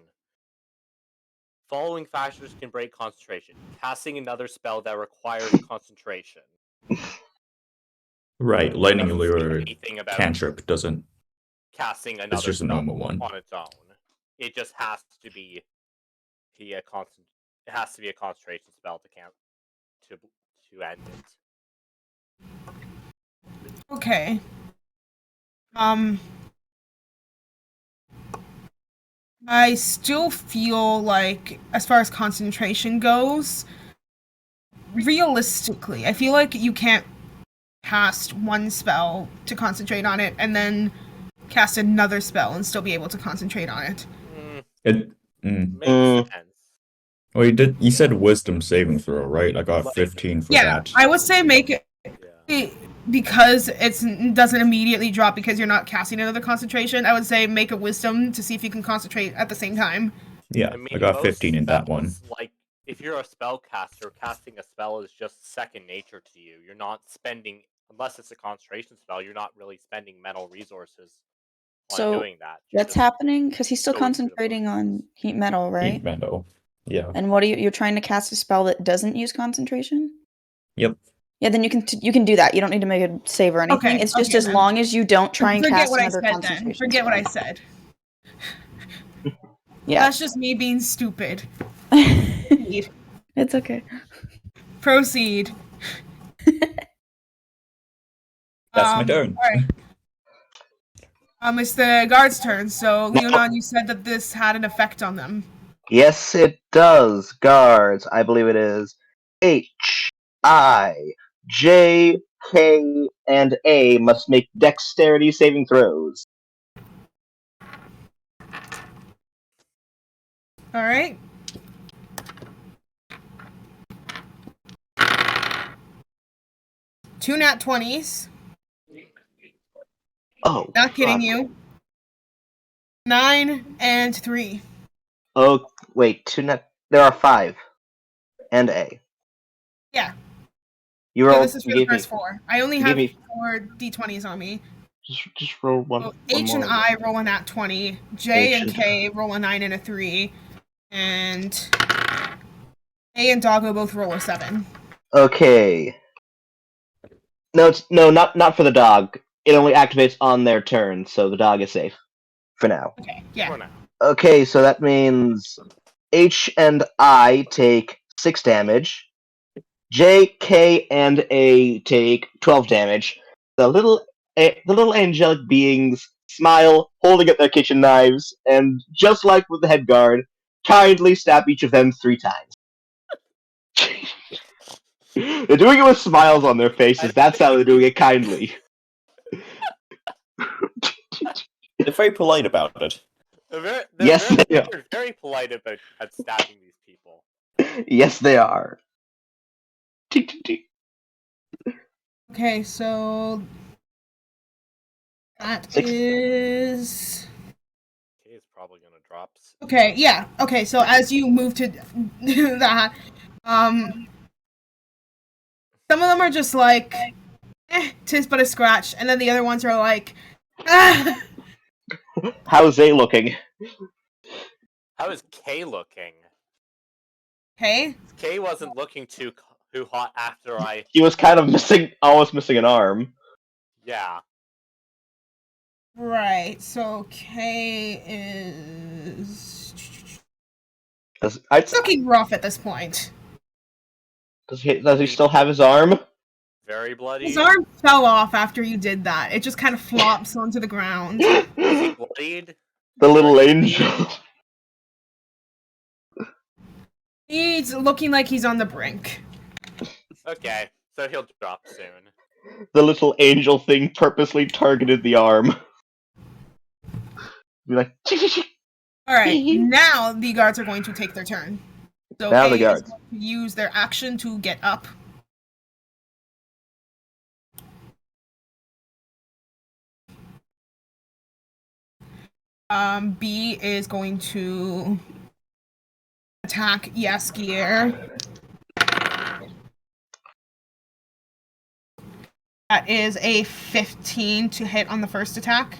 Following factors can break concentration. Casting another spell that requires concentration. Right, lightning Doesn't say lure anything about cantrip doesn't. casting another It's just a spell normal one. on its own. It just has to be a constant. It has to be a concentration spell to end it. Okay. I still feel like, as far as concentration goes, realistically, I feel like you can't cast one spell to concentrate on it and then cast another spell and still be able to concentrate on it. It. Makes sense. Well, you said wisdom saving throw, right? I got Like- 15 for Yeah, that. I would say make it Yeah. because it doesn't immediately drop because you're not casting another concentration. I would say make a wisdom to see if you can concentrate at the same time. Yeah, I mean, I got most 15 in that one. spells, Like if you're a spellcaster, casting a spell is just second nature to you. You're not spending, unless it's a concentration spell, you're not really spending mental resources on So doing that. You're what's just happening? Because he's still going through the concentrating on motions. heat metal, right? Heat metal. Yeah. And what are you're trying to cast a spell that doesn't use concentration? Yep. Yeah, then you can do that. You don't need to make a save or anything. Okay, It's just okay, as then. long as you don't try and Forget cast what I another said then. concentration Forget what I spell. said. Yeah. That's just me being stupid. Proceed. It's okay. Proceed. That's my turn. Alright. It's the guard's turn, so Leonon, you said that this had an effect on them. Yes, it does. Guards, I believe it is H, I, J, K, and A must make dexterity saving throws. Alright. Two nat 20s. Oh, Not kidding fuck. you. 9 and 3. Oh, wait, there are 5. And A. Yeah. You No, rolled. this is for You the gave me. first 4. I only you have gave me- 4 d20s on me. Just roll one. So one H more. and I roll a nat 20. J H and and- K roll a 9 and a 3. And A and Doggo both roll a 7. Okay. No, not for the dog. It only activates on their turn, so the dog is safe for now. Okay, yeah. For now. Okay, so that means H and I take 6 damage. J, K, and A take 12 damage. The little angelic beings smile, holding up their kitchen knives, and just like with the head guard, kindly stab each of them 3 times. They're doing it with smiles on their faces. That's how they're doing it kindly. They're very polite about it. Yes, they are. They're very polite about stabbing these people. Yes, they are. Tick, tick, tick. Okay, so that 6. is Okay, it's probably gonna drop. okay. Yeah. Okay, so as you move to do that, some of them are just like, tis but a scratch, and then the other ones are like, ah. How's A looking? How is K looking? Okay. K wasn't looking too hot after I. He was kind of almost missing an arm. Yeah. Right. So K is I'd, looking rough at this point. does he still have his arm? Very bloody. His arm fell off after you did that. It just kind of flops onto the ground. Is he bloodied? The little angel. He's looking like he's on the brink. Okay, so he'll drop soon. The little angel thing purposely targeted the arm. Be like, Alright, now the guards are going to take their turn. So Now A the is guards. going to use their action to get up. B is going to attack Yaskier. That is a 15 to hit on the first attack.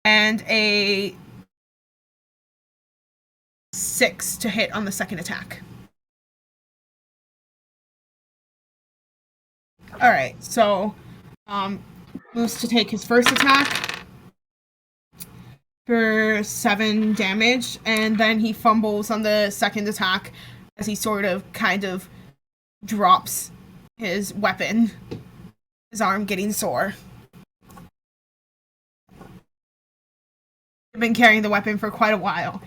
And a 6 to hit on the second attack. Alright, so moves to take his first attack for 7 damage, and then he fumbles on the second attack as he kind of drops his weapon, his arm getting sore. I've been carrying the weapon for quite a while.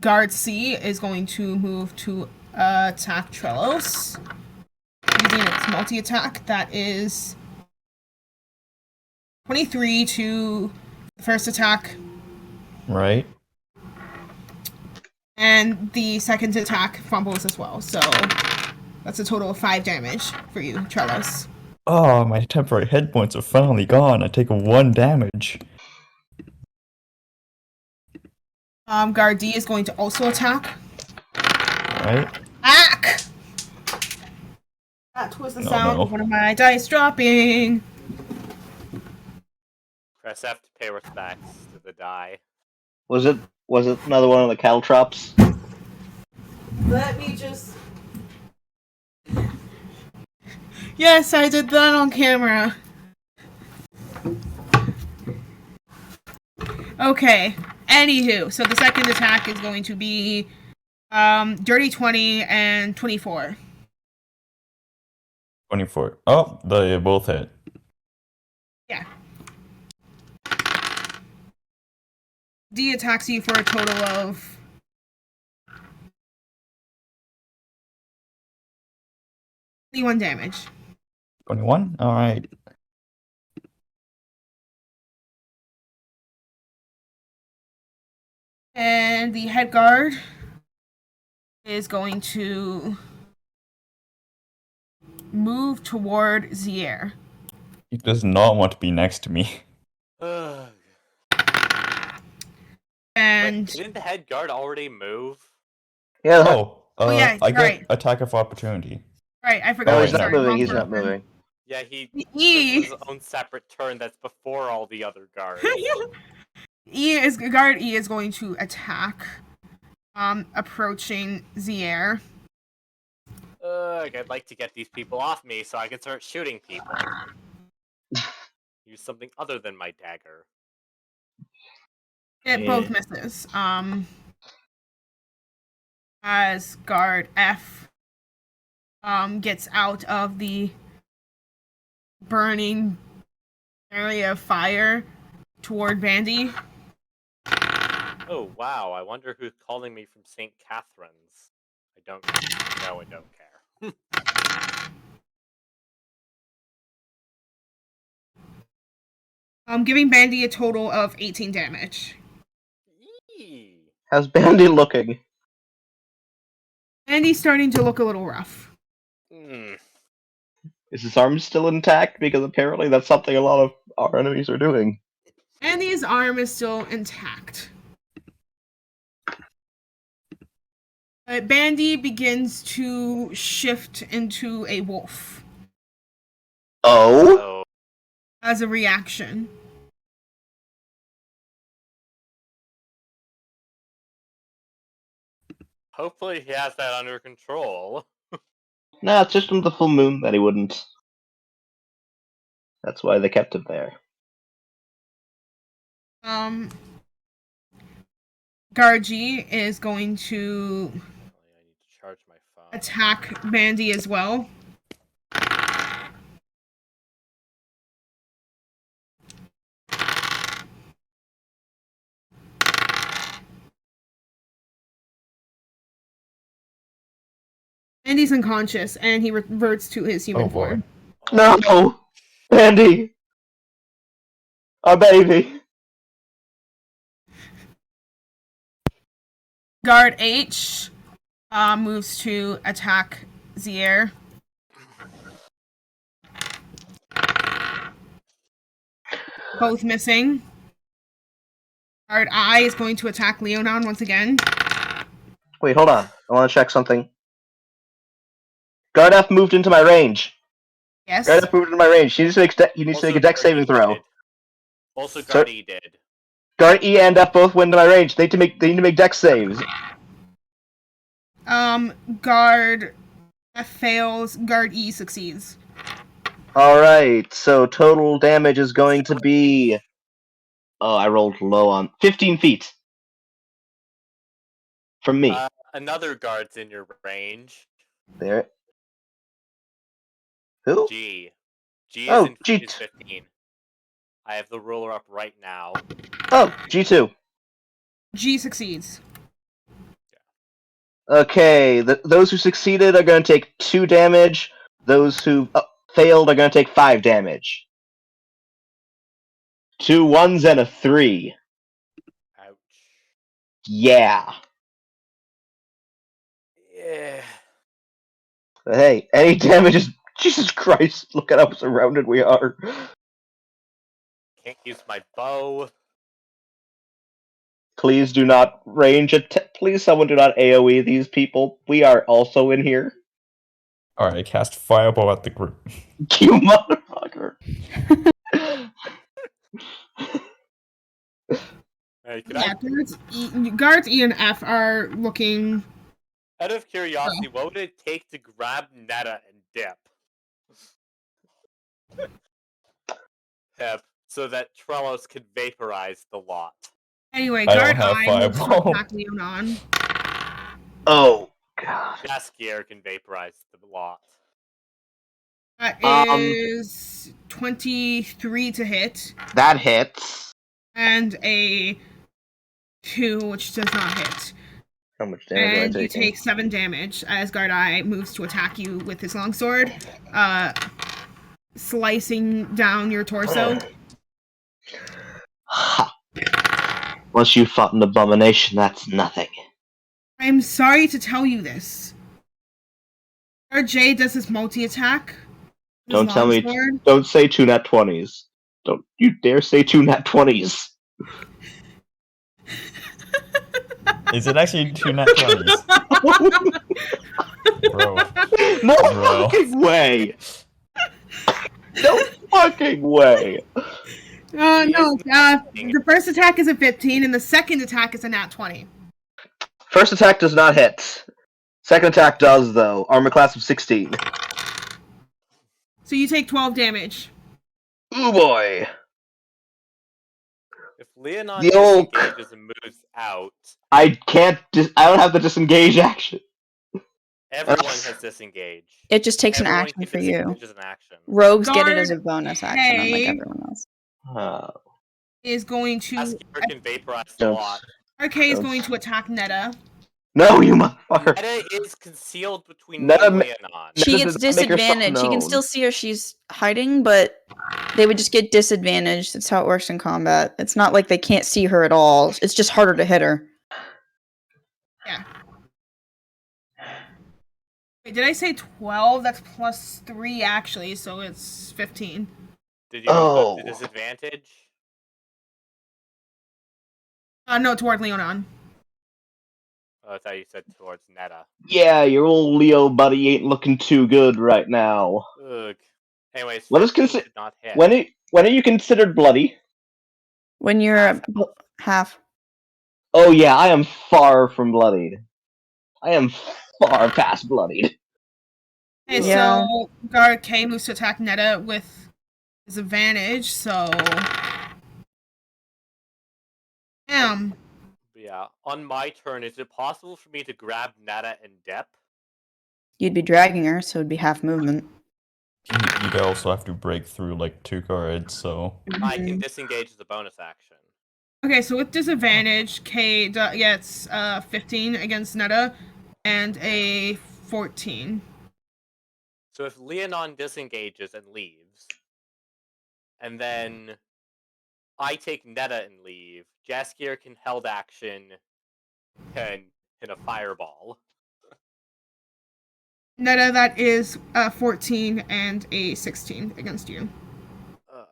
Guard C is going to move to attack Trelos using its multi-attack. That is 23 to the first attack. Right. And the second attack fumbles as well. So that's a total of 5 damage for you, Trelos. Oh, my temporary hit points are finally gone. I take 1 damage. Guard D is going to also attack. Alright. Attack! That was the sound of one of my dice dropping. Press F to pay respects to the die. Was it another one of the caltrops? Let me just. Yes, I did that on camera. Okay. Anywho, so the second attack is going to be dirty 20 and 24. 24. Oh, they both hit. Yeah. D attacks you for a total of 21 damage. 21? Alright. And the head guard is going to move toward Zier. He does not want to be next to me. Ugh. And Wait, didn't the head guard already move? Yeah. yeah, I get right. attack of opportunity. right, I No, forgot. he's not Sorry, moving. wrong He's not person. moving. Yeah, he E. took his own separate turn that's before all the other guards. Guard E is going to attack, approaching Zier. Ugh, I'd like to get these people off me so I can start shooting people. Use something other than my dagger. It both misses. As guard F gets out of the burning area of fire toward Bandy. Oh, wow, I wonder who's calling me from St. Catherine's. I don't care. Giving Bandy a total of 18 damage. Yee. How's Bandy looking? Bandy's starting to look a little rough. Hmm. Is his arm still intact? Because apparently that's something a lot of our enemies are doing. Bandy's arm is still intact. Bandy begins to shift into a wolf Oh? Oh, as a reaction. hopefully he has that under control. Nah, it's just on the full moon that he wouldn't. That's why they kept him there. Gargi is going to I need to charge my phone. attack Bandy as well. Bandy's unconscious, and he reverts to his human form. No! Bandy! Our baby! Guard H moves to attack Zier. Both missing. Guard I is going to attack Leonon once again. Wait, hold on. I want to check something. Guard F moved into my range. Yes. Guard F moved into my range. He needs to make a dex saving throw. Also, Guard E did. Guard E and F both went into my range. They need to make dex saves. Guard F fails. Guard E succeeds. Alright, so total damage is going to be... Oh, I rolled low on... 15 feet. From me. Another guard's in your range. There. Who? G. G Oh, is G. is 15. I have the ruler up right now. Oh, G2. G succeeds. Okay, those who succeeded are going to take 2 damage. Those who failed are going to take 5 damage. 2 1s and a 3. Ouch. Yeah. Yeah. But hey, any damage is... Jesus Christ, look at how surrounded we are. Can't use my bow. Please do not please someone do not AoE these people. We are also in here. Alright, cast Fireball at the group. You motherfucker. Hey, can Yeah, I, guards E and F are looking. out of curiosity, what would it take to grab Netta and dip? Pep, so that Trellos could vaporize the lot. Anyway, I don't guard have I moves to fireball. attack Leonon. Oh god. Jaskier can vaporize the lot. That is 23 to hit, That hits. and a 2, which does not hit. How much damage am I And you taking? take 7 damage as Guard Eye moves to attack you with his longsword, slicing down your torso. Ha. Once you fought an abomination, that's nothing. I'm sorry to tell you this. Guard J does his multi-attack. His Don't tell me. longsword. Don't say 2 nat 20s. Don't you dare say 2 nat 20s. Is it actually 2 nat 20s? Bro. No Bro. fucking way. No fucking way. No, the first attack is a 15, and the second attack is a nat 20. First attack does not hit. Second attack does, though. Armor class of 16. So you take 12 damage. Ooh boy. If Leonon The old- disengages and moves out, I can't. I don't have the disengage action. everyone has disengaged. It just takes Everyone an action can for you. disengage as an action. Rogues get it as a Guard bonus action, unlike A. everyone else. Is going to Jaskier can vaporize the Don't. lot. RK is going to attack Netta. No, you motherfucker. Netta is concealed between Netta me ma- and Leonon. She Netta gets does not make herself disadvantaged. He can known. still see her. She's hiding, but they would just get disadvantaged. That's how it works in combat. It's not like they can't see her at all. It's just harder to hit her. Yeah. Wait, did I say 12? That's plus 3, actually, so it's 15. Did you Oh. put the disadvantage? No, toward Leonon. Oh, I thought you said towards Netta. Yeah, your old Leo buddy ain't looking too good right now. Ugh. Anyways, Let us 15 consi- should not hit. When are you considered bloody? When you're half. Oh yeah, I am far from bloodied. I am far past bloodied. Okay, Yeah. so Guard K moves to attack Netta with disadvantage, so. Damn. Yeah. On my turn, is it possible for me to grab Netta and Dep? You'd be dragging her, so it'd be half movement. You'd also have to break through like 2 guards, so. I can disengage as a bonus action. Okay, so with disadvantage, K gets 15 against Netta and a 14. So if Leonon disengages and leaves, and then I take Netta and leave, Jaskier can held action can hit a fireball. Netta, that is 14 and a 16 against you. Ugh.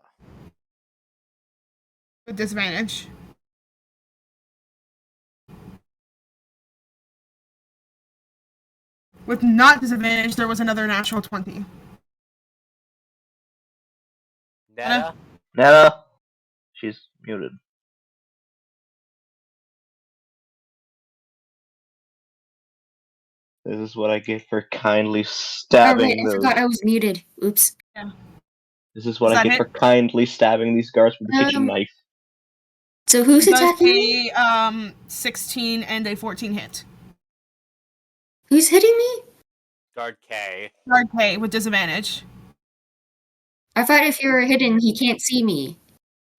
With disadvantage. With not disadvantage, there was another natural 20. Netta? Netta, she's muted. This is what I get for kindly Oh, stabbing right, I those. forgot I was muted. Oops. This is what Does I that get hit? for kindly stabbing these guards with a kitchen Um, knife. So who's Does attacking me? a 16 and a 14 hit. Who's hitting me? Guard K. Guard K with disadvantage. I thought if you're hidden, he can't see me.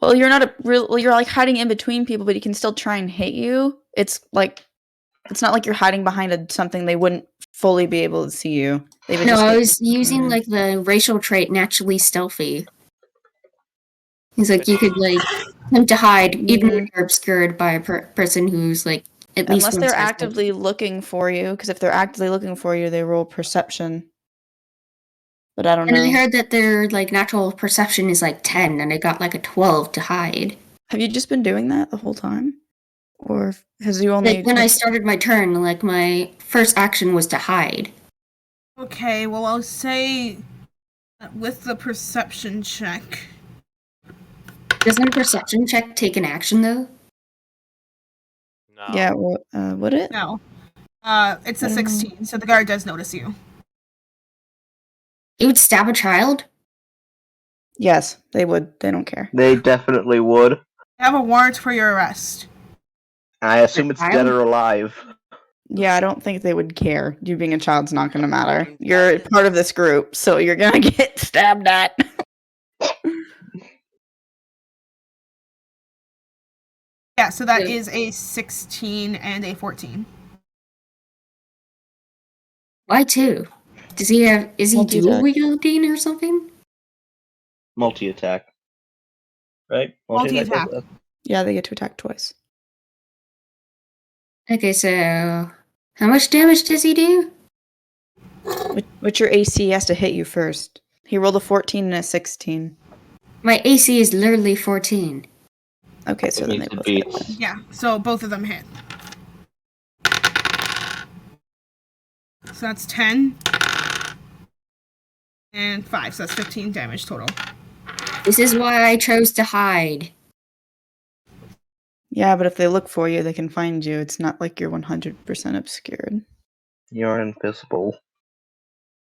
Well, you're not you're like hiding in between people, but he can still try and hit you. It's not like you're hiding behind something they wouldn't fully be able to see you. They would No, just I get- was using like the racial trait naturally stealthy. He's like you could like attempt to hide even when you're obscured by a person who's like at least unless one they're size actively looking for you, because if they're actively looking for you, they roll perception. But I don't And know. I heard that their like natural perception is like 10, and I got like a 12 to hide. Have you just been doing that the whole time? Or has you only Like when I started my turn, like my first action was to hide. Okay, well, I'll say with the perception check. Doesn't a perception check take an action though? No. Yeah, would it? No. It's I a don't know. 16, so the guard does notice you. It would stab a child? Yes, they would. They don't care. They definitely would. I have a warrant for your arrest. I assume it's dead Child? or alive. Yeah, I don't think they would care. You being a child's not going to matter. Intended. You're part of this group, so you're going to get stabbed at. Yeah, so that Yeah. is a 16 and a 14. Why two? Is he Multi-attack. dual wielding or something? Multi-attack. Right? Multi-attack. Yeah, they get to attack twice. Okay, so how much damage does he do? What's your AC has to hit you first. He rolled a 14 and a 16. My AC is literally 14. Okay, so It then means they it both hit. beats. Yeah, so both of them hit. So that's 10. And 5, so that's 15 damage total. This is why I chose to hide. Yeah, but if they look for you, they can find you. It's not like you're 100% obscured. You're invisible.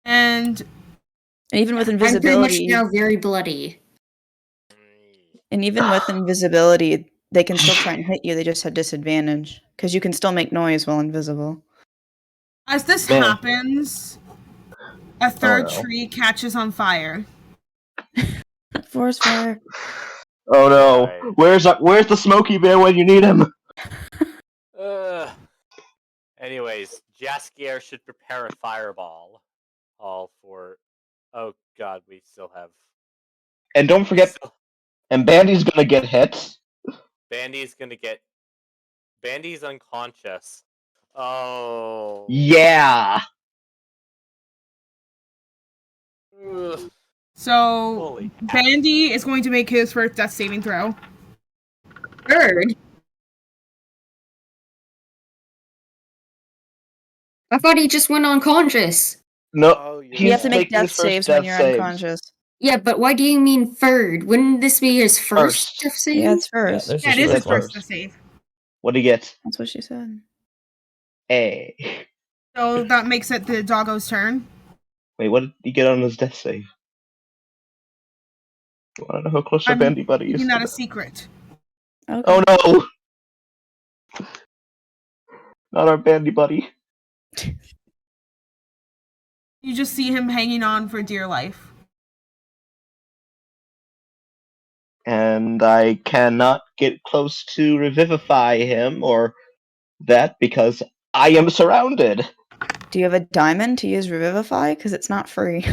And And even with I'm pretty much invisibility, now very bloody. they can still try and hit you. They just have disadvantage because you can still make noise while invisible. as this Man. happens, a third no. tree catches on fire. Forest fire. Oh no! Right. Where's the Smokey Bear when you need him? Anyways, Jaskier should prepare a fireball. All for. Oh god, we still have. And don't forget, and Bandy's gonna get hit. Bandy's gonna get. Bandy's unconscious. Oh. Yeah. Ugh. So, Holy cow. Bandy is going to make his first death saving throw. Bird? I thought he just went unconscious. No, Oh, you're You have to he's make making death his first saves when death you're saves. unconscious. Yeah, but why do you mean third? Wouldn't this be his first First. death save? Yeah, it's Yeah, first. there's Yeah, it just is his first one. first death save. What do you get? That's what she said. A. So that makes it the doggo's turn. Wait, what did he get on his death save? I want to know how close our I'm Bandy buddy is. keeping that to a secret. Okay. Oh no! Not our Bandy buddy. You just see him hanging on for dear life. And I cannot get close to revivify him or that because I am surrounded. Do you have a diamond to use Revivify? Because it's not free.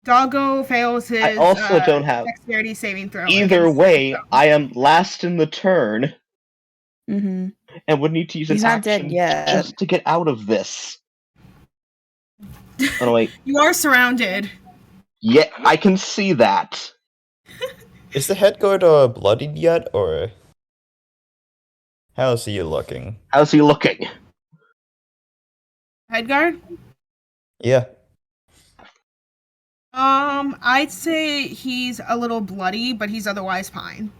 Doggo fails his I also don't have. dexterity saving throw. Either against way, Doggo. I am last in the turn Mm-hmm. and would need to use He's an not dead action yet. just to get out of this. Oh no, wait. You are surrounded. Yeah, I can see that. Is the head guard bloodied yet, or how's he looking? How's he looking? Headguard? Yeah. I'd say he's a little bloody, but he's otherwise fine.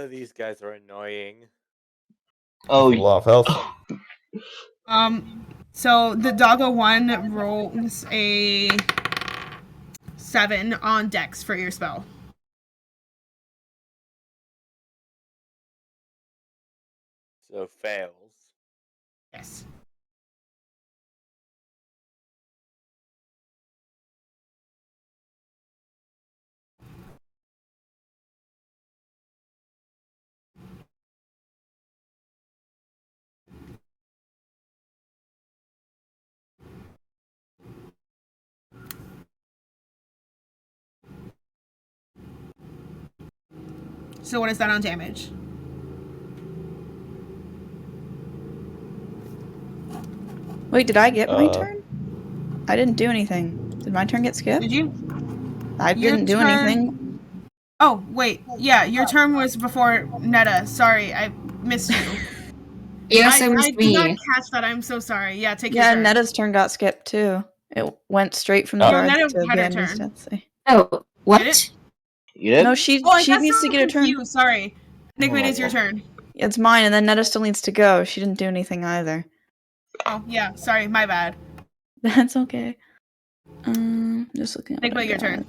These guys are annoying. Oh, A lot of health. So the Doggo 1 rolls a 7 on Dex for your spell. So fails. Yes. So what is that on damage? Wait, did I get my Uh, turn? I didn't do anything. Did my turn get skipped? Did you? I Your didn't do turn- anything. Oh, wait. Yeah, your turn was before Netta. Sorry, I missed you. You also I missed did not me. catch that. I'm so sorry. Yeah, take your Yeah, turn. Netta's turn got skipped too. It went straight from the Oh. No, guards Netta to had her Bandy's turn. death save. Oh, Did what? it? You did? No, she Oh, I got needs so to get her turn. confused. Sorry. Nickmate, it's your turn. It's mine, and then Netta still needs to go. She didn't do anything either. Oh, yeah. Sorry, my bad. That's okay. Just looking at what I Nickmate, your got. turn.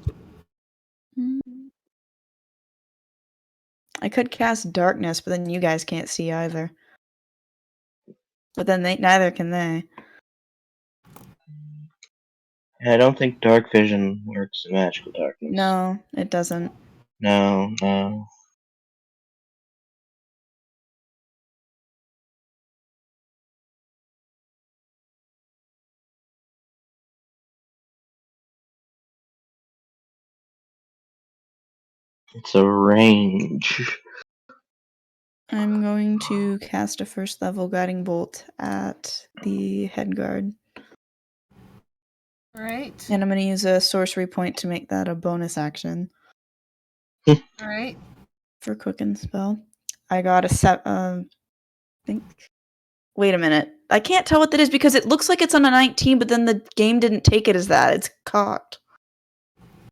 I could cast darkness, but then you guys can't see either. But then neither can they. I don't think dark vision works in magical darkness. No, it doesn't. No. It's a range. I'm going to cast a first level guiding bolt at the head guard. Alright. And I'm going to use a sorcery point to make that a bonus action Alright. for quicken spell. I got a think. Wait a minute. I can't tell what that is because it looks like it's on a 19, but then the game didn't take it as that. It's cocked.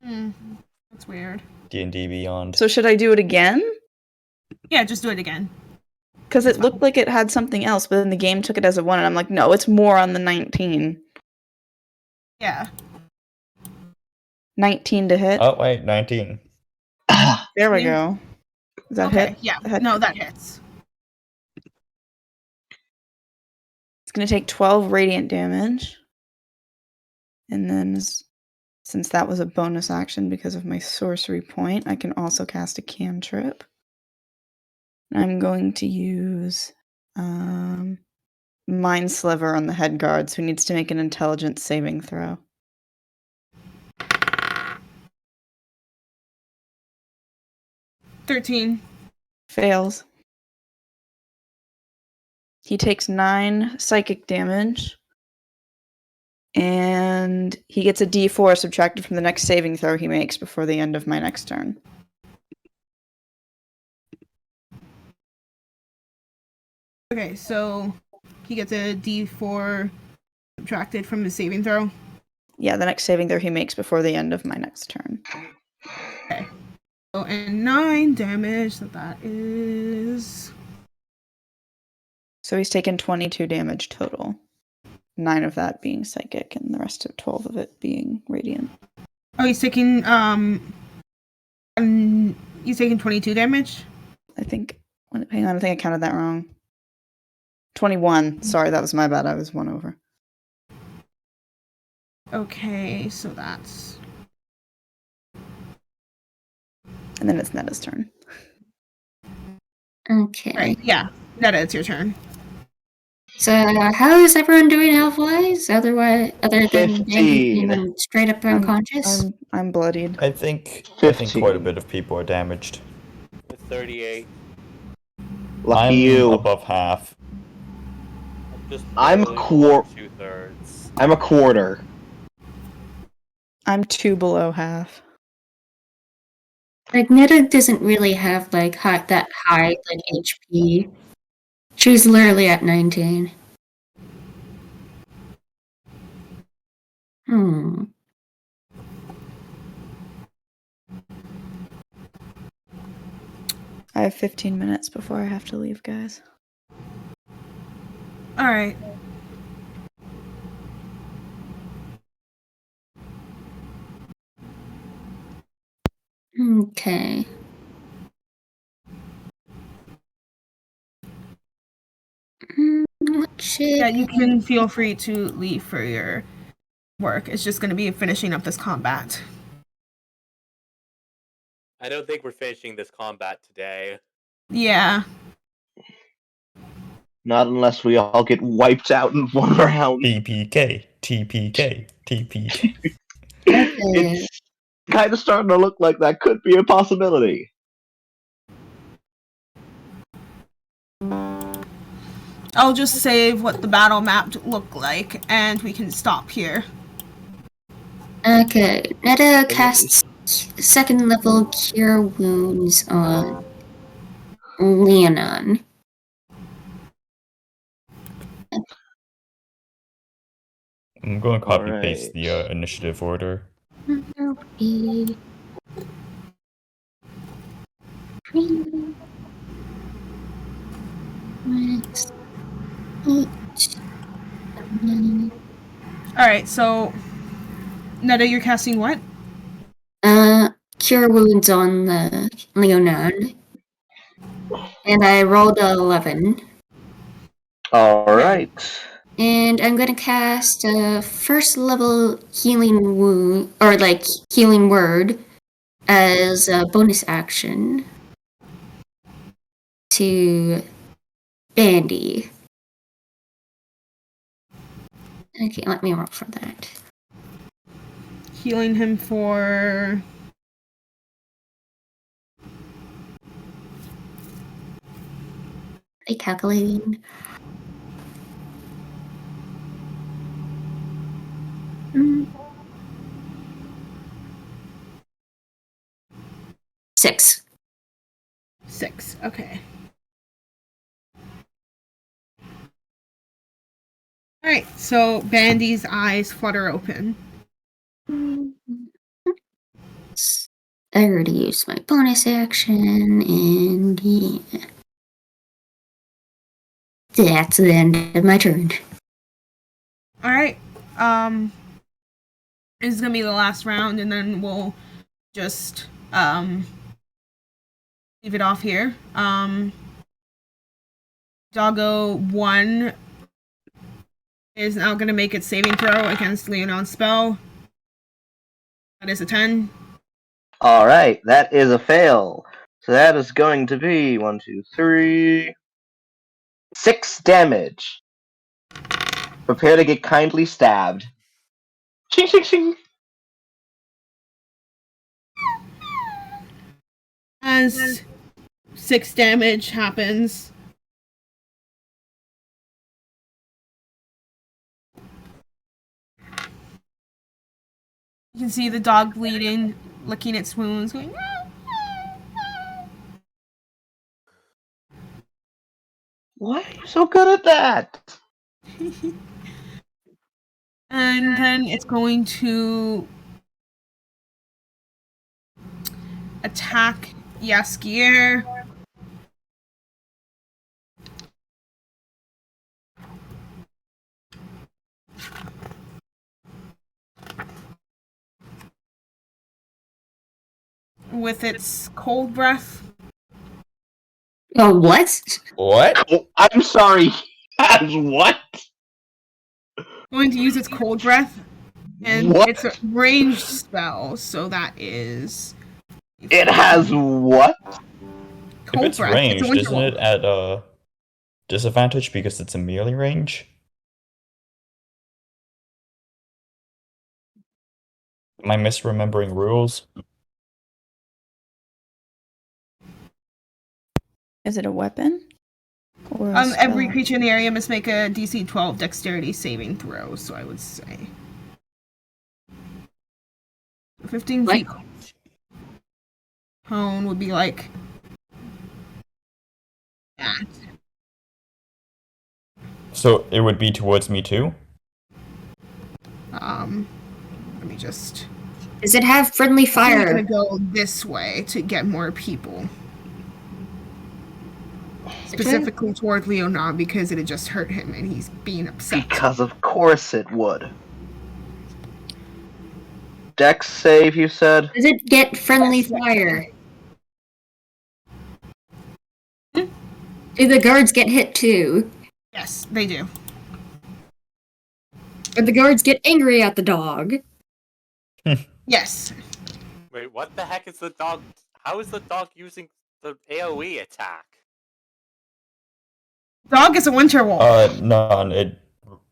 That's weird. D&D Beyond. So should I do it again? Yeah, just do it again. Because it looked like it had something else, but then the game took it as a 1, and I'm like, no, it's more on the 19. Yeah. 19 to hit. Oh, wait, 19. There we go. Does that Okay, hit? yeah. That No, hit? that hits. It's going to take 12 radiant damage. And then, since that was a bonus action because of my sorcery point, I can also cast a cantrip. I'm going to use Mind Sliver on the head guards, who needs to make an intelligence saving throw. $13. Fails. He takes 9 psychic damage. And he gets a d4 subtracted from the next saving throw he makes before the end of my next turn. Okay, so he gets a D4 subtracted from his saving throw. Yeah, the next saving throw he makes before the end of my next turn. Okay. So, and 9 damage, so that is... So he's taken 22 damage total. 9 of that being psychic, and the rest of 12 of it being radiant. Oh, he's taking, he's taking 22 damage? I think, hang on, I think I counted that wrong. 21. Sorry, that was my bad. I was 1 over. Okay, so that's... And then it's Netta's turn. Okay. Right, yeah. Netta, it's your turn. So, how is everyone doing health-wise? Other than 15. being straight up unconscious? I'm bloodied. I think 15. quite a bit of people are damaged. With 38. Lucky I'm you. above half. I'm a barely 2/3. I'm a quarter. I'm 2 below half. Like, Netta doesn't really have, like, that high, like, HP. She's literally at 19. I have 15 minutes before I have to leave, guys. Alright. Okay. Yeah, you can feel free to leave for your work. It's just going to be finishing up this combat. I don't think we're finishing this combat today. Yeah. Not unless we all get wiped out in one round. TPK, TPK, TPK. It's kind of starting to look like that could be a possibility. I'll just save what the battle map looked like, and we can stop here. Okay. Netta casts second level cure wounds on Leonon. I'm going to copy paste Alright. the initiative order. Alright, so Netta, you're casting what? Cure wounds on the Leonon. And I rolled a 11. Alright. And I'm gonna cast a first level healing wound, or like healing word, as a bonus action to Bandy. Okay, let me roll for that. Healing him for... Are you calculating? Mm. 6. 6. Okay. Alright, so Bandy's eyes flutter open. I already used my bonus action, and yeah. That's the end of my turn. Alright, this is gonna be the last round, and then we'll just, leave it off here. Doggo 1 is now gonna make its saving throw against Leonon's spell. That is a 10. Alright, that is a fail. So that is going to be 1, 2, 3... 6 damage. Prepare to get kindly stabbed. Ching, ching, ching. As 6 damage happens, you can see the dog bleeding, licking its wounds, going. Why are you so good at that? And then it's going to attack Yaskier. With its cold breath. Oh, what? What? Oh, I'm sorry. As what? Going to use its cold breath. And What? it's a ranged spell, so that is. It has what? If Cold it's breath. It's a ranged, winter isn't wolf. it at disadvantage because it's a melee range? Am I misremembering rules? Is it a weapon? Or a Every spell? creature in the area must make a DC 12 dexterity saving throw, so I would say. 15 What? feet cone would be like that. So it would be towards me too? Let me just. Does it have friendly I'm gonna fire? go this way to get more people. Specifically toward Leonard because it had just hurt him and he's being upset. Because of course it would. Dex save, you said? Does it get friendly Yes. fire? Do the guards get hit too? Yes, they do. Or the guards get angry at the dog? Yes. Wait, what the heck is the dog? How is the dog using the AoE attack? Dog is a winter wolf. No,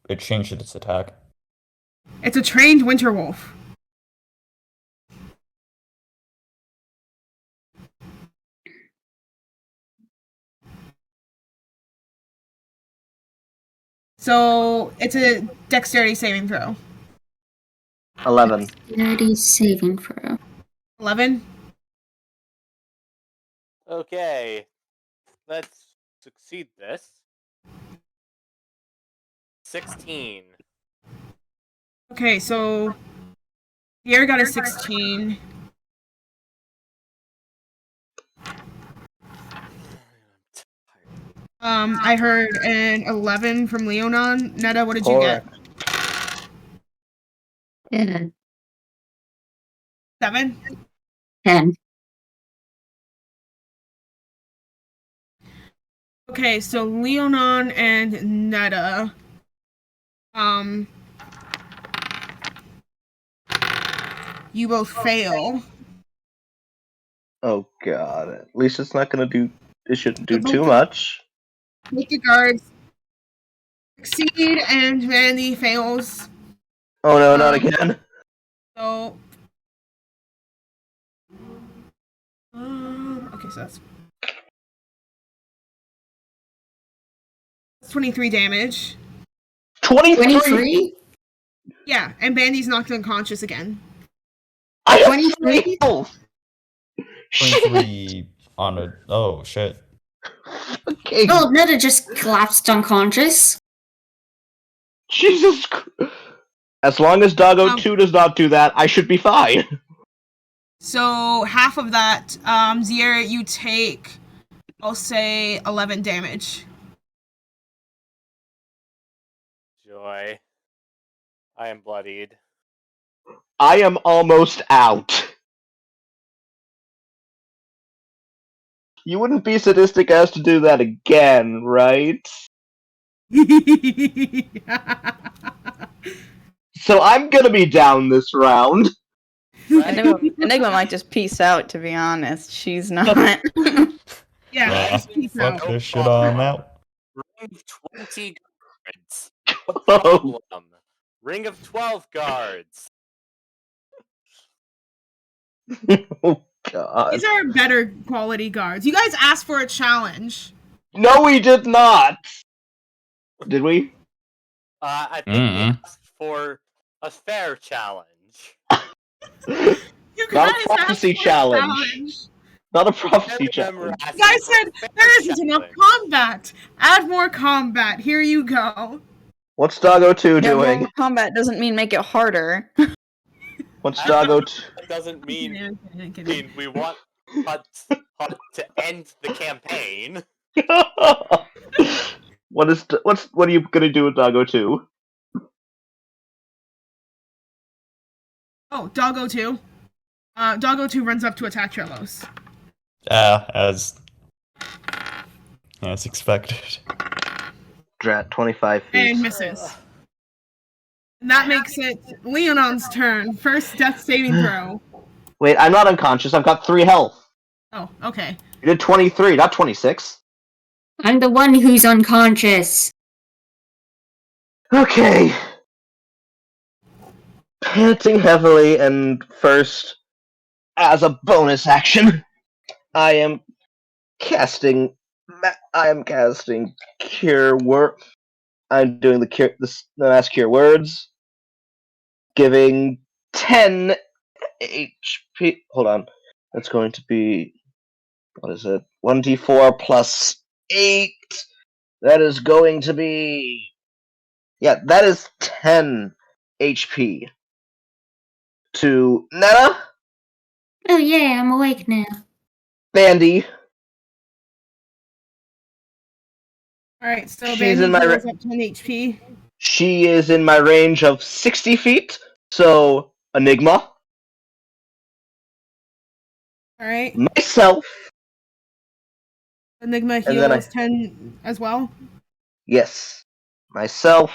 it changed its attack. It's a trained winter wolf. So it's a dexterity saving throw. 11. Dexterity saving throw. 11. Okay, let's succeed this. 16. Okay, so Pierre got a 16. I heard an 11 from Leonon. Netta, what did you get? 10. 7? 10. Okay, so Leonon and Netta. You both fail. Oh god. At least it's not gonna do. It shouldn't do Both too the- much. Both the guards succeed and Vandy fails. Oh no, not again. So. Okay, so that's 23 damage. 23. 23? Yeah, and Bandy's knocked unconscious again. I have 23? 3 health. Shit. 23 on a. Oh, shit. Okay. Oh, Netta just collapsed unconscious. Jesus. As long as Doggo 2 does not do that, I should be fine. So half of that, Ziera, you take, I'll say, 11 damage. Joy. I am bloodied. I am almost out. You wouldn't be sadistic as to do that again, right? So I'm gonna be down this round. Right? Enigma might just peace out, to be honest. She's not. Yeah, Nah, just peace fuck out. this shit on out. Ring of 20 guards. No Oh. problem. Ring of 12 guards. Oh god. These are better quality guards. You guys asked for a challenge. No, we did not. Did we? I think we asked for a fair challenge. You Not guys a prophecy asked for challenge. Not a I prophecy remember challenge. asking You guys for said a fair there isn't enough challenge. combat. Add more combat. Here you go. What's Doggo 2 Yeah, doing? more combat doesn't mean make it harder. What's Doggo 2? That doesn't mean, I'm kidding. we want Hut to end the campaign. What are you gonna do with Doggo 2? Oh, Doggo 2. Doggo 2 runs up to attack Trelos. As expected. Drat, 25 feet. And misses. And that makes it Leonon's turn. First death saving throw. Wait, I'm not unconscious. I've got 3 health. Oh, okay. You did 23, not 26. I'm the one who's unconscious. Okay. Panting heavily, and first, as a bonus action, I am casting Cure Word. I'm doing the Mass Cure Words, giving 10 HP. Hold on. That's going to be, what is it? 1d4 plus 8. That is going to be, yeah, that is 10 HP. To Netta, Oh yeah, I'm awake now. Bandy. Alright, so She's Bandy in my heals up 10 HP. She is in my range of 60 feet, so Enigma. Alright. Myself. Enigma And then heals 10 as well. Yes. Myself.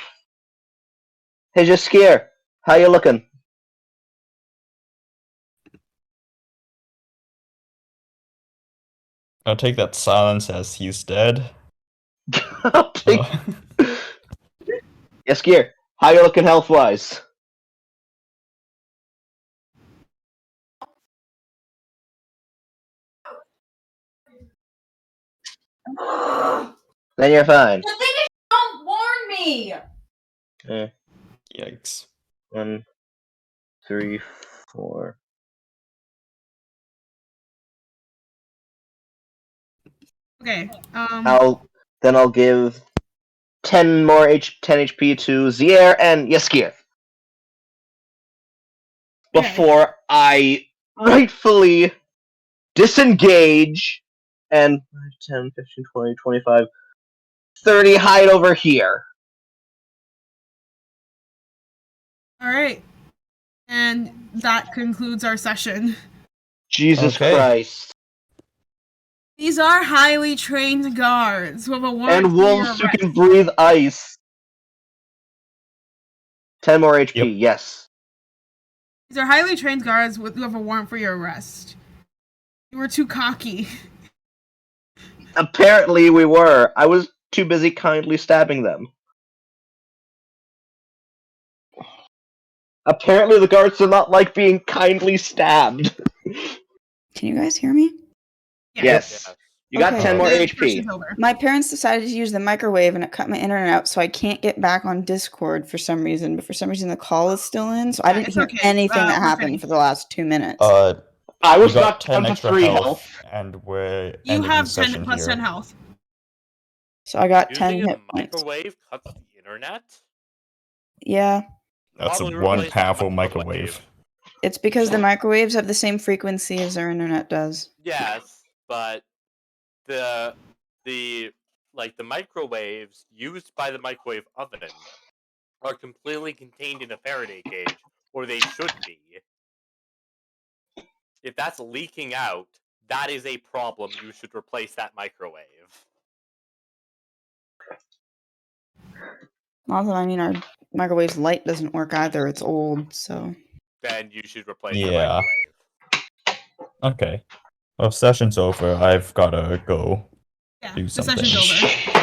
Hey, just Scare. How you looking? I'll take that silence as he's dead. I'll take... Yes, Gear. How you looking health-wise? Then you're fine. The thing is, don't warn me! Yikes. 1, 3, 4. Okay. I'll give 10 more 10 HP to Zier and Yaskir. Okay. Before I rightfully disengage and 5, 10, 15, 20, 25, 30 hide over here. All right. And that concludes our session. Jesus Okay. Christ. These are highly trained guards who have a warrant And for your wolves who arrest. can breathe ice. 10 more HP, Yep. yes. These are highly trained guards who have a warrant for your arrest. You were too cocky. Apparently we were. I was too busy kindly stabbing them. Apparently the guards do not like being kindly stabbed. Can you guys hear me? Yes. You got Okay. 10 more The HP. session's over. My parents decided to use the microwave and it cut my internet out, so I can't get back on Discord for some reason. But for some reason, the call is still in, so I didn't it's hear okay. anything that We're happened finished. for the last 2 minutes. I was You got knocked 10 down to extra 3 health, health. and we're You ending have the 10 session plus here. 10 health. So I got 10 Using a hit points. microwave cuts the internet? Yeah, That's Probably one replace the powerful microwave. it's because the microwaves have the same frequency as our internet does. Yes, but the like the microwaves used by the microwave oven are completely contained in a Faraday cage, or they should be. If that's leaking out, that is a problem. You should replace that microwave. Also, I mean, our microwave's light doesn't work either. It's old, so. Then you should replace the Yeah. microwave. Okay. Well, session's over. I've gotta go Yeah, do the something. session's over.